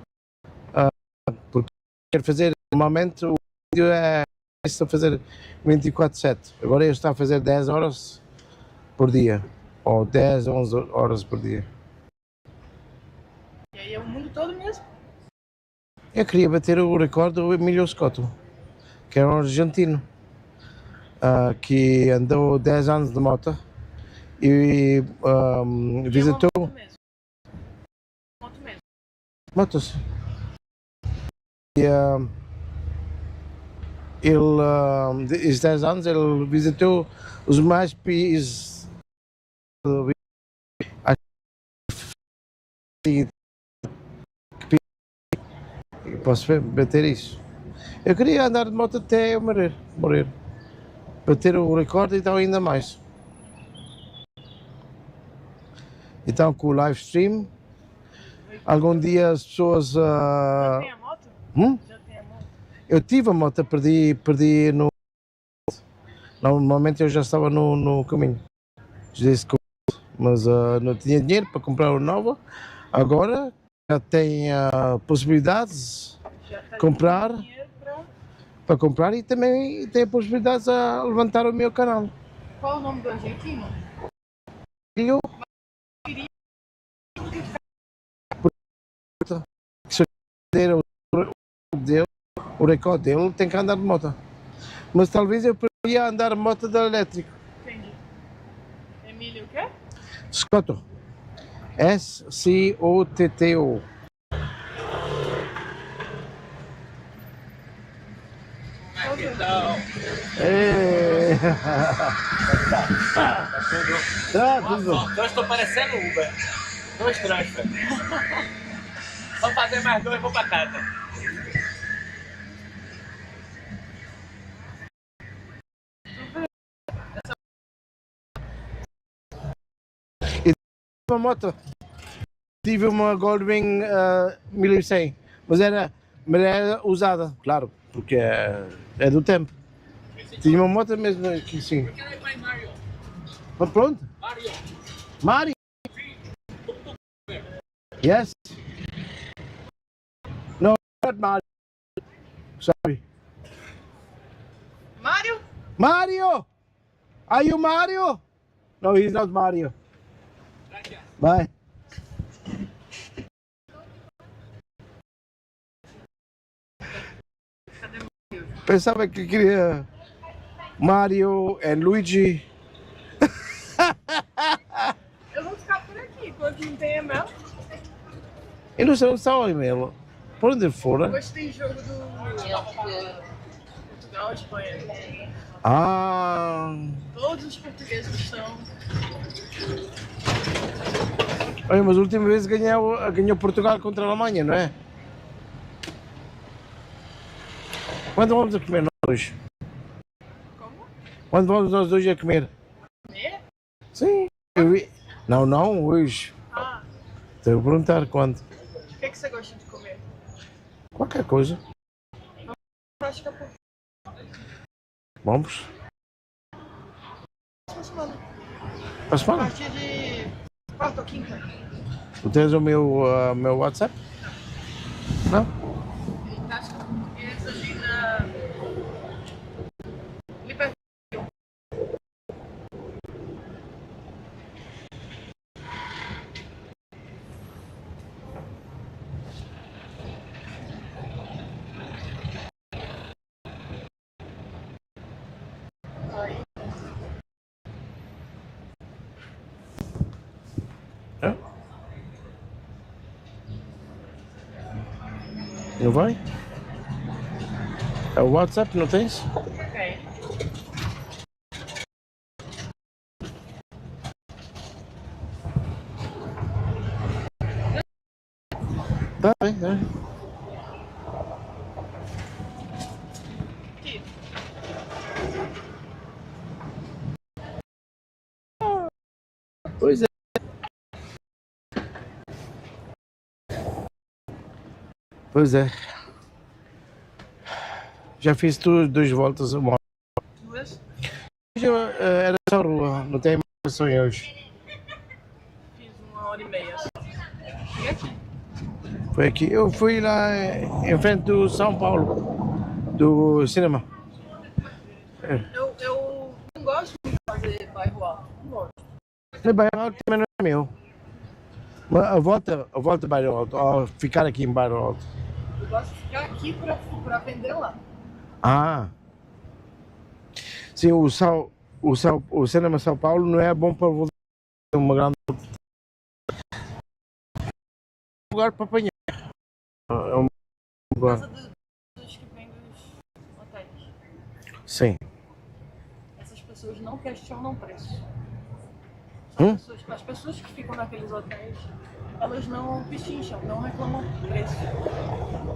Porque quero fazer, normalmente o vídeo estou a fazer 24/7. Agora eu estou a fazer 10 horas por dia. Ou 10, 11 horas por dia. E aí é o mundo todo mesmo? Eu queria bater o recorde do Emílio Scotto, que é um argentino, que andou 10 anos de moto e visitou Moto mesmo. Moto mesmo. motos. E ele, esses 10 anos, ele visitou os mais países. Posso bater isso. Eu queria andar de moto até eu morrer. Bater o recorde e então ainda mais. Então com o livestream, algum dia as pessoas. Já tem a moto? Já tem a moto? Eu tive a moto, perdi no. Normalmente eu já estava no caminho. Mas não tinha dinheiro para comprar uma nova. Agora já tenho possibilidades de comprar. Para comprar e também tenho a possibilidade de levantar o meu canal. Qual o nome do argentino? Eu se eu der o recorde dele, tem que andar de moto. Mas talvez eu preferia andar de moto da elétrico. Entendi. Emílio o quê? Scotto. S-C-O-T-T-O. É. Tudo. Eu estou parecendo Uber. 2 transfer. Vamos fazer mais 2 e vou pra casa. Uma moto. Tive uma Goldwing 1100, mas era usada, claro, porque é do tempo. Tinha uma moto mesmo aqui, sim. Mas pronto? Mario? Yes? No, not Mario. Sorry. Mário? Mario! Are you Mario? No, he's not Mario. Bye. Pensava que queria Mario e Luigi. Eu vou ficar por aqui, enquanto não tem e-mail. Eu não sei onde está o e-mail. Por onde for? Hoje tem jogo do Portugal e Espanha. Todos os portugueses estão. Olha, mas a última vez ganhou Portugal contra a Alemanha, não é? Quando vamos a comer nós hoje? Como? Quando vamos nós dois a comer? Comer? Sim. Não, hoje. Estou a perguntar quando. O que é que você gosta de comer? Qualquer coisa. Acho que é por Vamos? próxima semana. Para a A semana? partir de quarta ou quinta. Tu tens o meu WhatsApp? Não? Ele tá achando português ali na Liberdade. Não vai? É o WhatsApp, não tens? Tem. Tá bem, tá bem. Aqui. Pois é. Pois é. Já fiz tudo 2 voltas a uma. Duas. Era só rua, não tem mais hoje. Fiz 1h30 só. E aqui? Foi aqui. Eu fui lá em frente do São Paulo, do cinema. Eu não gosto de fazer bairro alto. Não gosto. No Bairro Alto também não é meu. Mas a volta Bairro Alto, ou ficar aqui em Bairro Alto. Eu gosto de ficar aqui pra vender lá. Ah. Sim, o cinema São Paulo não é bom para voltar uma grande lugar para apanhar. É um Por lugar. causa dos que vêm dos hotéis. Sim. Essas pessoas não questionam preço. Hum? As pessoas que ficam naqueles hotéis, elas não pechincham, não reclamam do preço.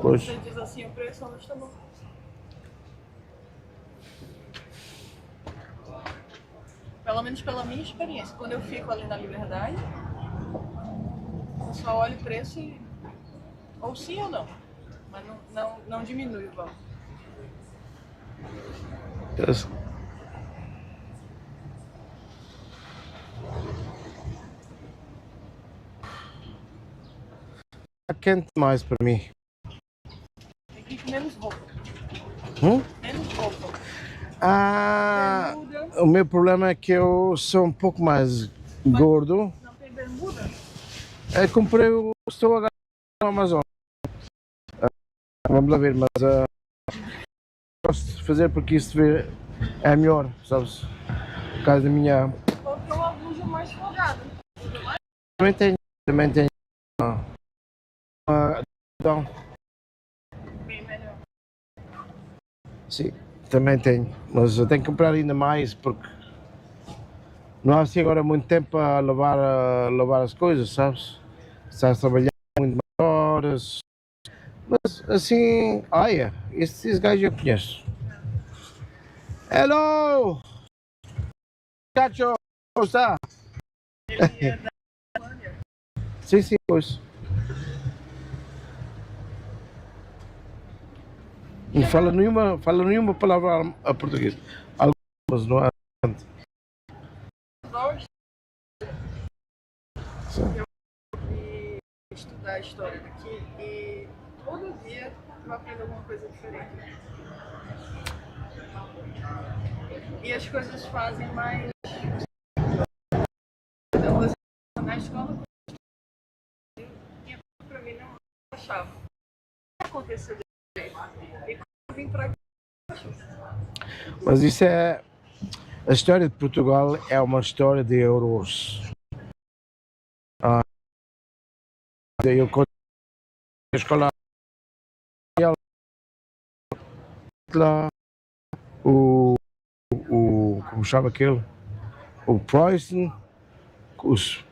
Pois. Você diz assim, o preço, elas tá bom. Pelo menos pela minha experiência. Quando eu fico ali na Liberdade, eu só olho o preço e... ou sim ou não. Mas não diminui o valor. Yes. Está quente mais para mim. Tem que ir com menos roupa. Menos roupa. Ah, Bermuda. o meu problema é que eu sou um pouco mais gordo. Não tem bermuda? Estou agora no Amazon. Vamos lá ver, mas gosto de fazer porque isso é melhor, sabes? Por causa da minha. Porque uma blusa mais folgada. Também tenho. Então, Bem melhor. sim, também tenho. Mas eu tenho que comprar ainda mais porque não há assim agora muito tempo a lavar as coisas, sabes? Estás a trabalhar muito mais horas. Mas assim, olha, esse gajo eu conheço. Hello! Cacho, como está? Ele é da Holândia. Sim, pois. Não fala nenhuma palavra a português. Algumas, não é? Dois. Sim. E estudar a história daqui e todo dia eu aprendo alguma coisa diferente. E as coisas fazem mais. Então, na escola, pra mim não achava. O que aconteceu desse jeito? E quando eu vim pra cá, Mas isso é. A história de Portugal é uma história de euros. Eu quando a escola lá, como chama aquele? O Preußen, que as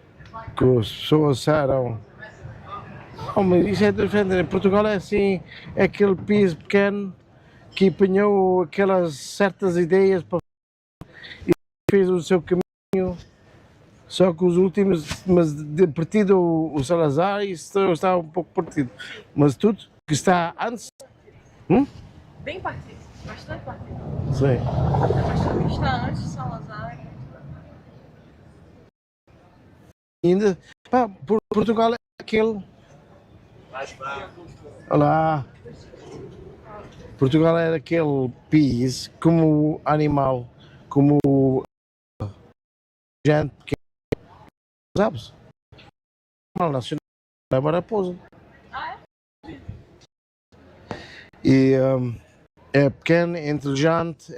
pessoas eram. Oh, mas isso é diferente. Portugal é assim, é aquele país pequeno que apanhou aquelas certas ideias e fez o seu caminho. Só que os últimos, mas partido o Salazar, isso está um pouco partido. Mas tudo que está antes. bem partido, bastante partido. Sim. Mas tudo que está antes de Salazar. Ainda. Pá, Portugal é aquele. Olá. Portugal era aquele país como animal, como gente que sabes? Animal nacional agora pousa. Ah, é? E é pequeno, é inteligente,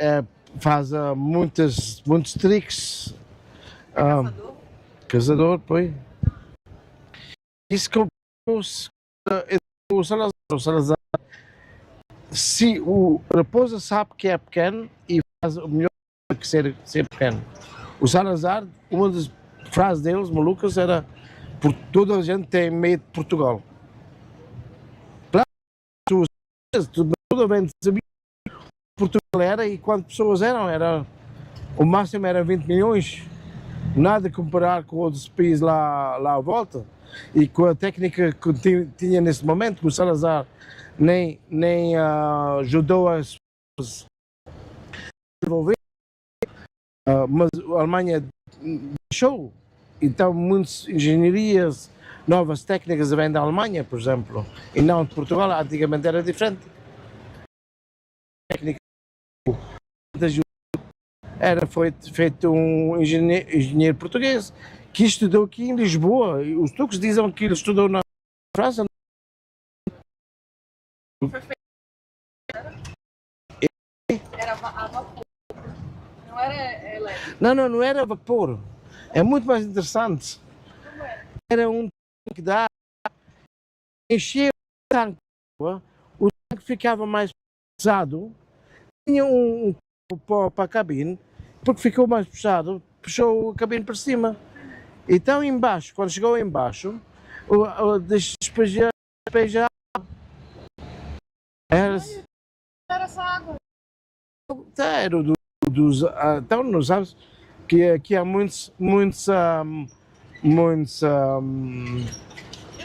faz muitos tricks. Caçador? Caçador, pois. Isso que o Salazar se o Raposa sabe que é pequeno e faz o melhor que ser pequeno. O Salazar, uma das frases deles, malucas, era por toda a gente tem medo de Portugal. Claro, toda a gente sabia que Portugal era e quantas pessoas eram, o máximo era 20 milhões, nada a comparar com outros países lá à volta. E com a técnica que tinha nesse momento, o Salazar nem ajudou a se desenvolver, mas a Alemanha deixou. Então, muitas engenharias, novas técnicas vêm da Alemanha, por exemplo, e não de Portugal. Antigamente era diferente. A técnica era feito um engenheiro português que estudou aqui em Lisboa. Os turcos dizem que ele estudou na França. Era a vapor. Não era elétrico. Não era vapor. É muito mais interessante. Como é? Era um tanque de água, enchia o tanque de água, o tanque ficava mais pesado, tinha um para a cabine, porque ficou mais pesado, puxou a cabine para cima. Então embaixo, quando chegou embaixo, despejar era Essa água. então não sabes que aqui há muitos Eu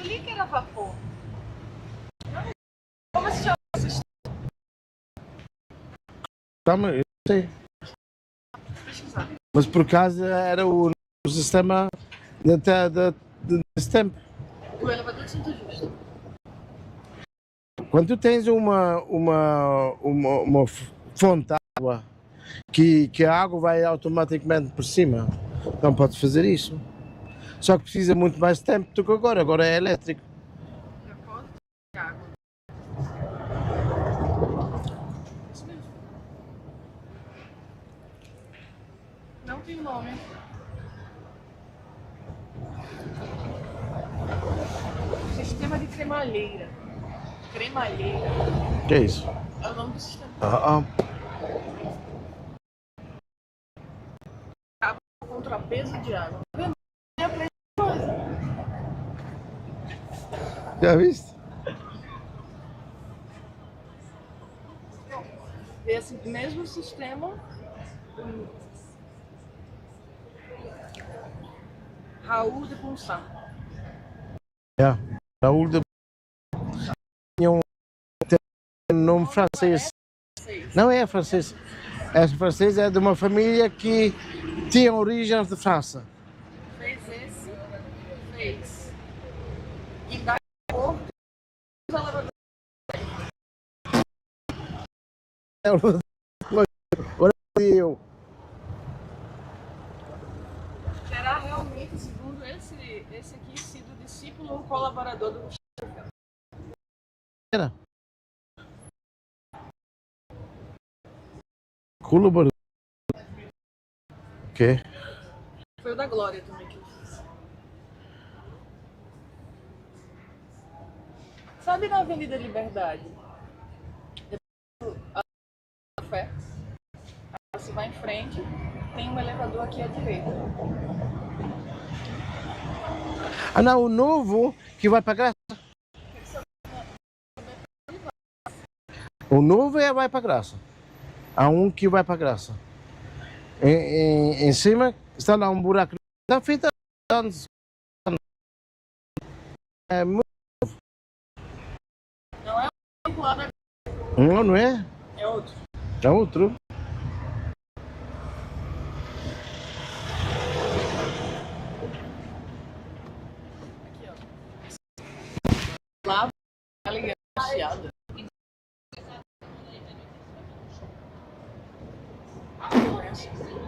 li que era vapor. Como se chama esse sistema? eu sei, Pesquisar. mas por acaso era o sistema desse tempo. O elevador de Santo Justo. Quando tu tens uma fonte de água que a água vai automaticamente por cima, então podes fazer isso. Só que precisa muito mais tempo do que agora é elétrico. Depósito de água. Isso mesmo. Não tem nome. Sistema de cremalheira. Cremalheira. Que é isso? É o nome do sistema. Contrapeso de água. Tá vendo? Eu aprendi coisa. Já viste? Esse mesmo sistema. Raul de Ponsat. Raul de tinha um nome francês. Não é francês. Esse francês é de uma família que tinha origens de França. Fez esse. Fez. E dá cor. Eu. Terá realmente, segundo esse aqui, sido discípulo ou colaborador do Era. Colaborador. O quê? Foi o da Glória também que eu fiz. Sabe na Avenida Liberdade? Depois do café. Aí você vai em frente, tem um elevador aqui à direita. Ah não, o novo que vai para Graça. O novo vai para Graça. Há um que vai para Graça. Em cima está lá um buraco. Está feito há anos. É muito... Não é um lá da... Não é? É outro. É outro. Aqui, ó. Lá, ela anunciada.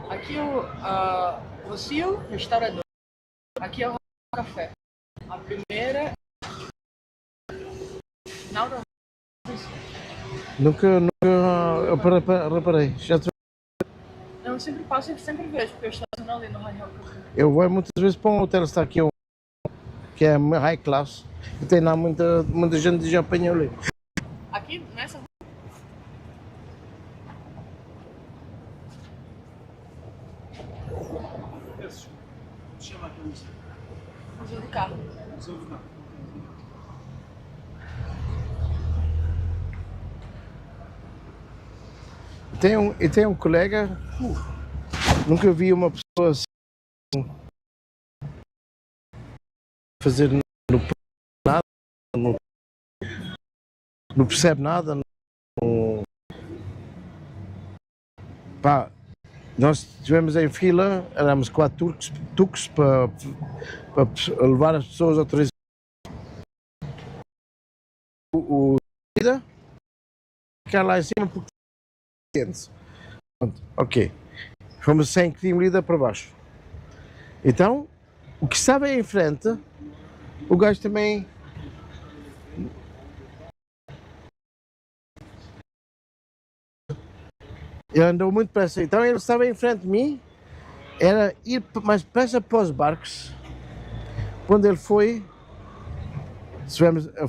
Aqui o Rocio, restaurador. Aqui é o café. A primeira. Final da. Nunca eu reparei. Não, eu sempre passo e sempre vejo, porque eu estaciono ali no Radial Café. Eu vou muitas vezes para um hotel, está aqui que é high class, e tem lá muita gente de champanhe ali. Aqui, nessa. chama aqui? Museu do carro. Museu do Carro. Tem um colega, nunca vi uma pessoa assim fazer nada, não percebe nada. Pá, nós estivemos em fila, éramos 4 tucs para levar as pessoas ao turismo. O vida ficar lá em cima porque quente. Ok, fomos sem clima lida para baixo. Então, o que estava em frente, o gajo também. Ele andou muito depressa, então ele estava em frente de mim, era ir mais depressa para os barcos. Quando ele foi,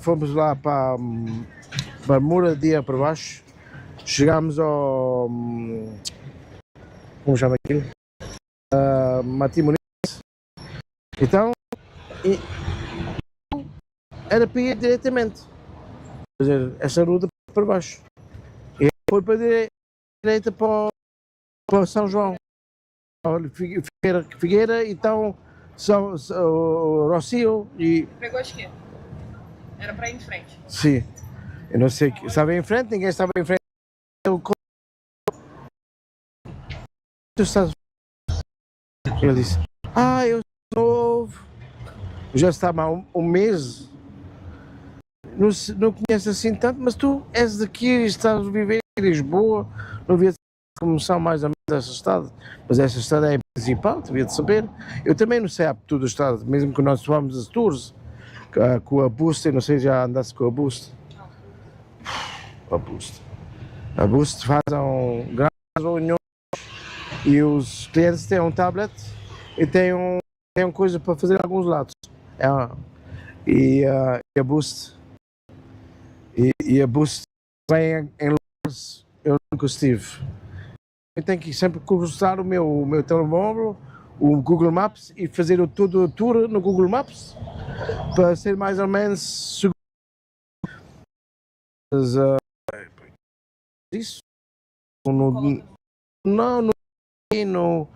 fomos lá para a moradia para baixo, chegámos ao. Como chama aquilo? Matimonense. Então, era para ir diretamente, fazer essa ruta para baixo. E ele foi para a direita para São João. Figueira, então Rocio e. Pegou a esquerda. Era pra ir em frente. Sim, eu não sei, estava em frente, ninguém estava em frente. Ele disse, eu sou novo, já estava há um mês, não conheço assim tanto, mas tu és daqui, estás a viver em Lisboa, não havia começar mais ou menos essa estrada, mas essa estrada é a principal, devia de saber. Eu também não sei tudo da estrada, mesmo que nós fomos as tours com a Boost, eu não sei se já andaste com a Boost. A Boost faz grandes reuniões e os clientes têm um tablet e têm uma coisa para fazer em alguns lados. E a Boost vem em lugares eu nunca estive. Eu tenho que sempre cruzar o meu telemóvel, o Google Maps e fazer todo o tour no Google Maps para ser mais ou menos seguro. Mas, isso não,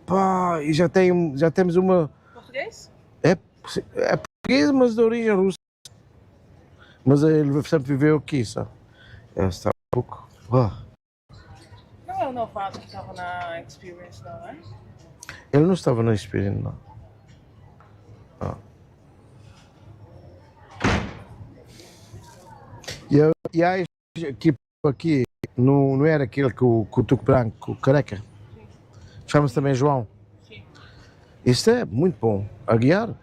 pá, e já temos uma. Português? É português, mas de origem russa. Mas ele sempre viveu aqui, sabe? Está um pouco. Não é o novato que estava na Experience, não é? Ele não estava na Experience, não. E há aqui não era aquele com o tuco branco, careca. Chama-se também João. Sim. Isto é muito bom. A guiar.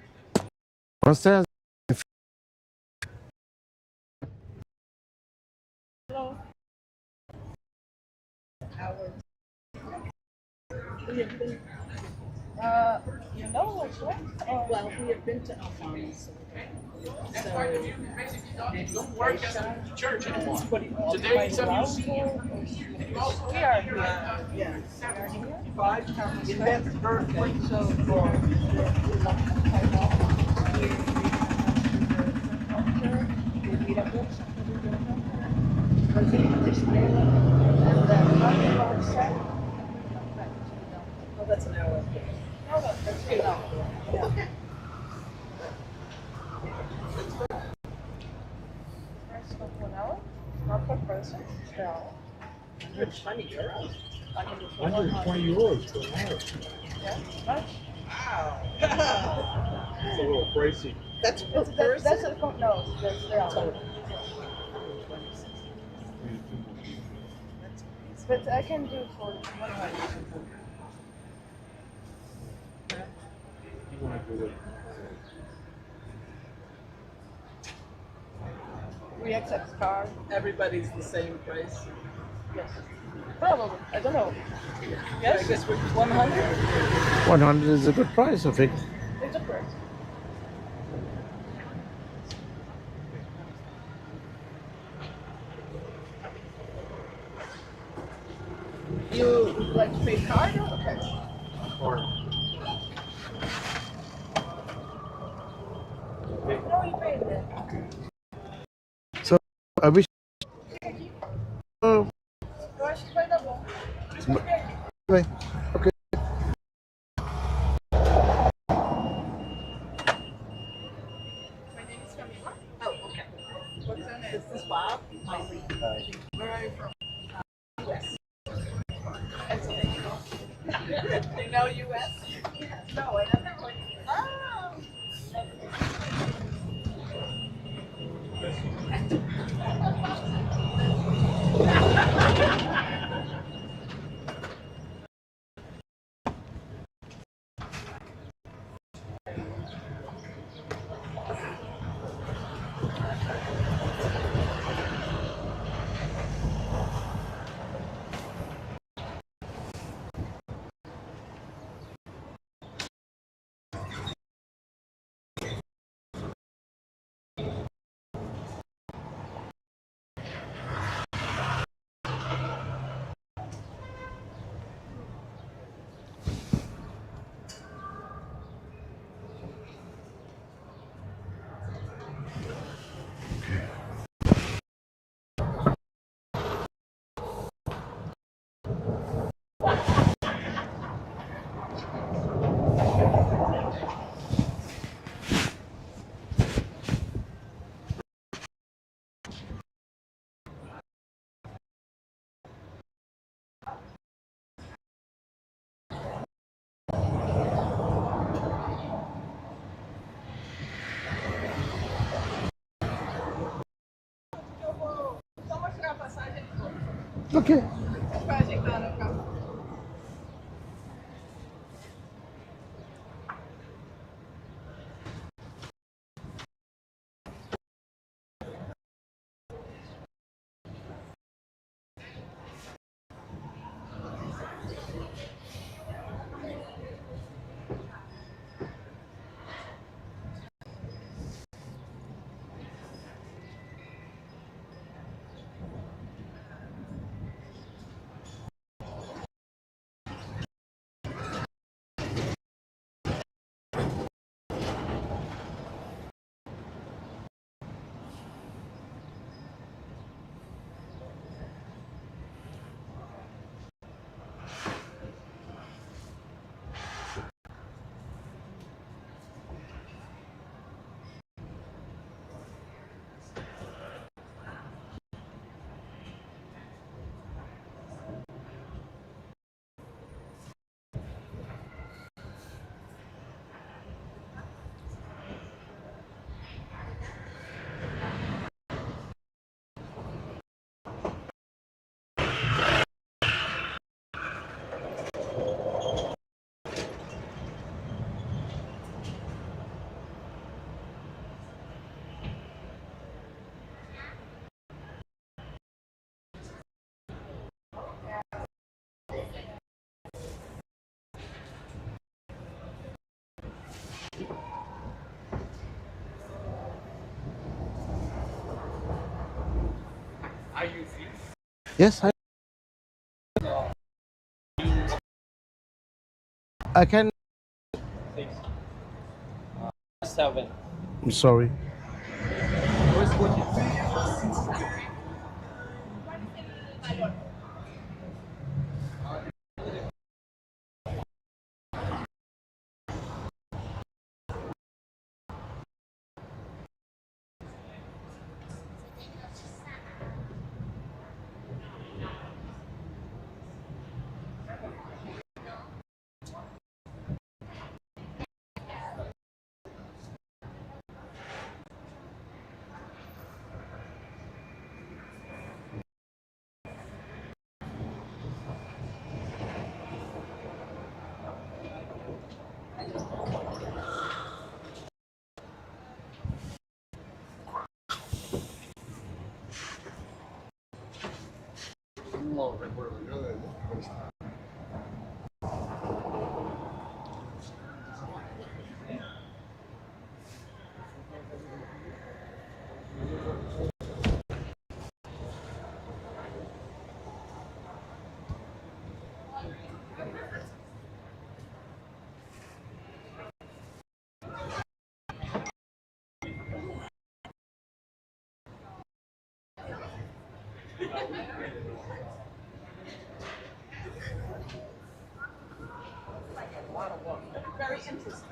Hello. You know which one? Well, we have been to Alfama, so Don't work as a church anymore. Today, By except João? you see We are here. yes. event birthday. So for Oh, that's an hour. no, that's good. Yeah. Price of 1 hour, not per person. So 120 euros. I can do for 100. euros per hour. Yeah, much. It's a little pricey. That's per That's person? a no, that's the hour. But I can do for 100. You want to do it? We accept card. Everybody's the same price. Yes. Probably. I don't know. I Yes. guess we're 100. 100 is a good price, I think. It's a price. You would like to pay card or cash? Or So I wish. Oh, Eu acho que vai dar bom. okay. Okay. My name is Camila. Oh, okay. What's your name? This is Bob. Eileen. Where are you from? U.S. Pennsylvania. You know U.S.? No, I never went. Oh. Só mostrar a passagem de volta. Okay. Vai ajeitar no carro. Are you free? Yes, I can. 7. I'm sorry. Very interesting.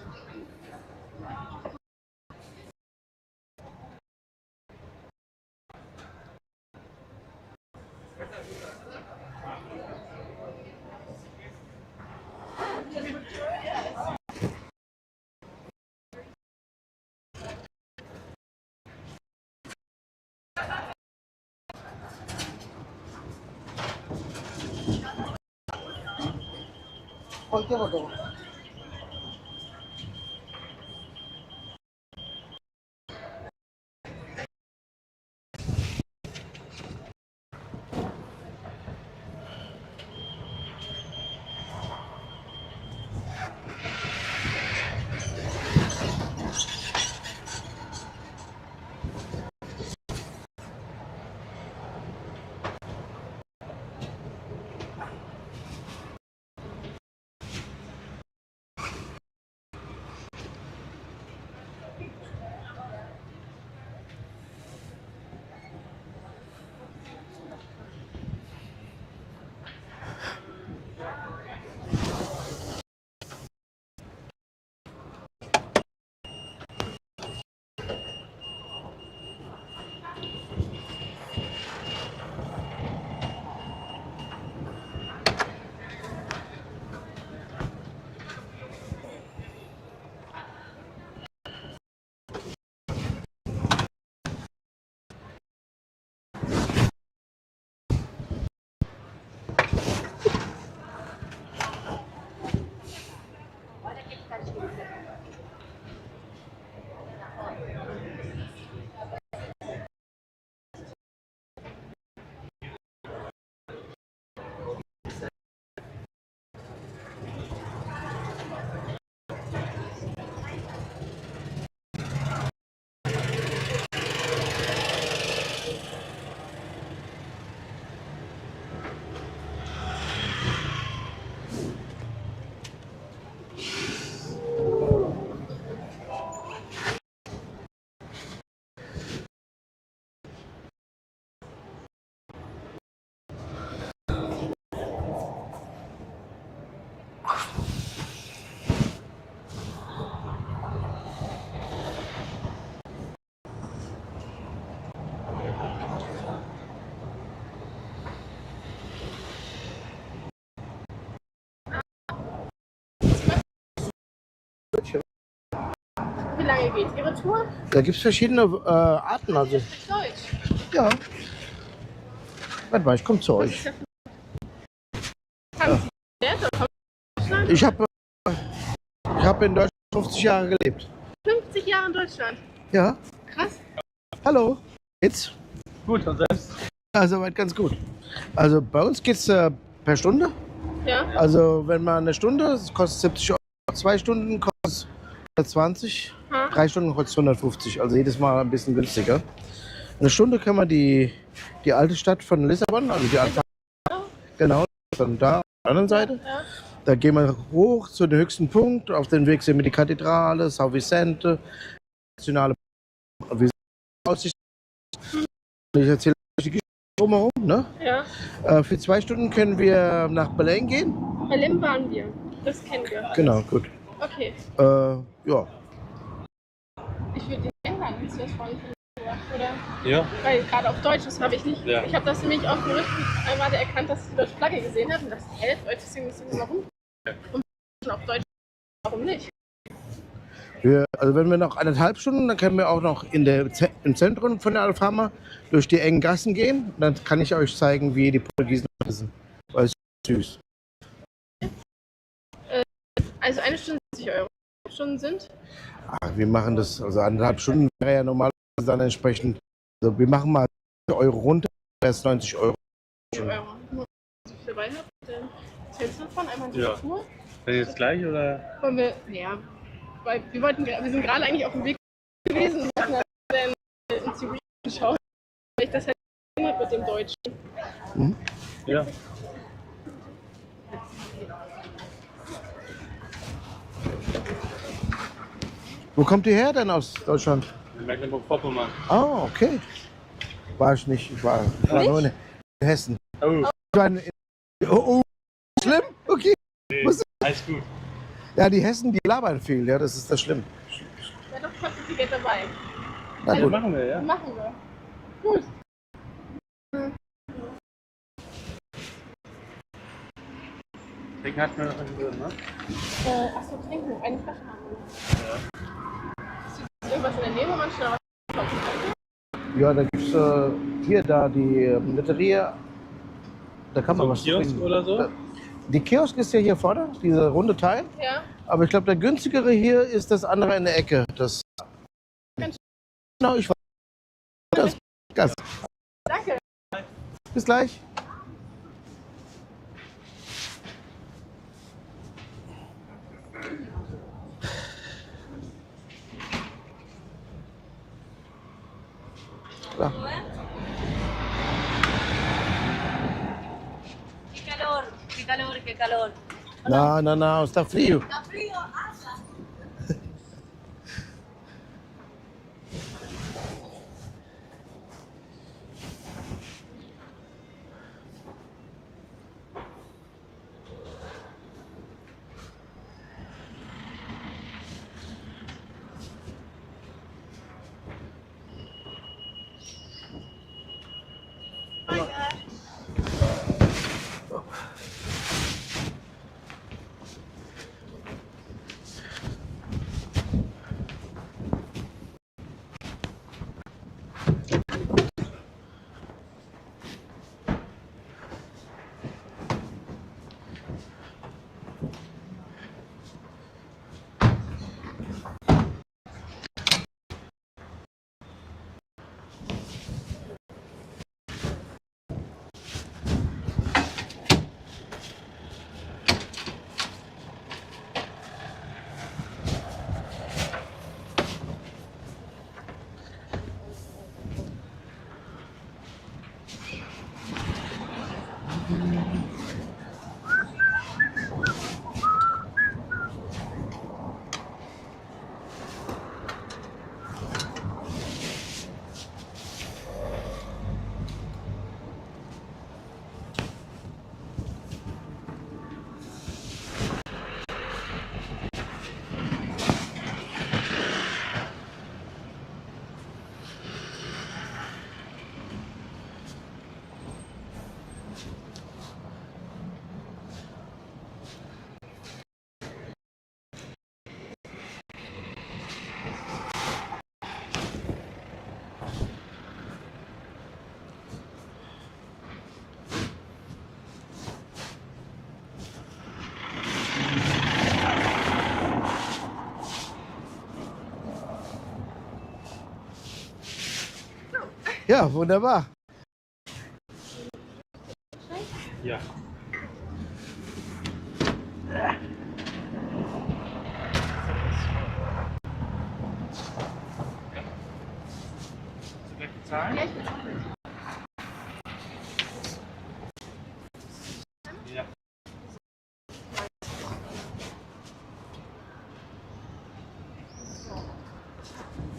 Wie lange geht Ihre Tour? Da gibt es verschiedene Arten. Also, Deutsch. ja. Warte mal, ich komme zu euch. Haben Sie gelernt oder kommen Sie aus Deutschland? Ich hab in Deutschland 50 Jahre gelebt. 50 Jahre in Deutschland. Ja. Krass. Hallo. Jetzt? Gut, und selbst? Ja, soweit ganz gut. Also bei uns geht es per Stunde. Ja. Also wenn man eine Stunde, das kostet 70 Euro. 2 Stunden kostet 120. 3 Stunden kostet 150. Also jedes Mal ein bisschen günstiger. Eine Stunde kann man die alte Stadt von Lissabon, also die Alfama, genau, von da auf der anderen Seite. Ja. Da gehen wir hoch zu dem höchsten Punkt. Auf dem Weg sehen wir die Kathedrale, São Vicente, nationale Aussicht. Ich erzähle euch die Geschichte drumherum. Ne? Ja. Für 2 Stunden können wir nach Belém gehen. Belém waren wir. Das kennen wir. Genau, gut. Okay. Ja. Ich würde Ihnen einladen, wenn Sie das wollen. Oder? Ja. Weil gerade auf Deutsch, das habe ich nicht. Ja. Ich habe das nämlich auf dem Rücken einmal erkannt, dass ich die deutsche Flagge gesehen habe und dachte, hä, Deutsch, deswegen müssen wir mal rum. Und auf Deutsch, warum nicht? Also wenn wir noch 1,5 Stunden, dann können wir auch noch im Zentrum von der Alfama durch die engen Gassen gehen. Dann kann ich euch zeigen, wie die Portugiesen essen. Weil es ist süß. Also 1 Stunde 70 Euro. Stunden sind? Wir machen das, also 1,5 Stunden wäre ja normalerweise dann entsprechend. Also wir machen mal Euro runter, wäre es 90 Euro. 90 Euro. Wenn ich dabei habe, dann erzählst du davon einmal die Ja. Tour. Wenn jetzt gleich oder? Wollen wir, ja, weil wir sind gerade eigentlich auf dem Weg gewesen und hatten dann ins Video geschaut, weil ich das halt habe mit dem Deutschen. Mhm. Ja. Wo kommt ihr her denn aus Deutschland? Mecklenburg-Vorpommern. Ah, okay. War ich nicht. Ich war nur Hessen. Oh, Ich war oh, schlimm? Okay. Was ist- alles gut. Ja, die Hessen, die labern viel, ja, das ist das schlimm. Ja, doch kostet Ticket dabei. Na Das gut. machen wir, ja. Machen wir. Gut. Trinken hatten wir noch nicht drin, ne? Achso, trinken. Eine Flasche haben wir. Ist irgendwas in der Nähe, wo man schnell was kaufen kann? Ja, da gibt's hier da die Lotteria. Da kann man So ein was Kiosk trinken. oder so? Die Kiosk ist ja hier vorne, dieser runde Teil. Ja. Aber ich glaube, der günstigere hier ist das andere in der Ecke. Das genau, ich weiß. Ganz. Danke. Bis gleich. Ja. Qué calor, qué calor. Não, está frio. Está frío, asa. Ja, wunderbar. Ja. Zahlen? Ja, ich bin auch mit. Ja.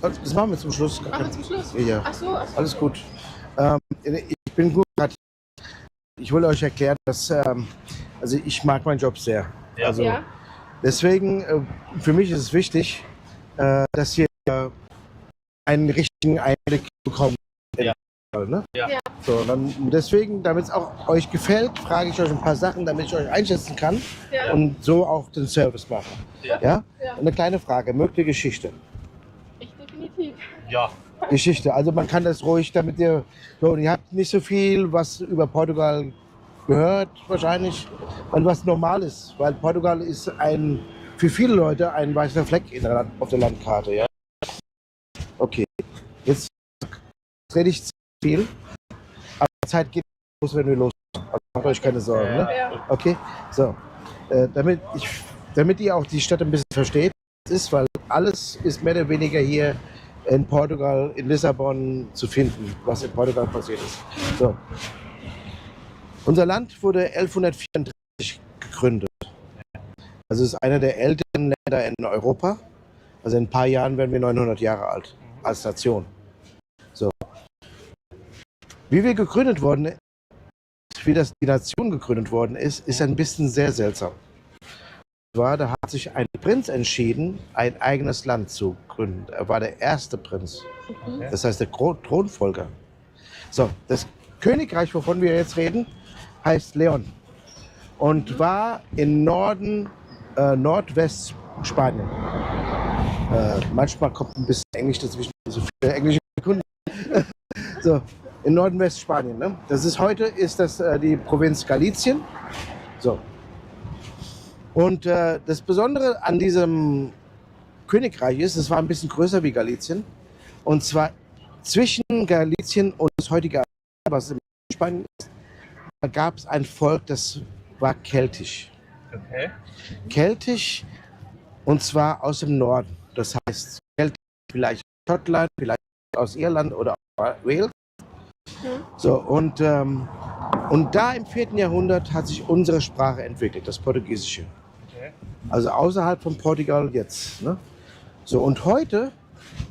Das machen wir zum Schluss. Machen wir zum Schluss? Ja. Ach so. Alles gut. Ich bin gut. Ich will euch erklären, dass also ich mag meinen Job sehr. Ja. Also Ja. deswegen für mich ist es wichtig, dass ihr einen richtigen Einblick bekommt. Ja. Ne? Ja. Ja. So, dann deswegen, damit es auch euch gefällt, frage ich euch ein paar Sachen, damit ich euch einschätzen kann Ja. und so auch den Service machen. Ja. Ja? Ja. Eine kleine Frage, mögt ihr Geschichte? Ich definitiv. Ja. Geschichte. Also man kann das ruhig, damit ihr habt nicht so viel, was über Portugal gehört wahrscheinlich, weil was normal ist, weil Portugal ist für viele Leute ein weißer Fleck auf der Landkarte. Ja? Okay, jetzt rede ich zu viel, aber die Zeit geht los, wenn wir losfahren. Also macht euch keine Sorgen. Ne? Ja. Okay, so, damit ihr auch die Stadt ein bisschen versteht, ist, weil alles ist mehr oder weniger hier in Portugal, in Lissabon zu finden, was in Portugal passiert ist. So. Unser Land wurde 1134 gegründet. Also es ist einer der ältesten Länder in Europa. Also in ein paar Jahren werden wir 900 Jahre alt als Nation. So. Wie wir gegründet wurden, wie die Nation gegründet worden ist, ist ein bisschen sehr seltsam. Da hat sich ein Prinz entschieden, ein eigenes Land zu gründen. Er war der erste Prinz. Das heißt der Thronfolger. So, das Königreich, wovon wir jetzt reden, heißt Leon und war im Norden, Nordwestspanien. Manchmal kommt ein bisschen Englisch dazwischen, so viele englische Kunden. So, in Nordwestspanien. Ne? Heute ist das die Provinz Galicien. So. Und das Besondere an diesem Königreich ist, es war ein bisschen größer wie Galicien. Und zwar zwischen Galicien und das heutige, was in Spanien ist, da gab es ein Volk, das war keltisch. Okay. Keltisch und zwar aus dem Norden. Das heißt, keltisch vielleicht Schottland, vielleicht aus Irland oder aus Wales. So, und da im 4. Jahrhundert hat sich unsere Sprache entwickelt, das Portugiesische. Okay. Also außerhalb von Portugal jetzt. Ne? So, und heute,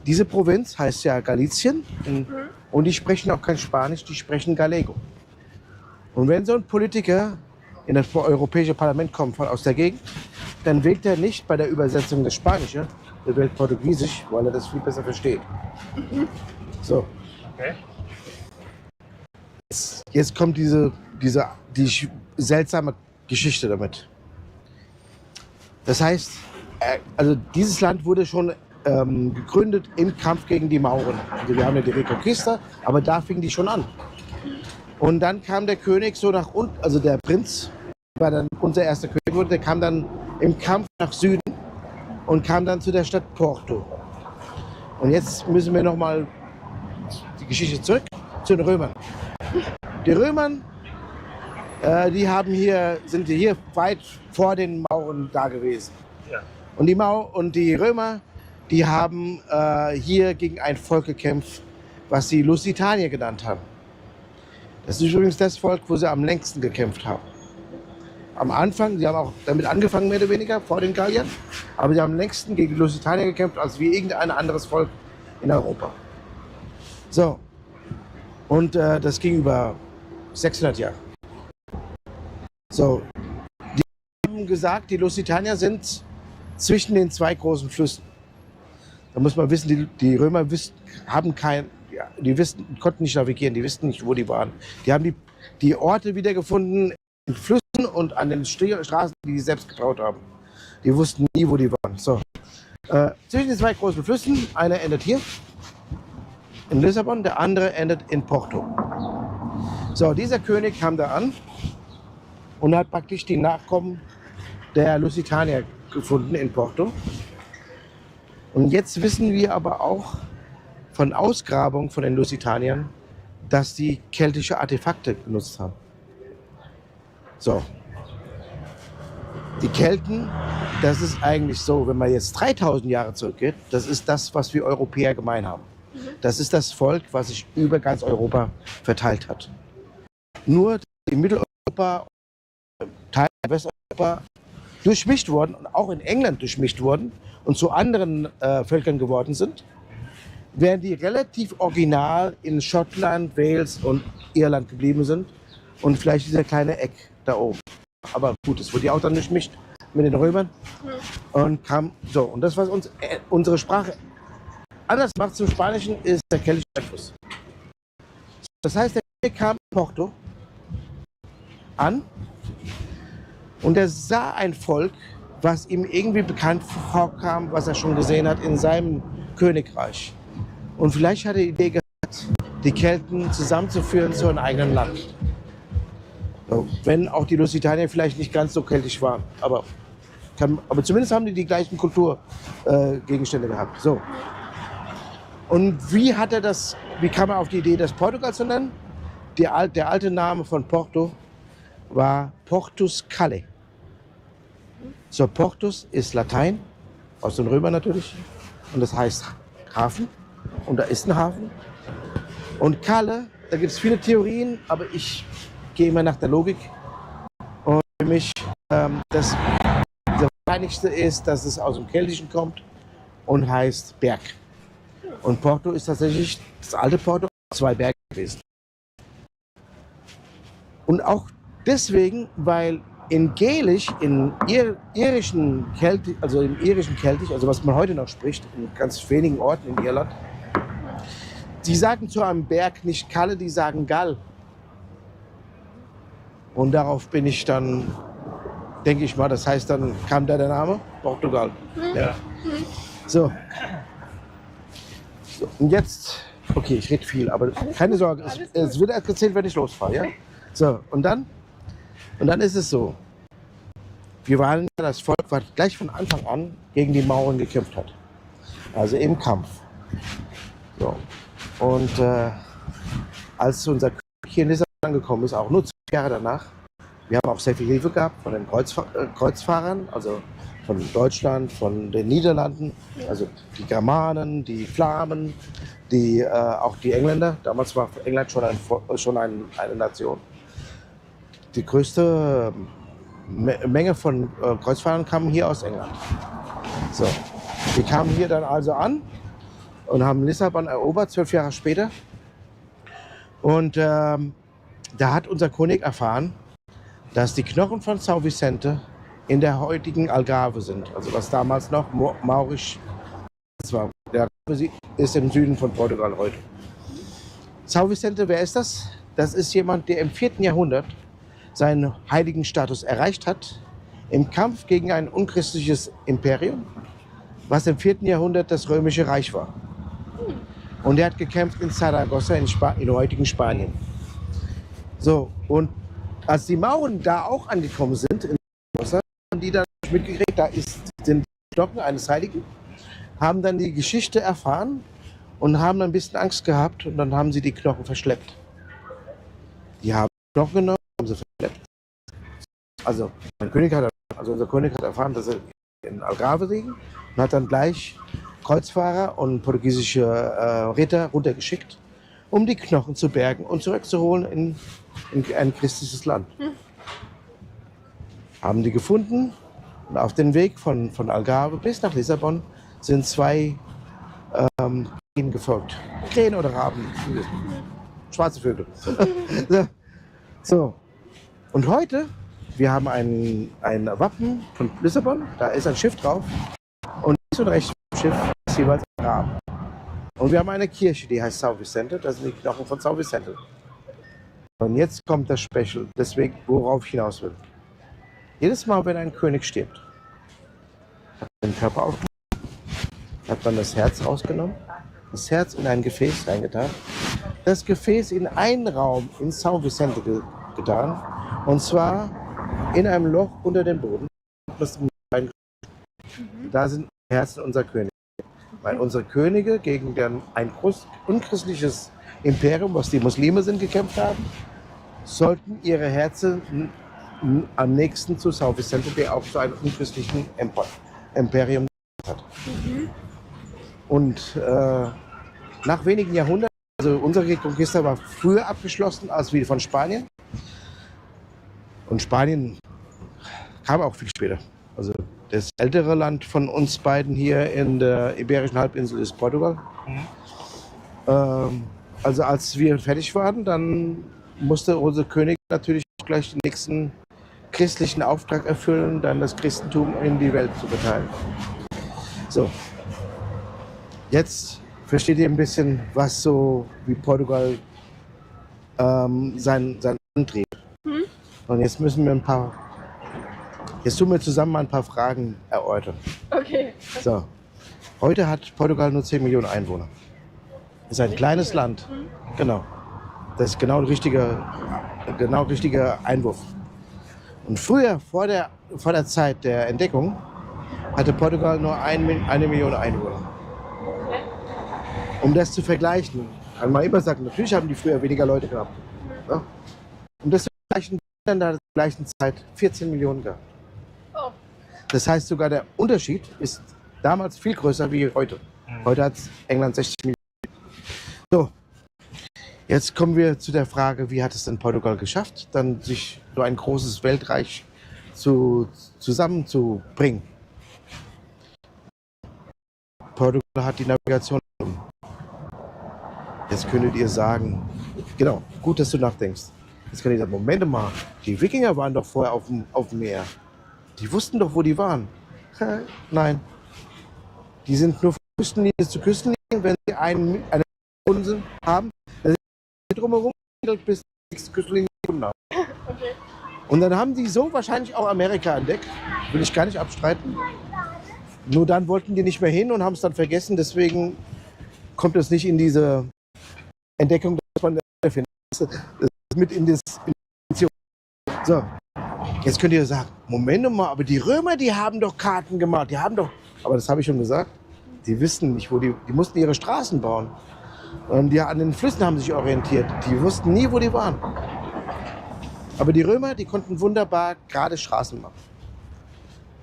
diese Provinz heißt ja Galicien und die sprechen auch kein Spanisch, die sprechen Gallego. Und wenn so ein Politiker in das Europäische Parlament kommt aus der Gegend, dann wählt er nicht bei der Übersetzung des Spanischen, er wählt Portugiesisch, weil er das viel besser versteht. So. Okay. Jetzt kommt die seltsame Geschichte damit. Das heißt, also dieses Land wurde schon gegründet im Kampf gegen die Mauren. Also wir haben ja die Reconquista, aber da fing die schon an. Und dann kam der König so nach unten, also der Prinz war dann unser erster König, der kam dann im Kampf nach Süden und kam dann zu der Stadt Porto. Und jetzt müssen wir nochmal die Geschichte zurück zu den Römern. Die Römer, sind hier weit vor den Mauren da gewesen. Ja. Und die Römer, die haben hier gegen ein Volk gekämpft, was sie Lusitanier genannt haben. Das ist übrigens das Volk, wo sie am längsten gekämpft haben. Am Anfang, sie haben auch damit angefangen, mehr oder weniger, vor den Galliern, aber sie haben am längsten gegen die Lusitanier gekämpft, als wie irgendein anderes Volk in Europa. So, und das ging über 600 Jahre. So, die haben gesagt, die Lusitanier sind zwischen den zwei großen Flüssen. Da muss man wissen, die Römer konnten nicht navigieren, die wussten nicht, wo die waren. Die haben die Orte wiedergefunden in Flüssen und an den Straßen, die sie selbst gebaut haben. Die wussten nie, wo die waren. So. Zwischen den zwei großen Flüssen, einer endet hier in Lissabon, der andere endet in Porto. So, dieser König kam da an und hat praktisch die Nachkommen der Lusitanier gefunden in Porto. Und jetzt wissen wir aber auch von Ausgrabungen von den Lusitaniern, dass die keltische Artefakte benutzt haben. So. Die Kelten, das ist eigentlich so, wenn man jetzt 3000 Jahre zurückgeht, das ist das, was wir Europäer gemein haben. Das ist das Volk, was sich über ganz Europa verteilt hat. Nur in Mitteleuropa, Teil Westeuropa durchmischt wurden und auch in England durchmischt wurden und zu anderen Völkern geworden sind, während die relativ original in Schottland, Wales und Irland geblieben sind und vielleicht dieser kleine Eck da oben. Aber gut, es wurde ja auch dann durchmischt mit den Römern und kam so. Und das, was unsere Sprache anders macht zum Spanischen, ist der keltische Einfluss. Das heißt, der König kam in Porto an und er sah ein Volk, was ihm irgendwie bekannt vorkam, was er schon gesehen hat in seinem Königreich. Und vielleicht hat er die Idee gehabt, die Kelten zusammenzuführen zu einem eigenen Land. So, wenn auch die Lusitanier vielleicht nicht ganz so keltisch waren. Aber zumindest haben die gleichen Kulturgegenstände gehabt. So. Und wie kam er auf die Idee, das Portugal zu nennen? Der alte Name von Porto war Portus Calle. So, Portus ist Latein, aus den Römern natürlich. Und das heißt Hafen. Und da ist ein Hafen. Und Calle, da gibt es viele Theorien, aber ich gehe immer nach der Logik. Und für mich das Wahrscheinlichste ist, dass es aus dem Keltischen kommt und heißt Berg. Und Porto ist tatsächlich das alte Porto, 2 Berge gewesen. Und auch deswegen, weil in Gälisch, in irischen Keltisch, also im irischen Keltisch, also was man heute noch spricht, in ganz wenigen Orten in Irland, die sagen zu einem Berg nicht Kalle, die sagen Gall. Und darauf bin ich dann, denke ich mal, das heißt, dann kam da der Name Portugal. Ja. So. Und jetzt, okay, ich rede viel, aber keine Sorge, es wird erzählt, wenn ich losfahre. Ja? So, und dann ist es so, wir waren ja das Volk, was gleich von Anfang an gegen die Mauren gekämpft hat. Also im Kampf. So. Und als unser König hier in Lisbon angekommen ist, auch nur 2 Jahre danach, wir haben auch sehr viel Hilfe gehabt von den Kreuzfahrern, also von Deutschland, von den Niederlanden, also die Germanen, die Flamen, auch die Engländer. Damals war England schon eine Nation. Die größte Menge von Kreuzfahrern kamen hier aus England. So, die kamen hier dann also an und haben Lissabon erobert, 12 Jahre später. Und da hat unser König erfahren, dass die Knochen von São Vicente in der heutigen Algarve sind, also was damals noch maurisch war. Der Algarve ist im Süden von Portugal heute. São Vicente, wer ist das? Das ist jemand, der im 4. Jahrhundert seinen heiligen Status erreicht hat, im Kampf gegen ein unchristliches Imperium, was im 4. Jahrhundert das Römische Reich war. Und er hat gekämpft in Zaragoza in heutigen Spanien. So, und als die Mauren da auch angekommen sind, in Zaragoza, haben die dann mitgekriegt, da sind Glocken eines Heiligen, haben dann die Geschichte erfahren und haben ein bisschen Angst gehabt und dann haben sie die Knochen verschleppt. Die haben die Knochen genommen, haben sie verschleppt. Also, unser König hat erfahren, dass er in Algarve liegen und hat dann gleich Kreuzfahrer und portugiesische Ritter runtergeschickt, um die Knochen zu bergen und zurückzuholen in ein christliches Land. Haben die gefunden und auf dem Weg von Algarve bis nach Lissabon sind 2 Krähen gefolgt. Krähen oder Raben, schwarze Vögel. So. Und heute, wir haben ein Wappen von Lissabon, da ist ein Schiff drauf und links und rechts vom Schiff ist jeweils ein Raben. Und wir haben eine Kirche, die heißt São Vicente, das sind die Knochen von São Vicente. Und jetzt kommt das Special, deswegen, worauf ich hinaus will. Jedes Mal, wenn ein König stirbt, hat man den Körper aufgemacht, hat man das Herz rausgenommen, das Herz in ein Gefäß reingetan, das Gefäß in einen Raum in São Vicente getan, und zwar in einem Loch unter dem Boden. Da sind die Herzen unserer Könige. Weil unsere Könige gegen ein unchristliches Imperium, was die Muslime sind, gekämpft haben, sollten ihre Herzen am nächsten zu São Vicente, der auch zu einem unchristlichen Imperium hat. Und nach wenigen Jahrhunderten, also unsere Reconquista war früher abgeschlossen als die von Spanien. Und Spanien kam auch viel später. Also das ältere Land von uns beiden hier in der Iberischen Halbinsel ist Portugal. Also als wir fertig waren, dann musste unser König natürlich gleich den nächsten christlichen Auftrag erfüllen, dann das Christentum in die Welt zu verteilen. So, jetzt versteht ihr ein bisschen, was so wie Portugal sein Antrieb. Und jetzt müssen wir jetzt tun wir zusammen mal ein paar Fragen erörtern. Okay. So, heute hat Portugal nur 10 Millionen Einwohner. Das ist ein kleines Land. Genau. Das ist genau richtiger Einwurf. Und früher, vor der Zeit der Entdeckung, hatte Portugal nur 1 Million Einwohner. Um das zu vergleichen, kann man immer sagen, natürlich haben die früher weniger Leute gehabt. Ja? Um das zu vergleichen, dann hat zur gleichen Zeit 14 Millionen gehabt. Oh. Das heißt, sogar der Unterschied ist damals viel größer wie heute. Heute hat England 60 Millionen. So, jetzt kommen wir zu der Frage, wie hat es denn Portugal geschafft, dann sich so ein großes Weltreich zusammenzubringen. Portugal hat die Navigation. Jetzt könntet ihr sagen, genau, gut, dass du nachdenkst. Jetzt kann ich sagen, Moment mal, die Wikinger waren doch vorher auf dem Meer. Die wussten doch, wo die waren. Nein. Die sind nur von Küstenlinie zu Küstenlinie. Wenn sie eine Runde haben, dann sind sie drumherum bis zur nächsten Küstenlinie gefunden haben. Okay. Und dann haben die so wahrscheinlich auch Amerika entdeckt. Will ich gar nicht abstreiten. Nur dann wollten die nicht mehr hin und haben es dann vergessen. Deswegen kommt es nicht in diese Entdeckung, dass man das mit in das. So, jetzt könnt ihr sagen, Moment mal, aber die Römer, die haben doch Karten gemacht. Die haben doch, aber das habe ich schon gesagt. Die wissen nicht, wo die mussten ihre Straßen bauen. Und die an den Flüssen haben sich orientiert. Die wussten nie, wo die waren. Aber die Römer, die konnten wunderbar gerade Straßen machen.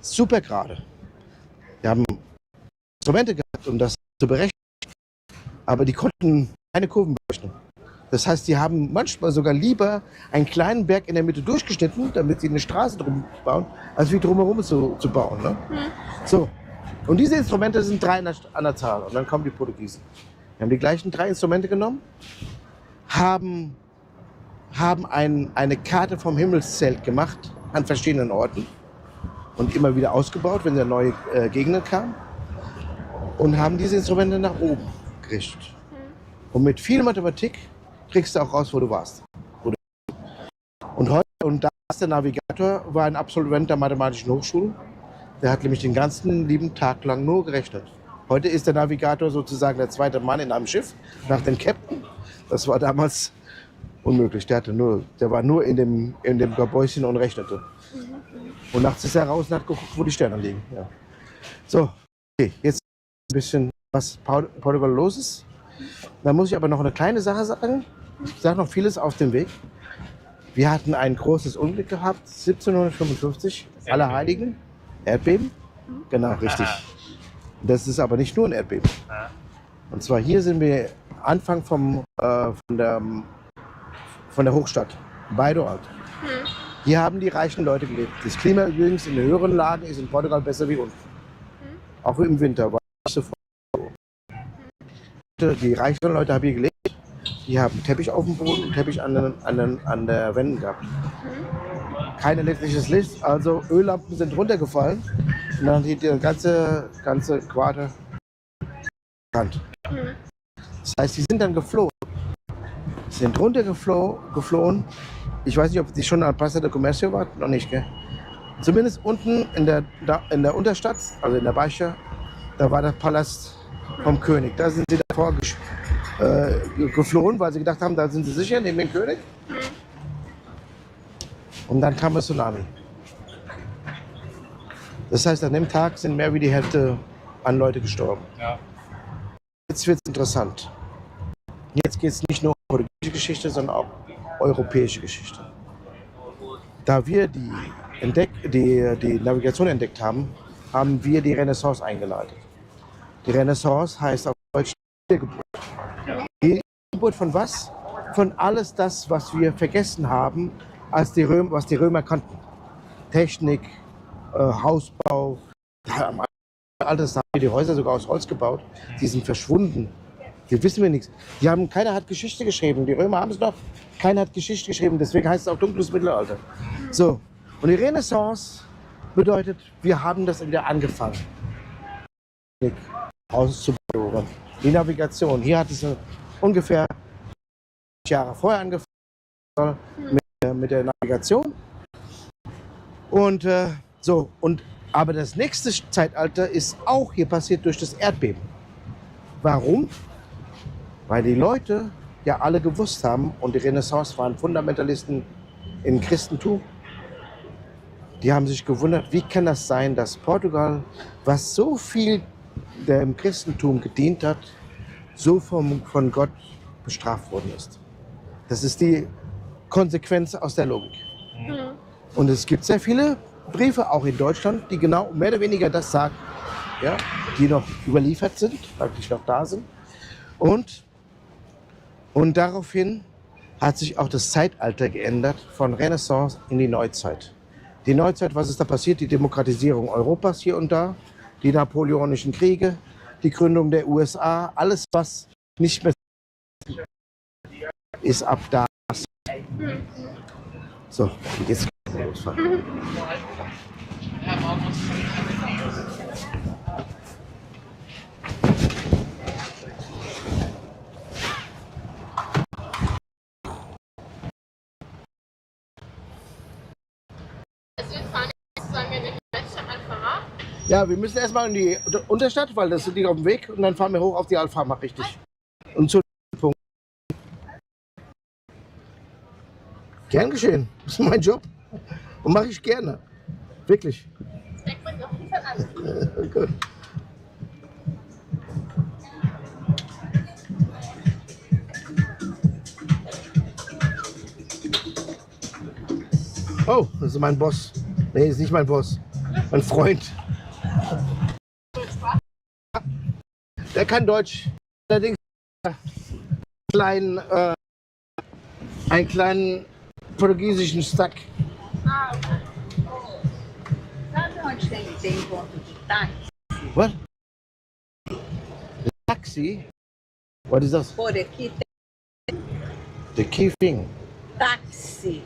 Super gerade. Die haben Instrumente gehabt, um das zu berechnen. Aber die konnten keine Kurven berechnen. Das heißt, die haben manchmal sogar lieber einen kleinen Berg in der Mitte durchgeschnitten, damit sie eine Straße drum bauen, als wie drumherum zu bauen. Ne? So. Und diese Instrumente sind 3 an der Zahl. Und dann kommen die Portugiesen. Wir haben die gleichen 3 Instrumente genommen, haben eine Karte vom Himmelszelt gemacht an verschiedenen Orten und immer wieder ausgebaut, wenn der neue Gegner kam, und haben diese Instrumente nach oben gerichtet. Und mit viel Mathematik kriegst du auch raus, wo du warst. Und heute, und da ist der Navigator, war ein Absolvent der Mathematischen Hochschule. Der hat nämlich den ganzen lieben Tag lang nur gerechnet. Heute ist der Navigator sozusagen der zweite Mann in einem Schiff nach dem Captain. Das war damals unmöglich. Der war nur in dem Gabäuschen und rechnete. Und nachts ist er raus und hat geguckt, wo die Sterne liegen. Ja. So, okay, jetzt ein bisschen, was Portugal los ist. Da muss ich aber noch eine kleine Sache sagen. Ich sage noch vieles auf dem Weg. Wir hatten ein großes Unglück gehabt, 1755, Allerheiligen, Erdbeben. Genau, richtig. Das ist aber nicht nur ein Erdbeben. Und zwar hier sind wir Anfang von der Hochstadt, Bairro Alto. Hier haben die reichen Leute gelebt. Das Klima übrigens in den höheren Lagen ist in Portugal besser wie unten. Auch im Winter war es so. Die reicheren Leute haben hier gelebt. Die haben Teppich auf dem Boden und Teppich an der Wänden gehabt. Kein elektrisches Licht, also Öllampen sind runtergefallen und dann hat die ganze Quarte gebrannt. Das heißt, die sind dann geflohen. Sind runtergeflohen. Ich weiß nicht, ob die schon an Plaza de Comercio waren, noch nicht, gell? Zumindest unten in der Unterstadt, also in der Baixa, da war der Palast vom König. Da sind sie davor geflohen, weil sie gedacht haben, da sind sie sicher neben dem König. Und dann kam ein Tsunami. Das heißt, an dem Tag sind mehr wie die Hälfte an Leute gestorben. Ja. Jetzt wird es interessant. Jetzt geht es nicht nur um portugiesische Geschichte, sondern auch europäische Geschichte. Da wir die Navigation entdeckt haben, haben wir die Renaissance eingeleitet. Die Renaissance heißt auf Deutsch Wiedergeburt. Die Geburt von was? Von alles das, was wir vergessen haben, was die Römer kannten. Technik, Hausbau. Am Altes haben die Häuser sogar aus Holz gebaut. Die sind verschwunden. Hier wissen wir nichts. Keiner hat Geschichte geschrieben. Die Römer haben es noch. Keiner hat Geschichte geschrieben. Deswegen heißt es auch dunkles Mittelalter. So. Und die Renaissance bedeutet, wir haben das wieder angefangen. Auszubauen. Die Navigation. Hier hat es ungefähr Jahre vorher angefangen mit der Navigation. Und aber das nächste Zeitalter ist auch hier passiert durch das Erdbeben. Warum? Weil die Leute ja alle gewusst haben, und die Renaissance waren Fundamentalisten im Christentum, die haben sich gewundert, wie kann das sein, dass Portugal, was so viel dem Christentum gedient hat, so von Gott bestraft worden ist. Das ist die Konsequenz aus der Logik. Und es gibt sehr viele Briefe, auch in Deutschland, die genau mehr oder weniger das sagen, ja, die noch überliefert sind, praktisch noch da sind. Und daraufhin hat sich auch das Zeitalter geändert von Renaissance in die Neuzeit. Die Neuzeit, was ist da passiert? Die Demokratisierung Europas hier und da, die napoleonischen Kriege, die Gründung der USA, alles, was nicht mehr ist ab da So, jetzt können wir losfahren. Also wir fahren jetzt sozusagen in die Stadt Alfama. Ja, wir müssen erstmal in die Unterstadt, weil das liegt auf dem Weg. Und dann fahren wir hoch auf die Alfama, richtig. Und zu dem Punkt. Gern geschehen. Das ist mein Job. Und mache ich gerne. Wirklich. Das merkt man auf jeden Fall an. Gut. Oh, das ist mein Boss. Nee, ist nicht mein Boss. Mein Freund. Der kann Deutsch. Allerdings einen kleinen portugiesischen Stack. Ah, sabe onde tem ponto de táxi? What? Taxi? What is that? Por aqui tem The key thing. táxi.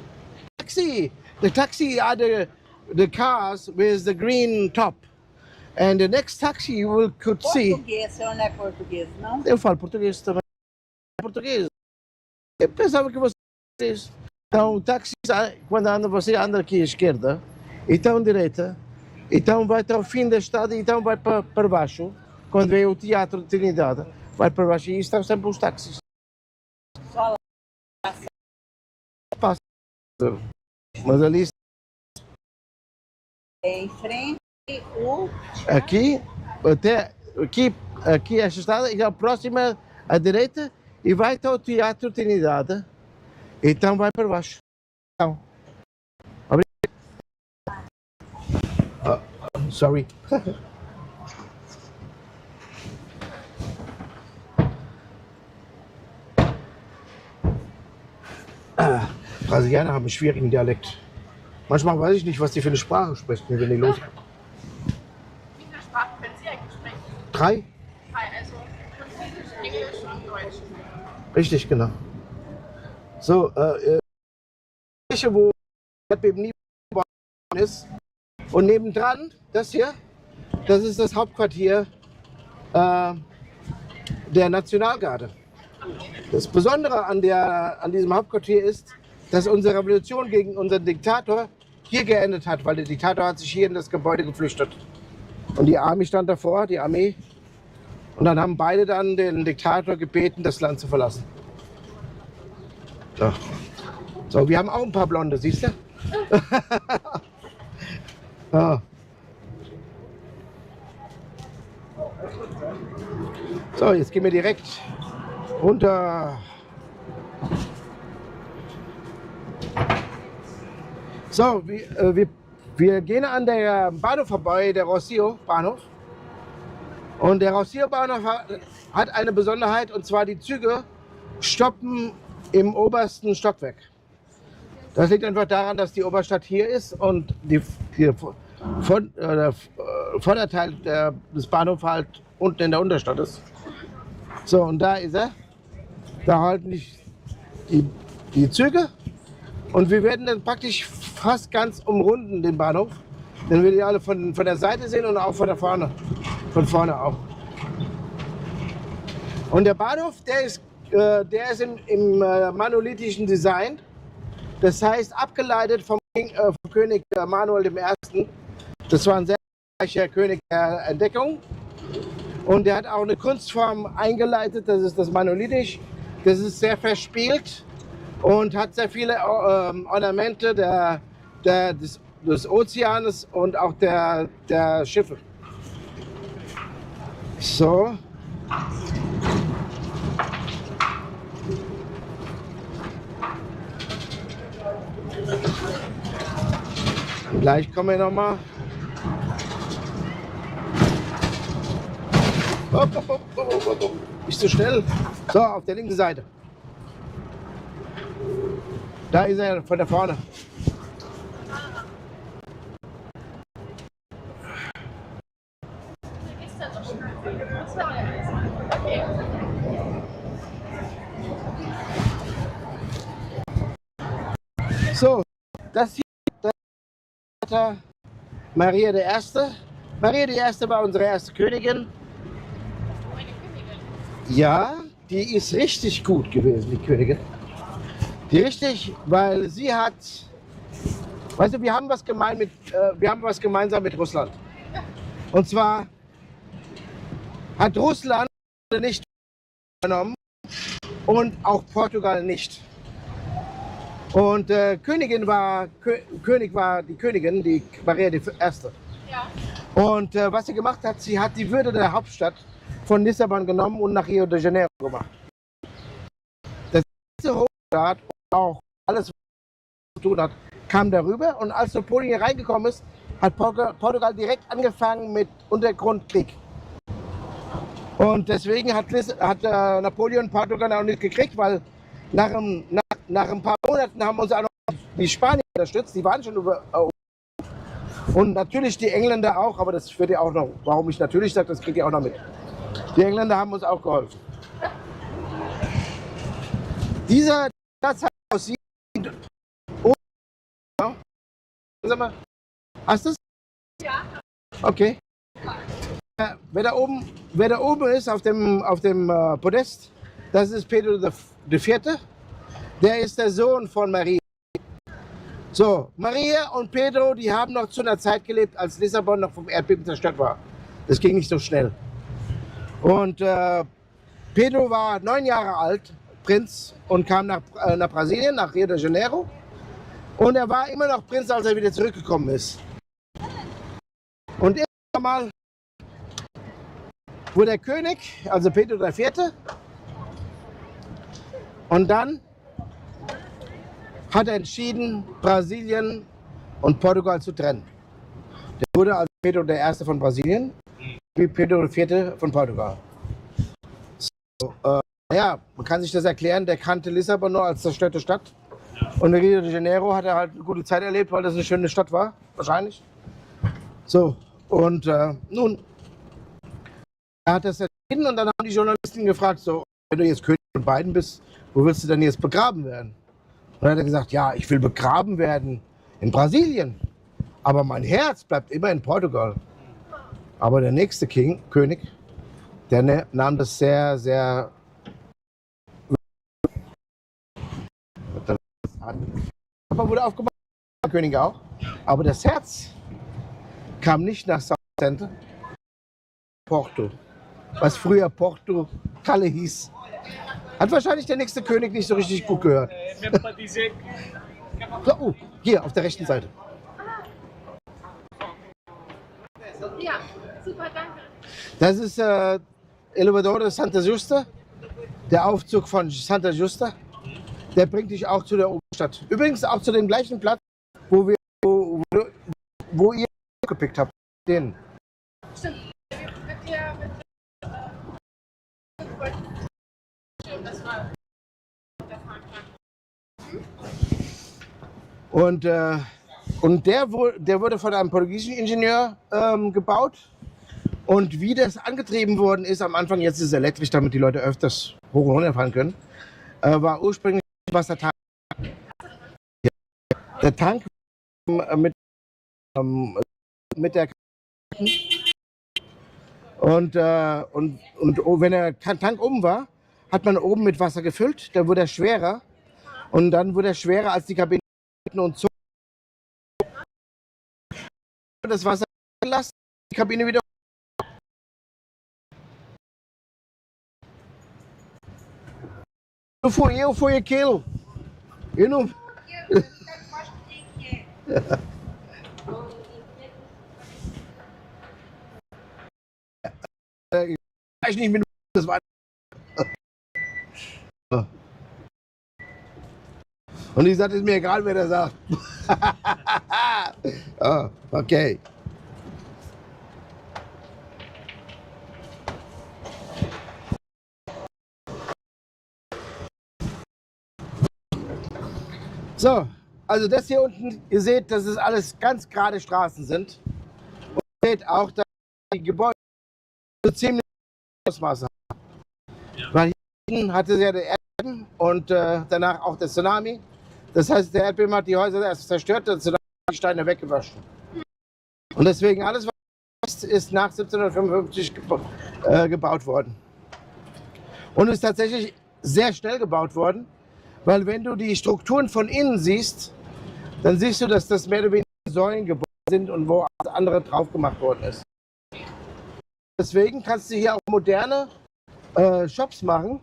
Taxi! The taxi are the cars with the green top. And the next taxi you could see. Português, ou não é português, não? Eu falo português também. Português. Eu pensava que vocês. Então, táxis, quando anda, você anda aqui à esquerda, então à direita, então vai até o fim da estrada e então vai para baixo. Quando vem o Teatro de Trinidade, vai para baixo e estão sempre os táxis. Só lá. Passa. Mas ali, Em frente, o. aqui, até aqui esta estrada, e a próxima à direita, e vai até o Teatro de Trinidade, então vai para baixo. Então, sorry. Brasilianer haben einen schwierigen Dialekt. Manchmal weiß ich nicht, was die für eine Sprache sprechen, wenn die los. Wie viele Sprachen können Sie eigentlich sprechen? 3? Also Französisch, Englisch und Deutsch. Richtig, genau. So, Kirche, wo Erdbeben nie ist. Und nebendran, das hier, das ist das Hauptquartier der Nationalgarde. Das Besondere an diesem Hauptquartier ist, dass unsere Revolution gegen unseren Diktator hier geendet hat, weil der Diktator hat sich hier in das Gebäude geflüchtet. Und die Armee stand davor, die Armee. Und dann haben beide dann den Diktator gebeten, das Land zu verlassen. So, so wir haben auch ein paar Blonde, siehst du? Ja. So, jetzt gehen wir direkt runter. So, wir gehen an der Bahnhof vorbei, der Rocio-Bahnhof. Und der Rocio-Bahnhof hat eine Besonderheit, und zwar die Züge stoppen im obersten Stockwerk. Das liegt einfach daran, dass die Oberstadt hier ist und der Vorderteil des Bahnhofs halt unten in der Unterstadt ist. So, und da ist er. Da halten die Züge. Und wir werden dann praktisch fast ganz umrunden den Bahnhof. Dann werdet ihr alle von der Seite sehen und auch von vorne auch. Und der Bahnhof, der ist im monolithischen Design. Das heißt, abgeleitet vom König Manuel I. Das war ein sehr reicher König der Entdeckung. Und der hat auch eine Kunstform eingeleitet, das ist das Monolithisch. Das ist sehr verspielt und hat sehr viele Ornamente des Ozeans und auch der Schiffe. So. Gleich kommen wir nochmal. Nicht so schnell. So, auf der linken Seite. Da ist er von der vorne. das hier, das ist Maria der Erste. Maria die Erste war unsere erste Königin. Ja, die ist richtig gut gewesen, die Königin. Die richtig, weil sie hat, weißt du, wir haben was gemeinsam mit Russland. Und zwar hat Russland nicht genommen und auch Portugal nicht. Und König war die Königin, die Maria die Erste. Ja. Und was sie gemacht hat, sie hat die Würde der Hauptstadt von Lissabon genommen und nach Rio de Janeiro gemacht. Das ganze Hofstaat und auch alles, was zu tun hat, kam darüber. Und als Napoleon hier reingekommen ist, hat Portugal direkt angefangen mit Untergrundkrieg. Und deswegen hat Napoleon Portugal auch nicht gekriegt, weil nach ein paar Monaten haben uns auch noch die Spanier unterstützt. Die waren schon über. Und natürlich die Engländer auch, aber das wird ja auch noch, warum ich natürlich sage, das kriegt ihr auch noch mit. Die Engländer haben uns auch geholfen. Dieser Platz hat aussieht. Sag mal, hast du es? Ja. Okay. Wer da oben ist auf dem Podest, das ist Pedro IV. Der ist der Sohn von Maria. So, Maria und Pedro, die haben noch zu einer Zeit gelebt, als Lissabon noch vom Erdbeben zerstört war. Das ging nicht so schnell. Und Pedro war 9 Jahre alt, Prinz, und kam nach Brasilien, nach Rio de Janeiro. Und er war immer noch Prinz, als er wieder zurückgekommen ist. Und irgendwann mal wurde er König, also Pedro IV. Und dann hat er entschieden, Brasilien und Portugal zu trennen. Der wurde also Pedro I. von Brasilien, wie Pedro IV. Von Portugal. So, ja, man kann sich das erklären, der kannte Lissabon nur als zerstörte Stadt. Und in Rio de Janeiro hat er halt eine gute Zeit erlebt, weil das eine schöne Stadt war, wahrscheinlich. So, und nun, er hat das entschieden und dann haben die Journalisten gefragt, so, wenn du jetzt König von beiden bist, wo willst du denn jetzt begraben werden? Und dann hat er gesagt, ja, ich will begraben werden in Brasilien, aber mein Herz bleibt immer in Portugal. Aber der nächste König, der nahm das sehr, sehr... Aber wurde aufgemacht, der König auch. Aber das Herz kam nicht nach Southampton, Porto, was früher Porto Calle hieß. Hat wahrscheinlich der nächste König nicht so richtig gut gehört. So, hier auf der rechten Seite. Ja, super, danke. Das ist Elevador de Santa Justa, der Aufzug von Santa Justa. Der bringt dich auch zu der Oberstadt. Übrigens auch zu dem gleichen Platz, wo ihr gepickt habt. Den. Stimmt. Das war der Fahrplan. Und der wurde von einem portugiesischen Ingenieur gebaut. Und wie das angetrieben worden ist am Anfang, jetzt ist es elektrisch, damit die Leute öfters hoch und runter fahren können, war ursprünglich Wassertank. Ja. Der Tank mit der und wenn der Tank oben war, hat man oben mit Wasser gefüllt, dann wurde er schwerer und dann wurde er schwerer als die Kabine und so das Wasser gelassen, die Kabine wieder. Eu fui aquilo. Eu não. Ich nicht mit das war. Und ich sagte, es ist mir egal, wer das sagt. Oh, okay. So, also das hier unten, ihr seht, dass es alles ganz gerade Straßen sind. Und ihr seht auch, dass die Gebäude so ziemlich Ausmaße haben. Ja. Weil hier hinten hatte sie ja der Erdbeben und danach auch der Tsunami Das heißt, der Erdbeben hat die Häuser erst zerstört, dann sind die Steine weggewaschen. Und deswegen alles, was ist nach 1755 gebaut worden. Und ist tatsächlich sehr schnell gebaut worden, weil wenn du die Strukturen von innen siehst, dann siehst du, dass das mehr oder weniger Säulengebäude sind und wo alles andere drauf gemacht worden ist. Deswegen kannst du hier auch moderne Shops machen.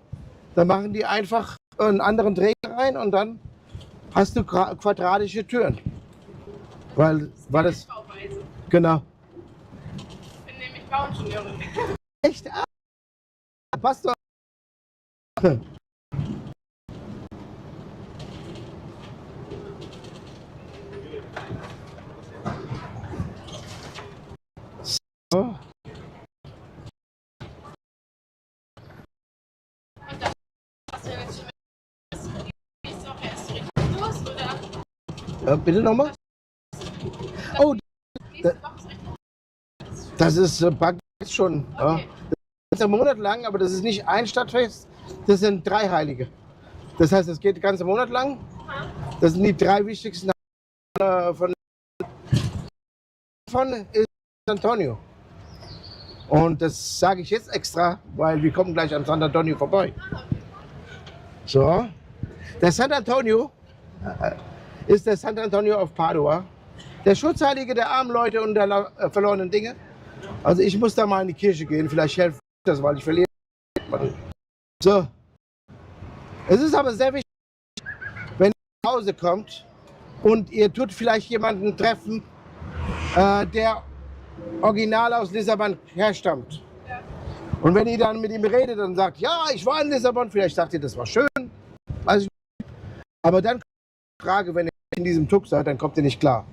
Da machen die einfach einen anderen Träger rein und dann hast du quadratische Türen. Weil das. Bauweise. Genau. Ich bin nämlich Bauingenieurin. Echt? Ah, passt doch. So. Hast du jetzt schon nächste Woche erst so richtig los, oder? Bitte nochmal? Oh, Nächste Woche ist richtig. das ist praktisch schon. Ja. Okay. Das ist ein Monat lang, aber das ist nicht ein Stadtfest, das sind 3 Heilige. Das heißt, es geht den ganzen Monat lang. Das sind die 3 wichtigsten von ist Antonio. Und das sage ich jetzt extra, weil wir kommen gleich an San Antonio vorbei. So, der San Antonio ist der San Antonio of Padua, der Schutzheilige der armen Leute und der verlorenen Dinge. Also ich muss da mal in die Kirche gehen, vielleicht hilft das, weil ich verliere. So, es ist aber sehr wichtig, wenn ihr nach Hause kommt und ihr tut vielleicht jemanden treffen, der original aus Lissabon herstammt. Und wenn ihr dann mit ihm redet und sagt, ja, ich war in Lissabon, vielleicht sagt ihr, das war schön. Also, aber dann kommt die Frage, wenn ihr in diesem Tuk seid, dann kommt ihr nicht klar.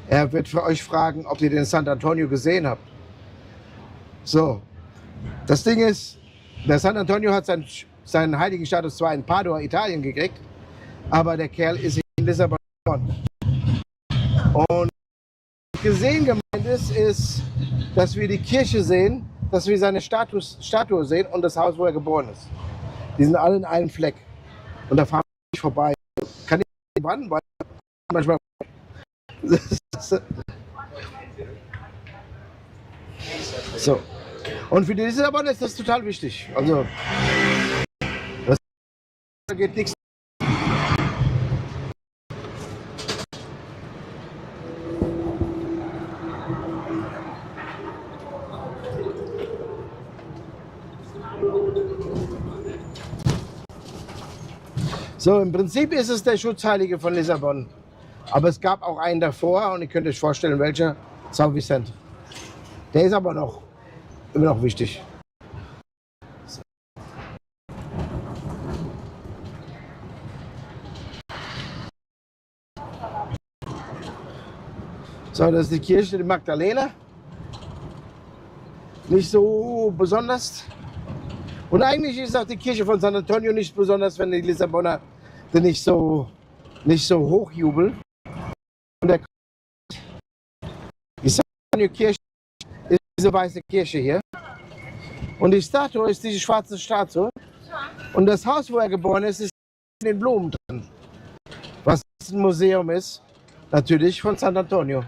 Er wird für euch fragen, ob ihr den San Antonio gesehen habt. So, das Ding ist, der San Antonio hat seinen heiligen Status zwar in Padua, Italien gekriegt, aber der Kerl ist in Lissabon geboren. Und gesehen gemeint ist, dass wir die Kirche sehen, dass wir seine Statue sehen und das Haus, wo er geboren ist. Die sind alle in einem Fleck. Und da fahren wir nicht vorbei. Kann ich wann, weil manchmal. So. Und für die Lissabon ist das total wichtig. Also, da geht nichts. So, im Prinzip ist es der Schutzheilige von Lissabon. Aber es gab auch einen davor und ihr könnt euch vorstellen, welcher. São Vicente. Der ist aber immer noch wichtig. So, das ist die Kirche, die Magdalena. Nicht so besonders. Und eigentlich ist auch die Kirche von San Antonio nicht besonders, wenn die Lissabonner nicht so hochjubeln. Und die San Antonio Kirche ist diese weiße Kirche hier. Und die Statue ist diese schwarze Statue. Und das Haus, wo er geboren ist, ist in den Blumen drin. Was ein Museum ist, natürlich von San Antonio.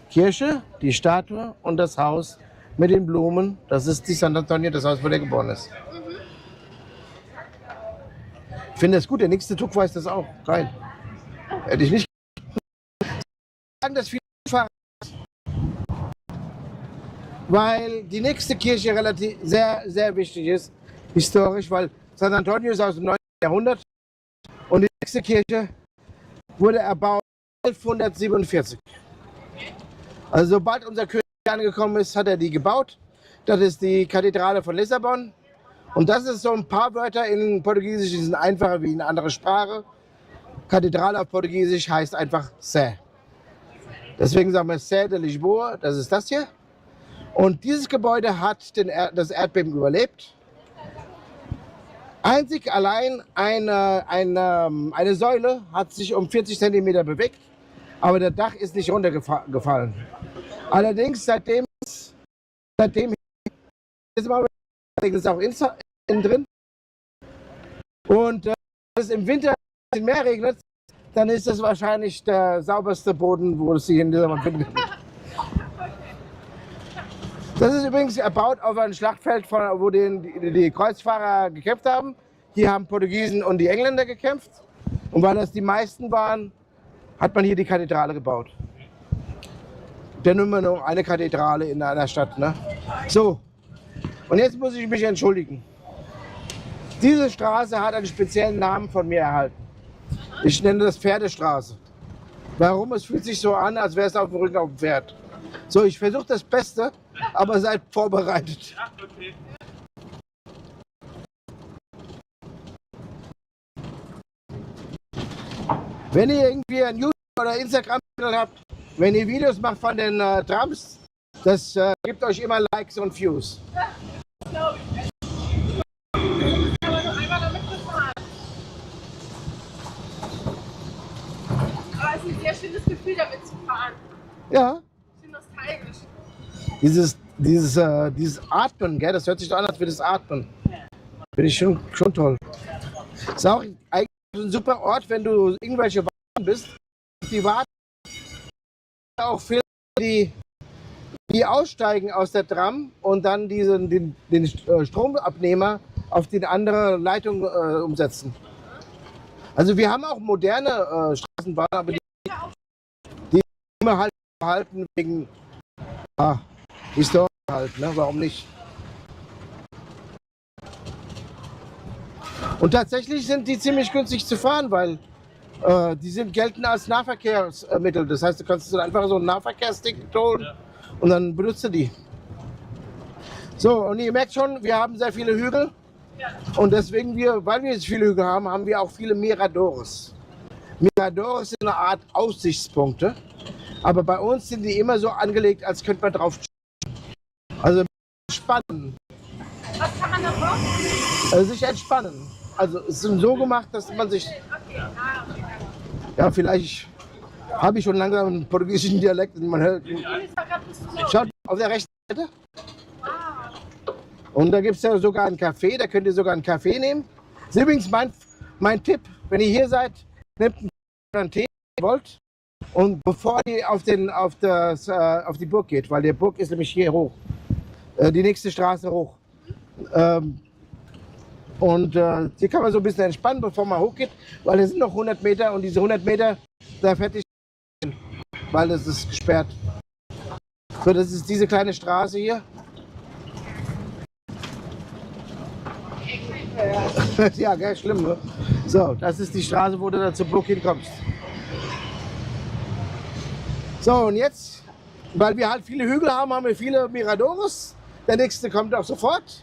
Kirche, die Statue und das Haus mit den Blumen, das ist die San Antonio, das Haus, wo der geboren ist. Ich finde das gut, der nächste Tuk weiß das auch. Geil. Hätte ich nicht sagen, dass viele fahren, weil die nächste Kirche relativ sehr wichtig ist, historisch, weil San Antonio ist aus dem 9. Jahrhundert und die nächste Kirche wurde erbaut 1147. Also sobald unser König angekommen ist, hat er die gebaut. Das ist die Kathedrale von Lissabon. Und das ist so ein paar Wörter in Portugiesisch, die sind einfacher wie in einer anderen Sprache. Kathedrale auf Portugiesisch heißt einfach Sé. Deswegen sagen wir Sé de Lisboa, das ist das hier. Und dieses Gebäude hat das Erdbeben überlebt. Einzig allein eine Säule hat sich um 40 cm bewegt. aber das Dach ist nicht runtergefallen. Allerdings seitdem ist es auch innen drin. Und wenn es im Winter ein bisschen mehr regnet, dann ist das wahrscheinlich der sauberste Boden, wo es sich in dieser Mann findet. Das ist übrigens erbaut auf einem Schlachtfeld, wo die Kreuzfahrer gekämpft haben. Hier haben Portugiesen und die Engländer gekämpft. Und weil das die meisten waren, hat man hier die Kathedrale gebaut. Denn immer noch eine Kathedrale in einer Stadt. Ne? So, und jetzt muss ich mich entschuldigen. Diese Straße hat einen speziellen Namen von mir erhalten. Ich nenne das Pferdestraße. Warum? Es fühlt sich so an, als wäre es auf dem Rücken auf dem Pferd. So, ich versuche das Beste, aber seid vorbereitet. Ja, okay. Wenn ihr irgendwie ein YouTube- oder Instagram-Channel habt, wenn ihr Videos macht von den Trams, das gibt euch immer Likes und Views. Aber es ist ein sehr schönes Gefühl, damit zu fahren. Ja, Ich bin nostalgisch. dieses Atmen, gell, das hört sich doch an, als würde es atmen. Finde ich schon toll. Ist auch eigentlich ein super Ort, wenn du irgendwelche Warten bist. Die warten auch Filme, die aussteigen aus der Tram und dann den Stromabnehmer auf die andere Leitung umsetzen. Also wir haben auch moderne Straßenbahnen, aber die immer halt halten wegen Historie halt, ne? Warum nicht? Und tatsächlich sind die ziemlich günstig zu fahren, weil die gelten als Nahverkehrsmittel. Das heißt, du kannst einfach so ein Nahverkehrsticket holen und dann benutzt du die. So, und ihr merkt schon, wir haben sehr viele Hügel. Und deswegen, weil wir jetzt viele Hügel haben, haben wir auch viele Miradores. Miradores sind eine Art Aussichtspunkte. Aber bei uns sind die immer so angelegt, als könnte man drauf also entspannen. Was kann man da machen? Sich entspannen. Also es ist so gemacht, dass man sich... Ja, vielleicht habe ich schon langsam einen portugiesischen Dialekt und man hört... Schaut auf der rechten Seite. Und da gibt es ja sogar einen Café, da könnt ihr sogar einen Kaffee nehmen. Das ist übrigens mein Tipp, wenn ihr hier seid, nehmt einen Tee, wenn ihr wollt. Und bevor ihr auf die Burg geht, weil die Burg ist nämlich hier hoch, die nächste Straße hoch. Hier kann man so ein bisschen entspannen, bevor man hochgeht, weil es sind noch 100 Meter und diese 100 Meter, da fährt ich hin, weil es ist gesperrt. So, das ist diese kleine Straße hier. Ja, gell, schlimm, ne? So, das ist die Straße, wo du da zur Burg hinkommst. So, und jetzt, weil wir halt viele Hügel haben, haben wir viele Miradores. Der nächste kommt auch sofort.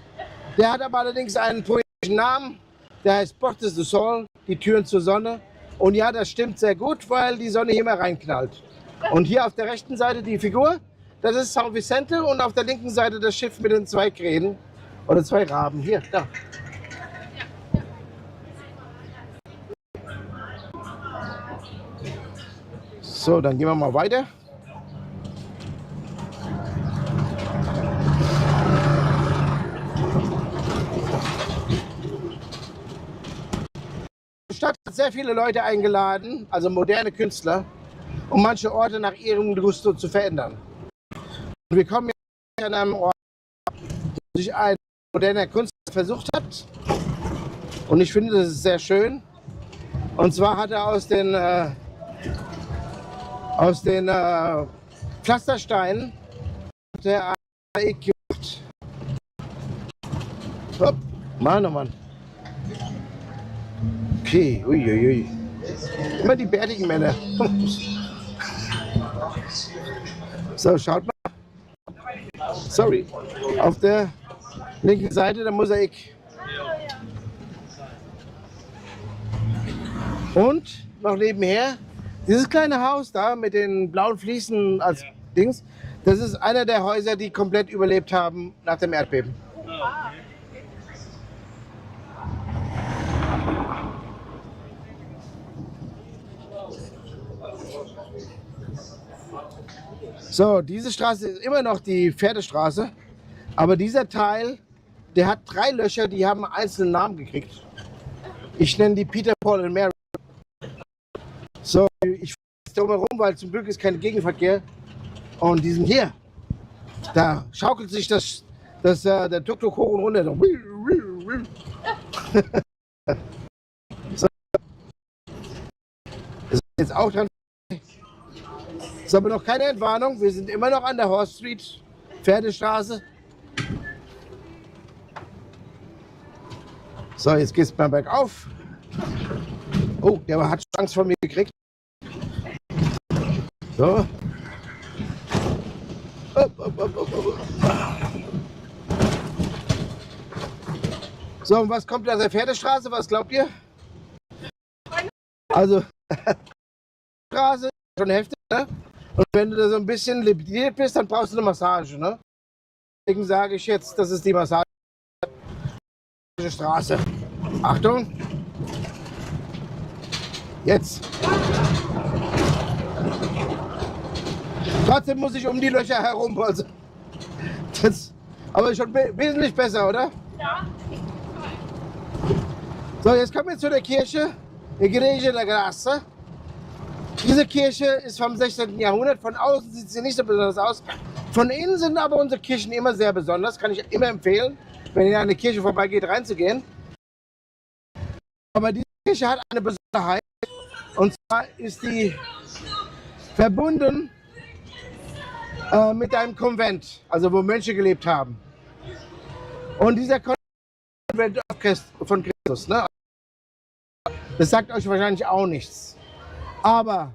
Der hat aber allerdings einen poetischen Namen. Der heißt Portas do Sol, die Türen zur Sonne. Und ja, das stimmt sehr gut, weil die Sonne hier mal reinknallt. Und hier auf der rechten Seite die Figur, das ist São Vicente und auf der linken Seite das Schiff mit den 2 Krähen oder 2 Raben. Hier, da. So, dann gehen wir mal weiter. Die Stadt hat sehr viele Leute eingeladen, also moderne Künstler, um manche Orte nach ihrem Gusto zu verändern. Und wir kommen jetzt an einem Ort, wo sich ein moderner Künstler versucht hat. Und ich finde, das ist sehr schön. Und zwar hat er aus den Pflastersteinen der gemacht. Hopp, Mann, oh Mann. Okay, uiuiui. Immer die bärtigen Männer. So, schaut mal. Sorry. Auf der linken Seite der Mosaik. Und noch nebenher dieses kleine Haus da mit den blauen Fliesen als Dings. Das ist einer der Häuser, die komplett überlebt haben nach dem Erdbeben. So, diese Straße ist immer noch die Pferdestraße, aber dieser Teil, der hat 3 Löcher, die haben einen einzelnen Namen gekriegt. Ich nenne die Peter, Paul und Mary. So, ich fahre da herum, weil zum Glück ist kein Gegenverkehr. Und diesen hier, da schaukelt sich der Tuk-Tuk hoch und runter. So. Das ist jetzt auch dran. Ist aber noch keine Entwarnung. Wir sind immer noch an der Horse Street, Pferdestraße. So, jetzt geht's mal bergauf. Oh, der hat Angst vor mir gekriegt. So. So, und was kommt aus der Pferdestraße? Was glaubt ihr? Also, Straße ist schon heftig, ne? Und wenn du da so ein bisschen limitiert bist, dann brauchst du eine Massage, ne? Deswegen sage ich jetzt, das ist die Massagestraße. Achtung! Jetzt! Trotzdem muss ich um die Löcher herum, also. Aber schon wesentlich besser, oder? Ja. So, jetzt kommen wir zu der Kirche, Igreja da Graça. Diese Kirche ist vom 16. Jahrhundert. Von außen sieht sie nicht so besonders aus. Von innen sind aber unsere Kirchen immer sehr besonders. Kann ich immer empfehlen, wenn ihr an eine Kirche vorbeigeht, reinzugehen. Aber diese Kirche hat eine Besonderheit. Und zwar ist die verbunden mit einem Konvent, also wo Mönche gelebt haben. Und dieser Konvent von Christus, ne? Das sagt euch wahrscheinlich auch nichts. Aber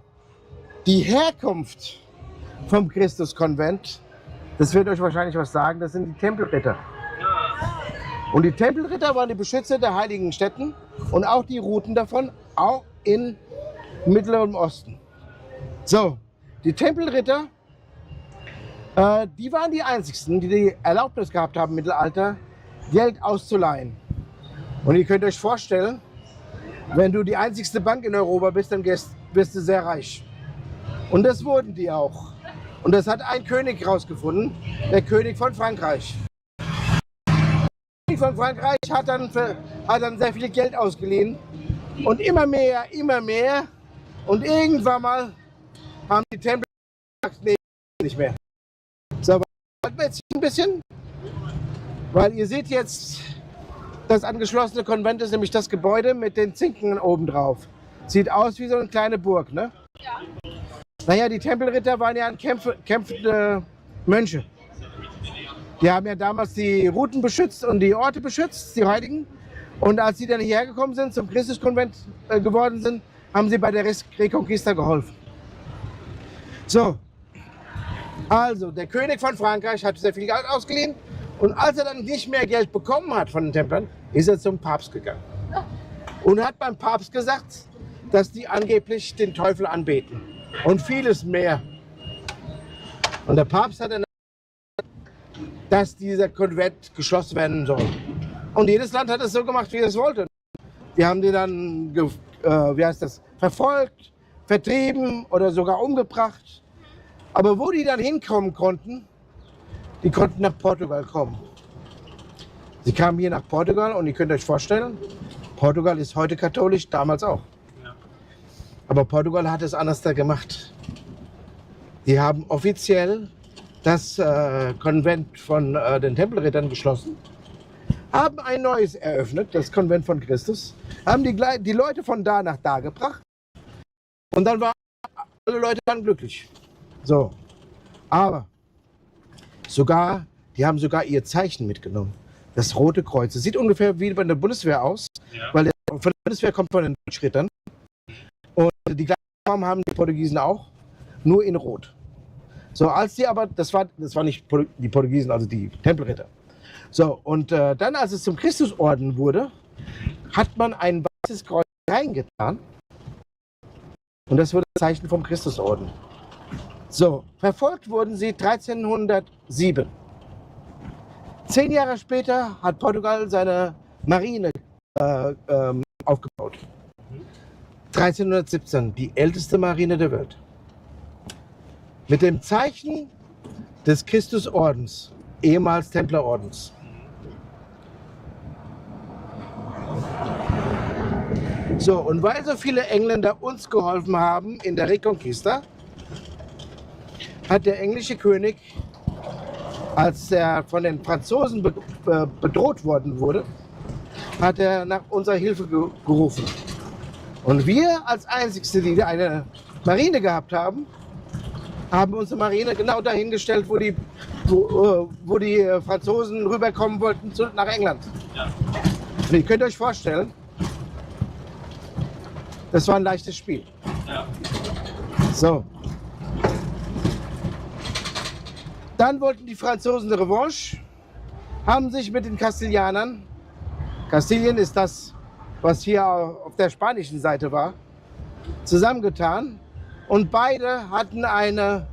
die Herkunft vom Christuskonvent, das wird euch wahrscheinlich was sagen, das sind die Tempelritter. Und die Tempelritter waren die Beschützer der heiligen Stätten und auch die Routen davon, auch in Mittleren Osten. So, die Tempelritter, die waren die einzigsten, die die Erlaubnis gehabt haben im Mittelalter, Geld auszuleihen. Und ihr könnt euch vorstellen, wenn du die einzigste Bank in Europa bist, dann wirst du sehr reich. Und das wurden die auch. Und das hat ein König rausgefunden, der König von Frankreich. Der König von Frankreich hat dann sehr viel Geld ausgeliehen. Und immer mehr, immer mehr. Und irgendwann mal haben die Tempel gesagt, nee, nicht mehr. So, warten wir jetzt ein bisschen. Weil ihr seht jetzt, das angeschlossene Konvent ist nämlich das Gebäude mit den Zinken oben drauf. Sieht aus wie so eine kleine Burg, ne? Ja. Naja, die Tempelritter waren ja kämpfende Mönche. Die haben ja damals die Routen beschützt und die Orte beschützt, die Heiligen. Und als sie dann hierher gekommen sind, zum Christuskonvent geworden sind, haben sie bei der Reconquista geholfen. So, also der König von Frankreich hat sehr viel Geld ausgeliehen. Und als er dann nicht mehr Geld bekommen hat von den Templern, ist er zum Papst gegangen. Und hat beim Papst gesagt, dass die angeblich den Teufel anbeten. Und vieles mehr. Und der Papst hat dann gesagt, dass dieser Konvent geschlossen werden soll. Und jedes Land hat es so gemacht, wie es wollte. Die haben die dann, verfolgt, vertrieben oder sogar umgebracht. Aber wo die dann hinkommen konnten, die konnten nach Portugal kommen. Sie kamen hier nach Portugal und ihr könnt euch vorstellen, Portugal ist heute katholisch, damals auch. Ja. Aber Portugal hat es anders da gemacht. Die haben offiziell das Konvent von den Tempelrittern geschlossen, haben ein neues eröffnet, das Konvent von Christus, haben die Leute von da nach da gebracht und dann waren alle Leute glücklich. So, aber die haben sogar ihr Zeichen mitgenommen. Das Rote Kreuz. Das sieht ungefähr wie bei der Bundeswehr aus, ja. Weil von der Bundeswehr kommt von den Deutschrittern. Und die gleiche Form haben die Portugiesen auch, nur in Rot. So, als die aber, das war nicht die Portugiesen, also die Tempelritter. So, und dann, als es zum Christusorden wurde, hat man ein weißes Kreuz reingetan. Und das wurde das Zeichen vom Christusorden. So, verfolgt wurden sie 1307. 10 Jahre später hat Portugal seine Marine aufgebaut. 1317, die älteste Marine der Welt. Mit dem Zeichen des Christusordens, ehemals Templerordens. So, und weil so viele Engländer uns geholfen haben in der Reconquista, hat der englische König, als er von den Franzosen bedroht worden wurde, hat er nach unserer Hilfe gerufen. Und wir als Einzigste, die eine Marine gehabt haben, haben unsere Marine genau dahingestellt, wo die Franzosen rüberkommen wollten nach England. Ja. Und ihr könnt euch vorstellen, das war ein leichtes Spiel. Ja. So. Dann wollten die Franzosen eine Revanche, haben sich mit den Kastillianern, Kastilien ist das, was hier auf der spanischen Seite war, zusammengetan. Und beide hatten eine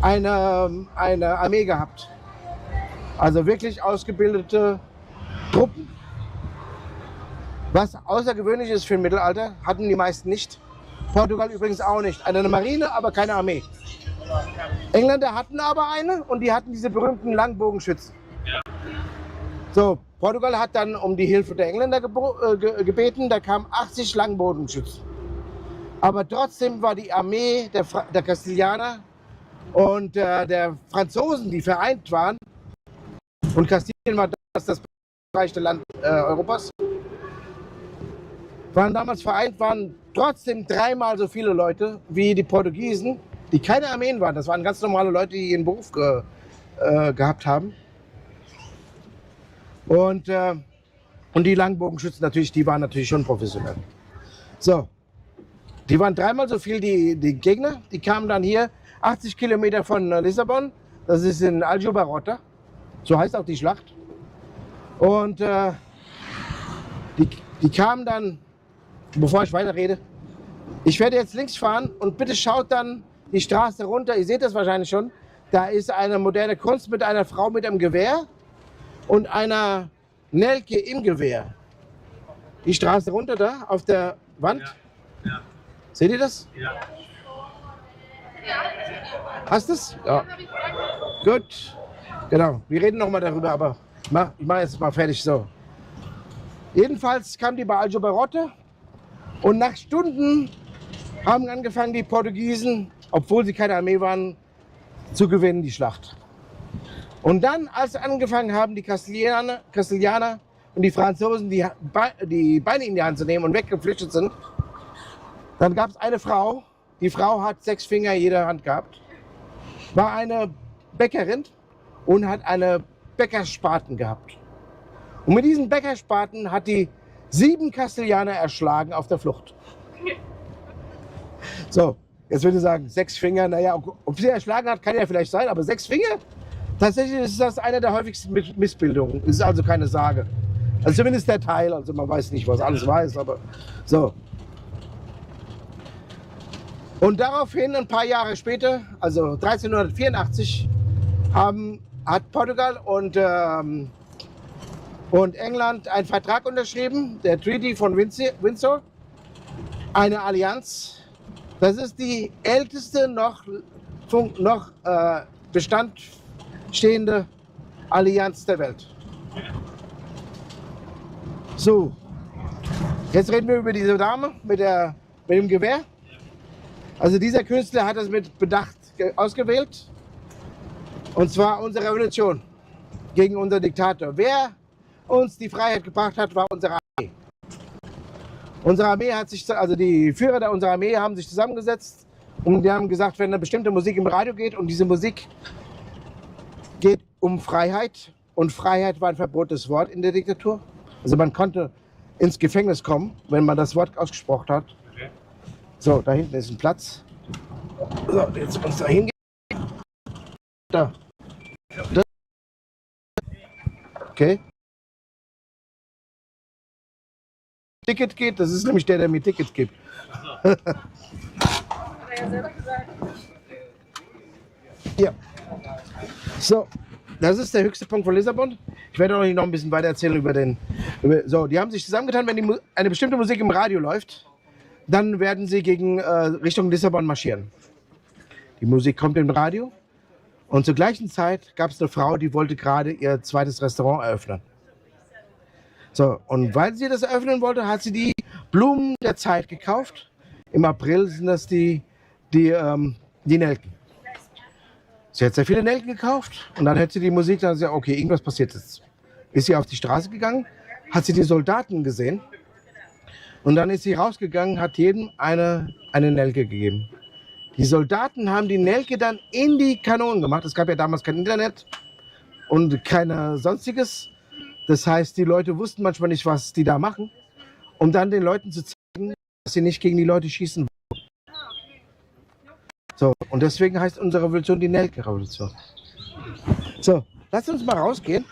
Armee gehabt. Also wirklich ausgebildete Truppen. Was außergewöhnlich ist für ein Mittelalter, hatten die meisten nicht. Portugal übrigens auch nicht. Eine Marine, aber keine Armee. Engländer hatten aber eine und die hatten diese berühmten Langbogenschützen. So, Portugal hat dann um die Hilfe der Engländer gebeten, da kamen 80 Langbogenschützen. Aber trotzdem war die Armee der Kastilianer und der Franzosen, die vereint waren, und Kastilien war das reichste Land Europas, waren damals vereint, waren trotzdem dreimal so viele Leute wie die Portugiesen, die keine Armeen waren. Das waren ganz normale Leute, die ihren Beruf gehabt haben. Und die Langbogenschützen natürlich, die waren natürlich schon professionell. So, die waren dreimal so viel die Gegner. Die kamen dann hier 80 Kilometer von Lissabon. Das ist in Aljubarrota. So heißt auch die Schlacht. Und die kamen dann, bevor ich weiterrede, ich werde jetzt links fahren und bitte schaut dann die Straße runter. Ihr seht das wahrscheinlich schon. Da ist eine moderne Kunst mit einer Frau mit einem Gewehr und einer Nelke im Gewehr. Die Straße runter da auf der Wand. Ja. Ja. Seht ihr das? Ja. Hast du es? Ja. Gut. Genau. Wir reden noch mal darüber, aber ich mach jetzt mal fertig so. Jedenfalls kam die bei Aljubarrota und nach Stunden haben angefangen die Portugiesen, obwohl sie keine Armee waren, zu gewinnen die Schlacht. Und dann, als sie angefangen haben, die Kastilianer und die Franzosen die Beine in die Hand zu nehmen und weggeflüchtet sind, dann gab es eine Frau, die Frau hat 6 Finger in jeder Hand gehabt, war eine Bäckerin und hat eine Bäckerspaten gehabt. Und mit diesen Bäckerspaten hat die 7 Kastilianer erschlagen auf der Flucht. So, jetzt würde ich sagen, 6 Finger, naja, ob sie erschlagen hat, kann ja vielleicht sein, aber 6 Finger? Tatsächlich ist das eine der häufigsten Missbildungen. Es ist also keine Sage. Also zumindest der Teil, also man weiß nicht, was alles weiß, aber so. Und daraufhin, ein paar Jahre später, also 1384, hat Portugal und England einen Vertrag unterschrieben, der Treaty von Windsor, eine Allianz. Das ist die älteste noch bestandstehende Allianz der Welt. So, jetzt reden wir über diese Dame mit dem Gewehr. Also dieser Künstler hat das mit Bedacht ausgewählt. Und zwar unsere Revolution gegen unseren Diktator. Wer uns die Freiheit gebracht hat, war unsere Armee. Unsere Armee hat sich, also die Führer unserer Armee haben sich zusammengesetzt und die haben gesagt, wenn eine bestimmte Musik im Radio geht und diese Musik geht um Freiheit und Freiheit war ein verbotenes Wort in der Diktatur. Also man konnte ins Gefängnis kommen, wenn man das Wort ausgesprochen hat. Okay. So, da hinten ist ein Platz. So, jetzt uns da hingehen. Da. Okay. Ticket geht, das ist nämlich der mir Tickets gibt. Hat er ja selber gesagt. Ja. So, das ist der höchste Punkt von Lissabon. Ich werde euch noch ein bisschen weiter erzählen über so, die haben sich zusammengetan, wenn eine bestimmte Musik im Radio läuft, dann werden sie gegen Richtung Lissabon marschieren. Die Musik kommt im Radio und zur gleichen Zeit gab es eine Frau, die wollte gerade ihr zweites Restaurant eröffnen. So, und weil sie das eröffnen wollte, hat sie die Blumen der Zeit gekauft. Im April sind das die Nelken. Sie hat sehr viele Nelken gekauft und dann hat sie die Musik, dann hat sie gesagt, okay, irgendwas passiert jetzt. Ist sie auf die Straße gegangen, hat sie die Soldaten gesehen und dann ist sie rausgegangen, hat jedem eine Nelke gegeben. Die Soldaten haben die Nelke dann in die Kanonen gemacht. Es gab ja damals kein Internet und kein sonstiges. Das heißt, die Leute wussten manchmal nicht, was die da machen, um dann den Leuten zu zeigen, dass sie nicht gegen die Leute schießen. So, und deswegen heißt unsere Revolution die Nelke-Revolution. So, lasst uns mal rausgehen.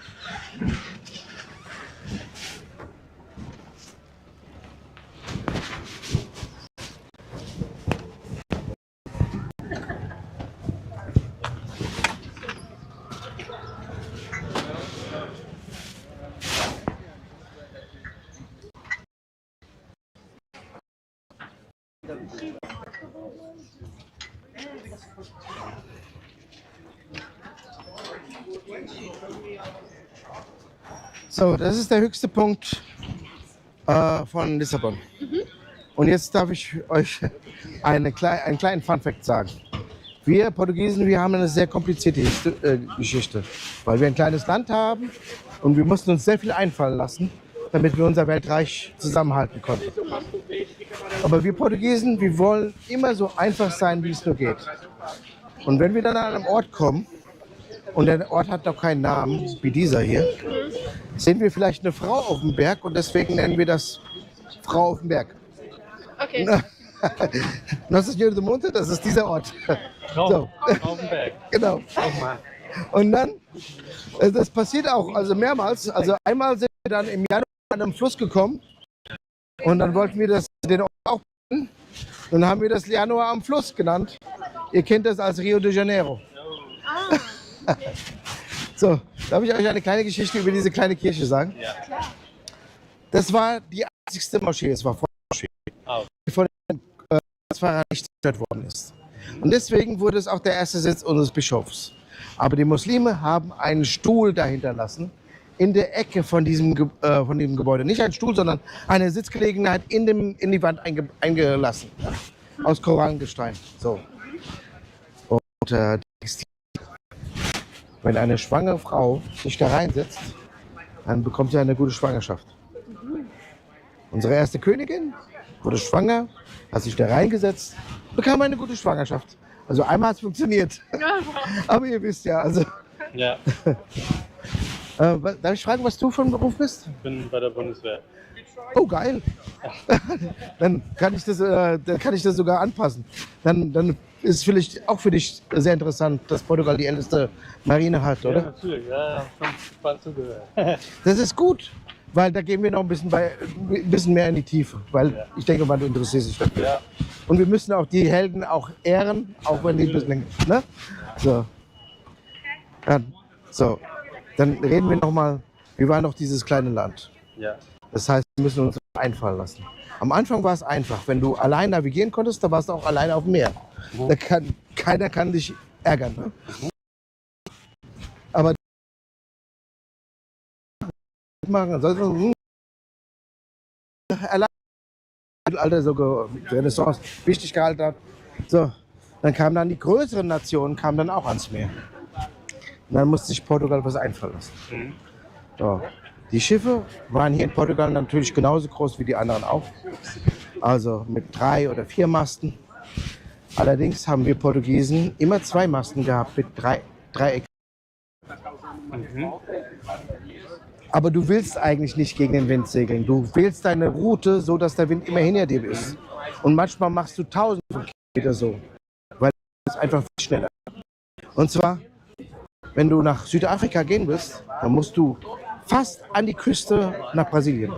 So, das ist der höchste Punkt von Lissabon. Und jetzt darf ich euch einen kleinen Funfact sagen. Wir Portugiesen, wir haben eine sehr komplizierte Geschichte, weil wir ein kleines Land haben und wir mussten uns sehr viel einfallen lassen, damit wir unser Weltreich zusammenhalten konnten. Aber wir Portugiesen, wir wollen immer so einfach sein, wie es nur geht. Und wenn wir dann an einem Ort kommen, und der Ort hat noch keinen Namen, wie dieser hier, sehen wir vielleicht eine Frau auf dem Berg und deswegen nennen wir das Frau auf dem Berg. Okay. Nossa Senhora do Monte, das ist dieser Ort. Frau auf dem Berg. Genau. Und dann, das passiert auch, also mehrmals. Also einmal sind wir dann im Januar an einem Fluss gekommen und dann wollten wir den Ort auch benennen. Dann haben wir das Januar am Fluss genannt. Ihr kennt das als Rio de Janeiro. So, darf ich euch eine kleine Geschichte über diese kleine Kirche sagen? Ja. Das war die einzigste Moschee, es war vor der Moschee, die von den Pfarrern nicht zerstört worden ist. Und deswegen wurde es auch der erste Sitz unseres Bischofs. Aber die Muslime haben einen Stuhl dahinter lassen, in der Ecke von diesem Gebäude. Nicht ein Stuhl, sondern eine Sitzgelegenheit in die Wand eingelassen. Aus Korallengestein. So. Und wenn eine schwangere Frau sich da reinsetzt, dann bekommt sie eine gute Schwangerschaft. Unsere erste Königin wurde schwanger, hat sich da reingesetzt, bekam eine gute Schwangerschaft. Also einmal hat es funktioniert. Aber ihr wisst ja, also. Ja. Darf ich fragen, was du von Beruf bist? Ich bin bei der Bundeswehr. Oh, geil. Dann kann ich das sogar anpassen. Dann ist vielleicht auch für dich sehr interessant, dass Portugal die älteste Marine hat, oder? Ja, natürlich. Ja, schon spannend zugehört. Das ist gut, weil da gehen wir noch ein bisschen mehr in die Tiefe, weil ich denke mal, du interessierst dich dafür. Ja. Und wir müssen auch die Helden auch ehren, auch wenn die ein bisschen länger, ne? So. So, dann reden wir nochmal, wir waren doch dieses kleine Land. Ja. Das heißt, wir müssen uns einfallen lassen. Am Anfang war es einfach. Wenn du allein navigieren konntest, dann warst du auch alleine auf dem Meer. Keiner kann dich ärgern. Ne? Aber machen, allein Alter, so Renaissance wichtig gehalten hat. So, dann kamen dann die größeren Nationen kamen dann auch ans Meer. Und dann musste sich Portugal was einfallen lassen. So. Die Schiffe waren hier in Portugal natürlich genauso groß wie die anderen auch. Also mit 3 oder 4 Masten. Allerdings haben wir Portugiesen immer 2 Masten gehabt mit Dreieck. Aber du willst eigentlich nicht gegen den Wind segeln. Du wählst deine Route so, dass der Wind immer hinter dir ist. Und manchmal machst du 1000 Kilometer so, weil es einfach viel schneller. Und zwar, wenn du nach Südafrika gehen willst, dann musst du fast an die Küste nach Brasilien.